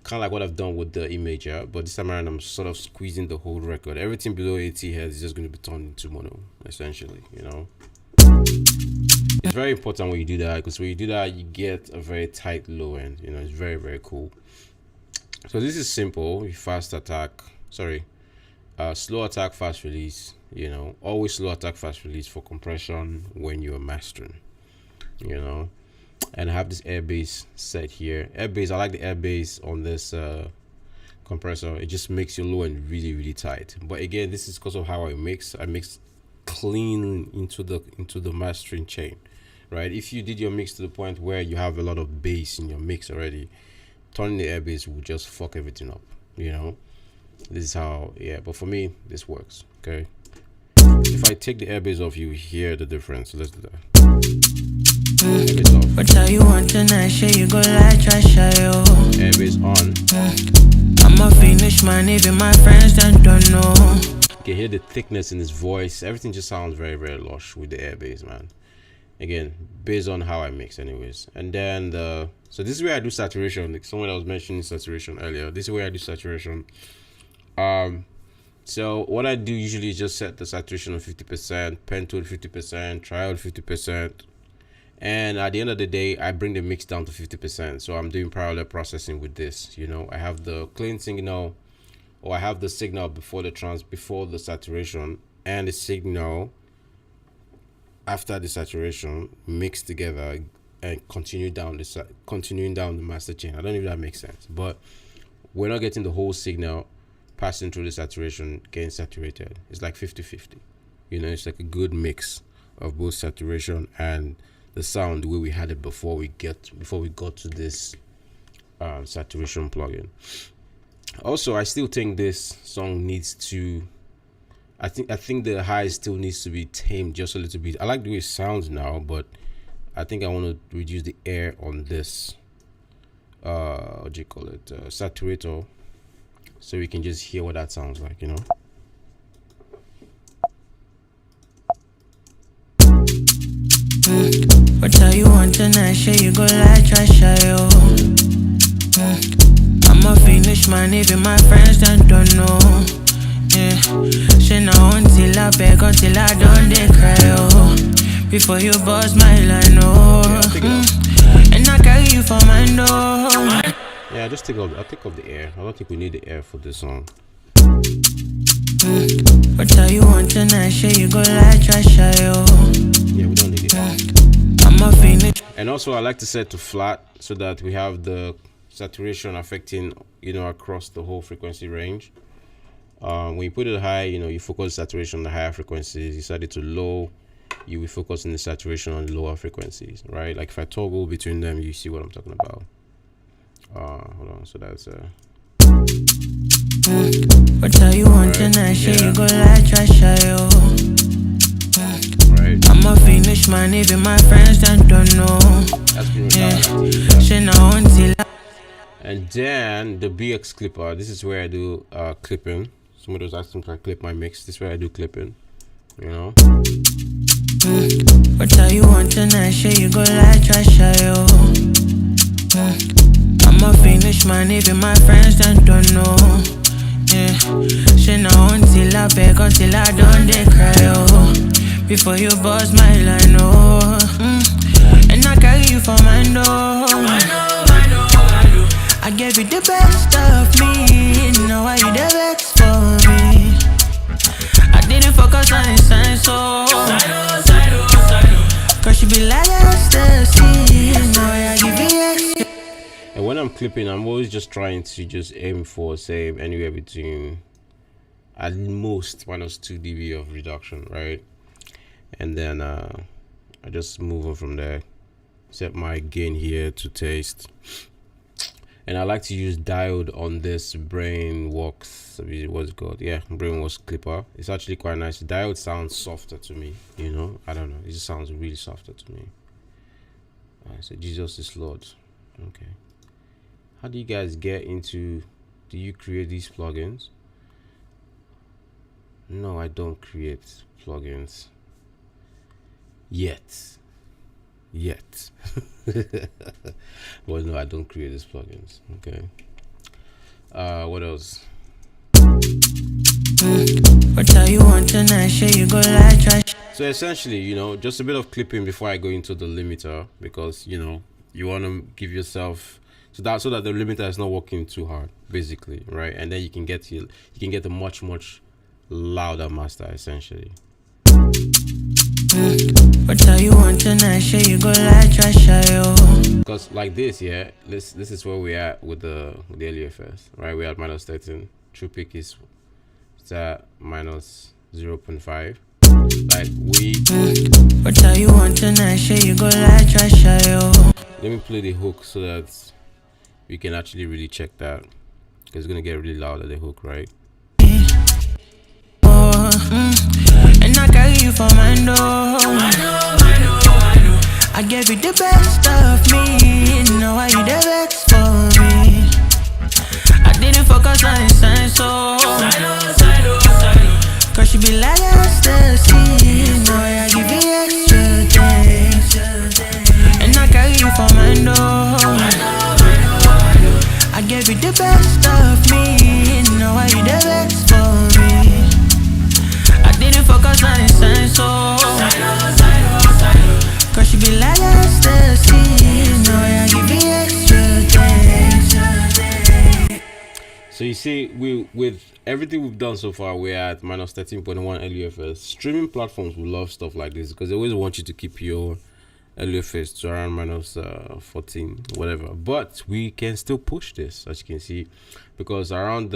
kind of like what I've done with the imager, but this time around I'm sort of squeezing the whole record. Everything below 80 hertz is just going to be turned into mono essentially, you know. It's very important when you do that, because when you do that you get a very tight low end, you know. It's very, very cool. So this is simple. Slow attack, fast release, you know. Always slow attack, fast release for compression when you're mastering, you know. And I have this air bass set here. Air bass, I like the air bass on this compressor. It just makes your low end really, really tight. But again, this is because of how I mix clean into the mastering chain, right? If you did your mix to the point where you have a lot of bass in your mix already, turning the air bass will just fuck everything up, you know. This is how, yeah, but for me this works. Okay, if I take the air bass off, you hear the difference. So let's do that. Air bass off. What tell you want tonight, shit, you go like trash, yo. Air bass on. I'm a Phoenix man, even my friends that don't know. You can hear the thickness in his voice. Everything just sounds very, very lush with the air bass, man. Again, based on how I mix anyways. And then so this is where I do saturation. Like someone was mentioning saturation earlier. This is where I do saturation. So what I do usually is just set the saturation on 50%, pentode 50%, triode 50%, and at the end of the day I bring the mix down to 50%. So I'm doing parallel processing with this, you know. I have the clean signal, or I have the signal before the saturation, and the signal after the saturation mixed together and continuing down the master chain. I don't know if that makes sense, but we're not getting the whole signal passing through the saturation, getting saturated. It's like 50-50, you know. It's like a good mix of both saturation and the sound the way we had it before we got to this saturation plugin. Also, I still think this song needs to, I think the high still needs to be tamed just a little bit. I like the way it sounds now, but I think I want to reduce the air on this what do you call it, saturator, so we can just hear what that sounds like, you know. What tell you want tonight, shit, you go like trash, yo. I'm a Phoenix man, even my friends that don't know. Yeah, shit now until I beg, until I don't they cry, oh. Before you bust my line, oh. And I carry you for my door. Yeah, I'll take off the air. I don't think we need the air for this song. What tell you want tonight, shit, you go like trash, yo. Yeah, we don't need it. I'm a Phoenix. And also I like to set to flat so that we have the saturation affecting, you know, across the whole frequency range. When you put it high, you know, you focus saturation on the higher frequencies. You set it to low, you will focus on the saturation on the lower frequencies, right? Like if I toggle between them, you see what I'm talking about. Hold on, so that's what tell you want tonight, shit, you go like trash, yo. Right. I'm a Phoenix man, even my friends that don't know. That's pretty Yeah, shit now until I. And then the BX clipper. This is where I do clipping. Somebody was asking if I clip my mix. This is where I do clipping, you know. What tell you want tonight, shit, you go like trash, yo. I'm a Phoenix man, even my friends that don't know. Yeah, shit now until I beg, until I don't they cry, oh. Before you bust my line, oh. And I carry you for my door. I gave you the best of me, now why you the best for me? I didn't focus on the sign, so cause she be like ecstasy, now I give you ecstasy. And when I'm clipping, I'm always just trying to just aim for, say, anywhere between at most -2 dB of reduction, right? And then I just move on from there. Set my gain here to taste. And I like to use diode on this Brainworks, what's it called? Yeah, Brainworks clipper. It's actually quite nice. Diode sounds softer to me, you know. I don't know, it just sounds really softer to me. So Jesus is Lord. Okay. How do you guys get into, do you create these plugins? No, I don't create plugins yet. Well, no, I don't create these plugins. Okay. What else? What tell you want tonight, shit, you go like trash. So essentially, you know, just a bit of clipping before I go into the limiter, because, you know, you want to give yourself so that the limiter is not working too hard, basically, right? And then you can get a much louder master, essentially. What tell you want tonight, shit, you go like trash, yo. Because like this, yeah, this is where we're at with the LUFS, right? We're at -13. True peak is at -0.5. Like what tell you want tonight, shit, you go like trash, yo. let me play the hook so that we can actually really check that. It's gonna get really loud at the hook, right? And I carry you for my door. I gave you the best of me. Now why you the best for me? I didn't focus on the sign, so cause she be like ecstasy. Now I give you extra things. And I carry you for my door. I gave you the best of me. Now why you the best for me? I didn't focus on the sign, so cause she be like ecstasy. Now I give you extra things. So you see, with everything we've done so far, we're at minus 13.1 LUFS. Streaming platforms will love stuff like this because they always want you to keep your LUFS to around minus 14, whatever. But we can still push this, as you can see, because around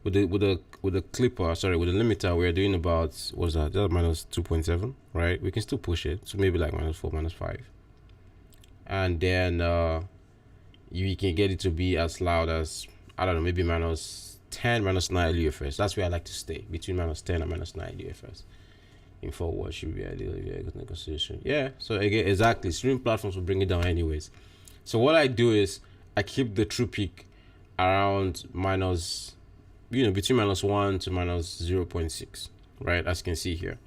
with the clipper, sorry, with the limiter, we're doing about, what's that? That's minus 2.7, right? We can still push it, so maybe like minus 4, minus 5, and then you can get it to be as loud as, I don't know, maybe minus 10, minus 9 LUFS. That's where I like to stay, between minus 10 and minus 9 LUFS. In forward should be ideal. Yeah, good negotiation. Yeah, so again, exactly, streaming platforms will bring it down anyways. So what I do is I keep the true peak around minus, between minus 1 to minus 0.6, right, as you can see here.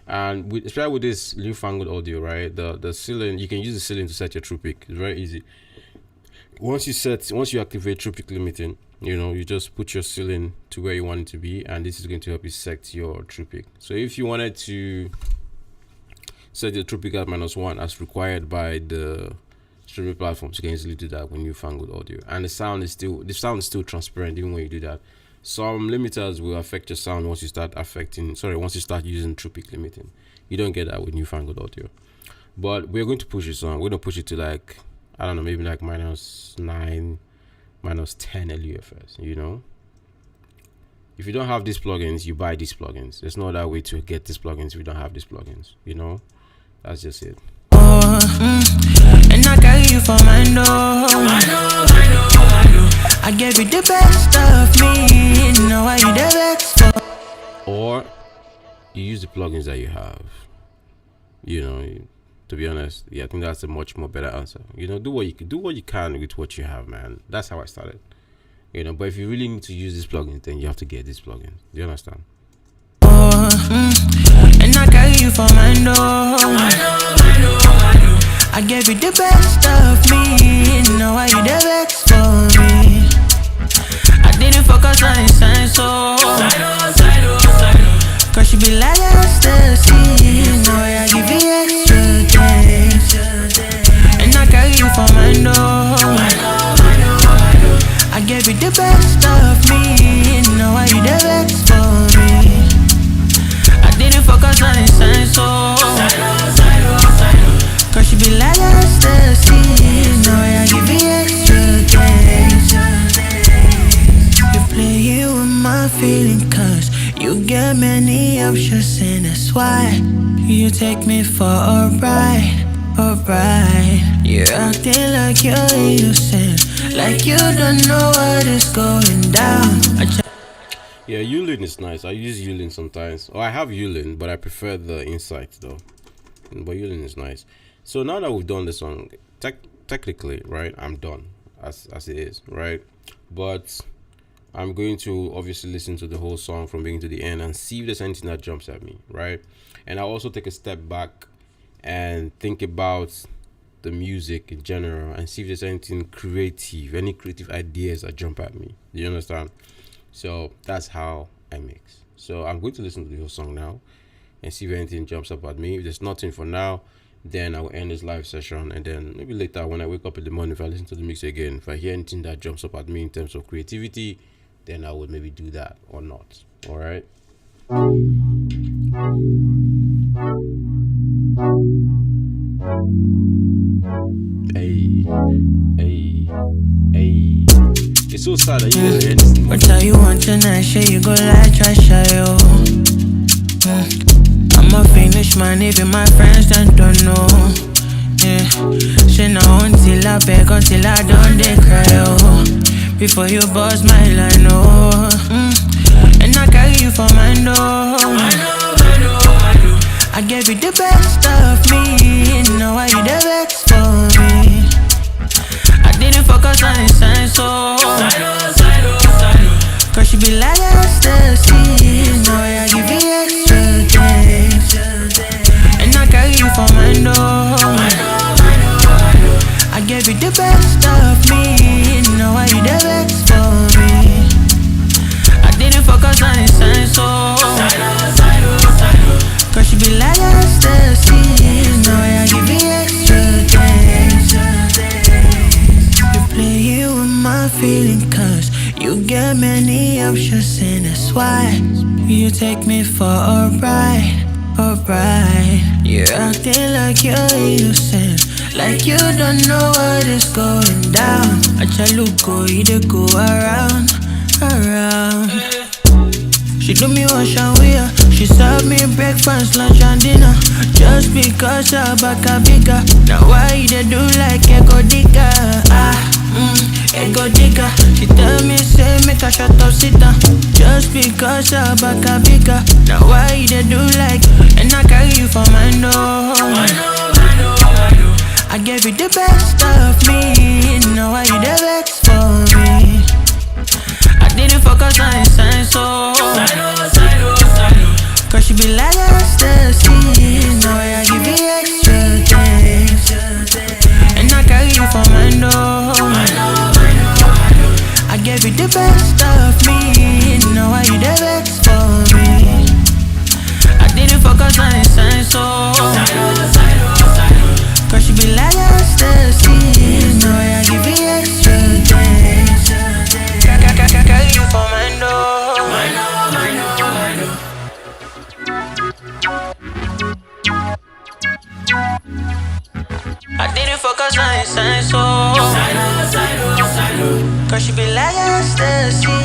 And especially with this newfangled audio, right, the ceiling, you can use the ceiling to set your true peak. It's very easy. Once you activate true peak limiting, you just put your ceiling to where you want it to be, and this is going to help you set your true peak. So if you wanted to set your true peak at minus 1 as required by the streaming platforms, you can easily do that with newfangled audio, and the sound is still transparent even when you do that. Some limiters will affect your sound once you start using true peak limiting. You don't get that with newfangled audio. But we're going to push this on. We're going to push it to like, I don't know, maybe like minus 9, minus 10 LUFS, If you don't have these plugins, you buy these plugins. There's no other way to get these plugins if you don't have these plugins, That's just it. And I carry you for my door. I gave you the best of me. Now why you the best for? Or you use the plugins that you have. To be honest, I think that's a much more better answer. Do what you can with what you have, man. That's how I started. But if you really need to use this plugin, then you have to get this plugin. Do you understand? And I carry you for my door. I gave you the best of me. Now why you the best for me? I didn't focus on the sign, so cause she be like ecstasy. Now I give you extra things. And I carry you for my door. I gave you the best of me. Now why you the best for me? I didn't focus on the sign, so cause she be like ecstasy. Now I give you extra things. You play with my feeling, cause you get many options, and that's why you take me for a ride, You're acting like you're innocent, like you don't know what is going down. Yeah, Yulin is nice. I use Yulin sometimes. I have Yulin, but I prefer the Insight though. But Yulin is nice. So now that we've done this song, technically, right, I'm done as it is, right? But I'm going to obviously listen to the whole song from beginning to the end and see if there's anything that jumps at me, right? And I'll also take a step back and think about the music in general and see if there's anything creative, any creative ideas that jump at me. Do you understand? So that's how I mix. So I'm going to listen to the whole song now and see if anything jumps up at me. If there's nothing for now, then I will end this live session, and then maybe later when I wake up in the morning, if I listen to the mix again, if I hear anything that jumps up at me in terms of creativity, then I would maybe do that or not. All right. Hey. It's so sad that you guys hear this. But tell you one tonight, shit, you go like trash, yo. I'm a finished man, even my friends don't know. Yeah, shit, now until I I beg, until I don't they cry, oh. Before you bust my line, oh. And I carry you for my door. I gave you the best of me. Now why you the best for me? I didn't focus on the sign, so cause she be like ecstasy. Now I give you extra things. And I carry you for my door. I gave you the best of me. Now why you the best for me? I didn't focus on the sign, so cause she be like ecstasy. Now I give you extra things. You play with my feeling, cause you get many options, and that's why you take me for a ride, a ride. You're acting like you're innocent, like you don't know what is going down. I try to go, you go around, around. She do me wash and wear. She serve me breakfast, lunch and dinner. Just because her back a bigger. Now why they do like ego digger? Ego digger. She tell me say make a shut up, sit down. Just because her back a bigger. Now why they do like? And I carry you for my door. I gave you the best of me. Now why you the best for me? I didn't focus on the sign, so cause she be like ecstasy. Now I give you extra things. And I carry you for my door. I gave you the best of me. Now why you the best for me? I didn't focus on the sign, so cause she be like ecstasy. Now I give you extra things. Carry you for my door. I didn't focus on the sign, so cause she be like ecstasy.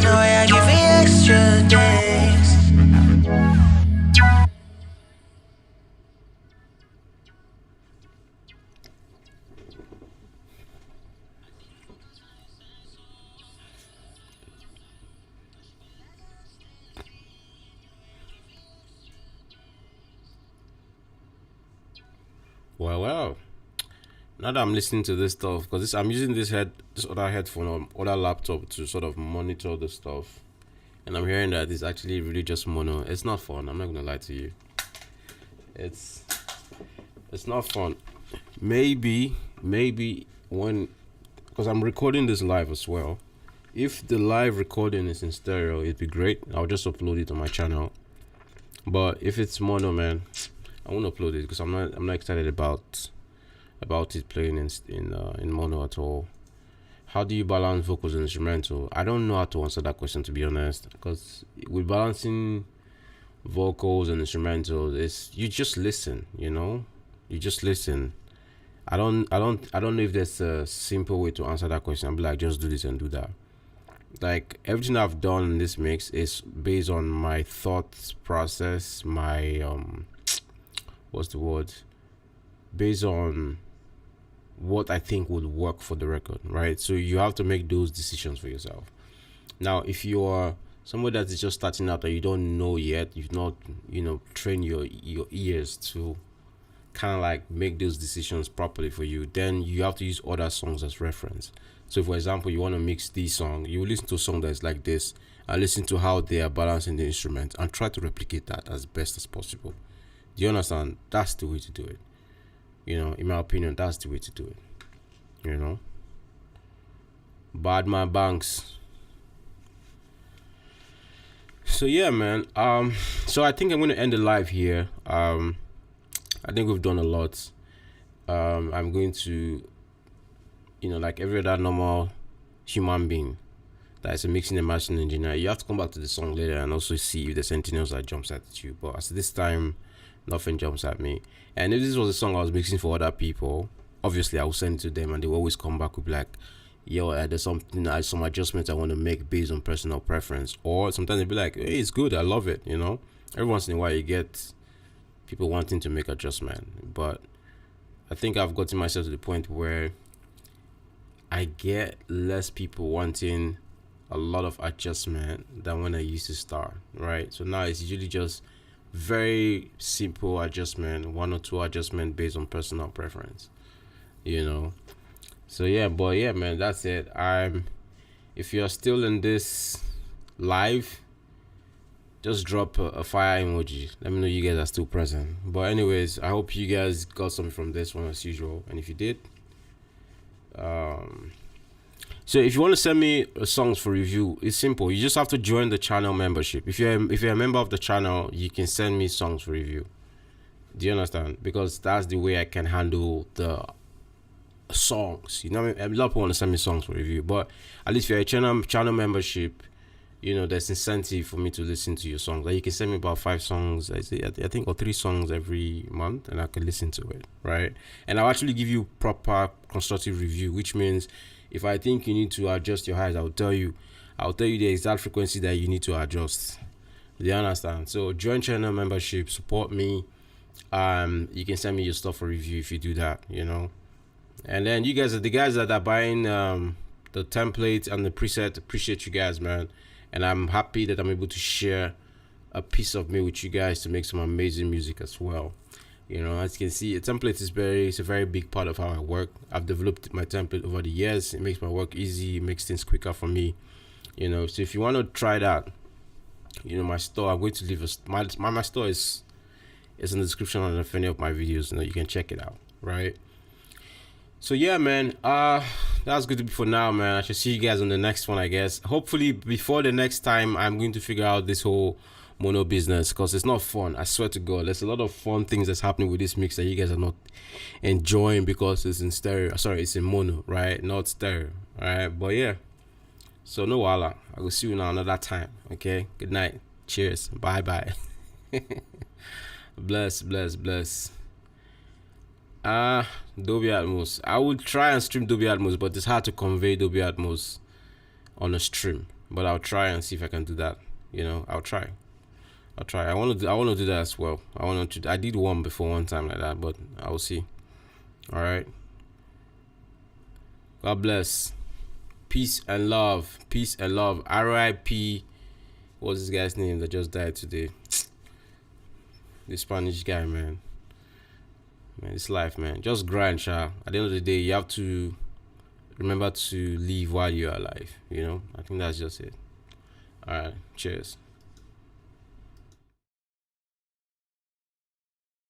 Now I give you extra things. Well. Now that I'm listening to this stuff, because I'm using this other headphone or other laptop to sort of monitor the stuff, and I'm hearing that it's actually really just mono. It's not fun. I'm not gonna lie to you. It's not fun. Maybe when, because I'm recording this live as well. If the live recording is in stereo, it'd be great. I'll just upload it on my channel. But if it's mono, man, I won't upload it because I'm not excited about it playing in mono at all. How do you balance vocals and instrumental? I don't know how to answer that question, to be honest, because with balancing vocals and instrumental, you just listen, you just listen. I don't know if there's a simple way to answer that question. I'll be like, just do this and do that. Like, everything I've done in this mix is based on my thoughts process, my based on what I think would work for the record, right? So you have to make those decisions for yourself. Now, if you are somebody that is just starting out and you don't know yet, you've not trained your ears to kind of like make those decisions properly for you, then you have to use other songs as reference. So for example, you want to mix this song, you listen to a song that's like this and listen to how they are balancing the instrument and try to replicate that as best as possible. Do you understand? That's the way to do it. In my opinion, that's the way to do it. Badman Banks. So yeah, man. So I think I'm gonna end the live here. I think we've done a lot. I'm going to, like every other normal human being that is a mixing and mastering engineer, you have to come back to the song later and also see if there's anything else that jumps at you. But at this time, nothing jumps at me. And if this was a song I was mixing for other people, obviously I will send it to them and they will always come back with like, yo, there's some adjustments I want to make based on personal preference. Or sometimes they'll be like, hey, it's good, I love it. Every once in a while you get people wanting to make adjustment. But I think I've gotten myself to the point where I get less people wanting a lot of adjustment than when I used to start, right? So now it's usually just very simple adjustment, 1 or 2 adjustment based on personal preference, So yeah, but yeah, man, that's it. If you're still in this live, just drop a fire emoji. Let me know you guys are still present. But anyways, I hope you guys got something from this one as usual. And if you did, so if you want to send me songs for review, it's simple. You just have to join the channel membership. If you're a member of the channel, you can send me songs for review. Do you understand? Because that's the way I can handle the songs. A lot of people want to send me songs for review, but at least if you're a channel membership, there's incentive for me to listen to your songs. Like you can send me about 5 songs, I think, or 3 songs every month, and I can listen to it, right? And I'll actually give you proper constructive review, which means if I think you need to adjust your highs, I'll tell you the exact frequency that you need to adjust. Do you understand? So join channel membership, support me. You can send me your stuff for review if you do that, And then you guys are the guys that are buying the template and the preset. Appreciate you guys, man. And I'm happy that I'm able to share a piece of me with you guys to make some amazing music as well. As you can see, a template is a very big part of how I work. I've developed my template over the years. It makes my work easy. It makes things quicker for me. So if you want to try that, my store, I'm going to leave my store is in the description of any of my videos. You can check it out, right? So yeah, man, that's good for now, man. I should see you guys on the next one, I guess. Hopefully before the next time, I'm going to figure out this whole mono business, because it's not fun. I swear to God, there's a lot of fun things that's happening with this mix that you guys are not enjoying because it's in stereo. Sorry, it's in mono, right? Not stereo, right? But yeah, so no wala. I will see you now another time. Okay, good night. Cheers. Bye. Bless. Dolby Atmos. I would try and stream Dolby Atmos, but it's hard to convey Dolby Atmos on a stream. But I'll try and see if I can do that. I'll try. I want to do that as well. I did one before one time like that, but I will see. All right. God bless. Peace and love. R.I.P. What's this guy's name that just died today? This Spanish guy, man. It's life, man. Just grind, Sha. At the end of the day, you have to remember to live while you're alive. I think that's just it. All right. Cheers.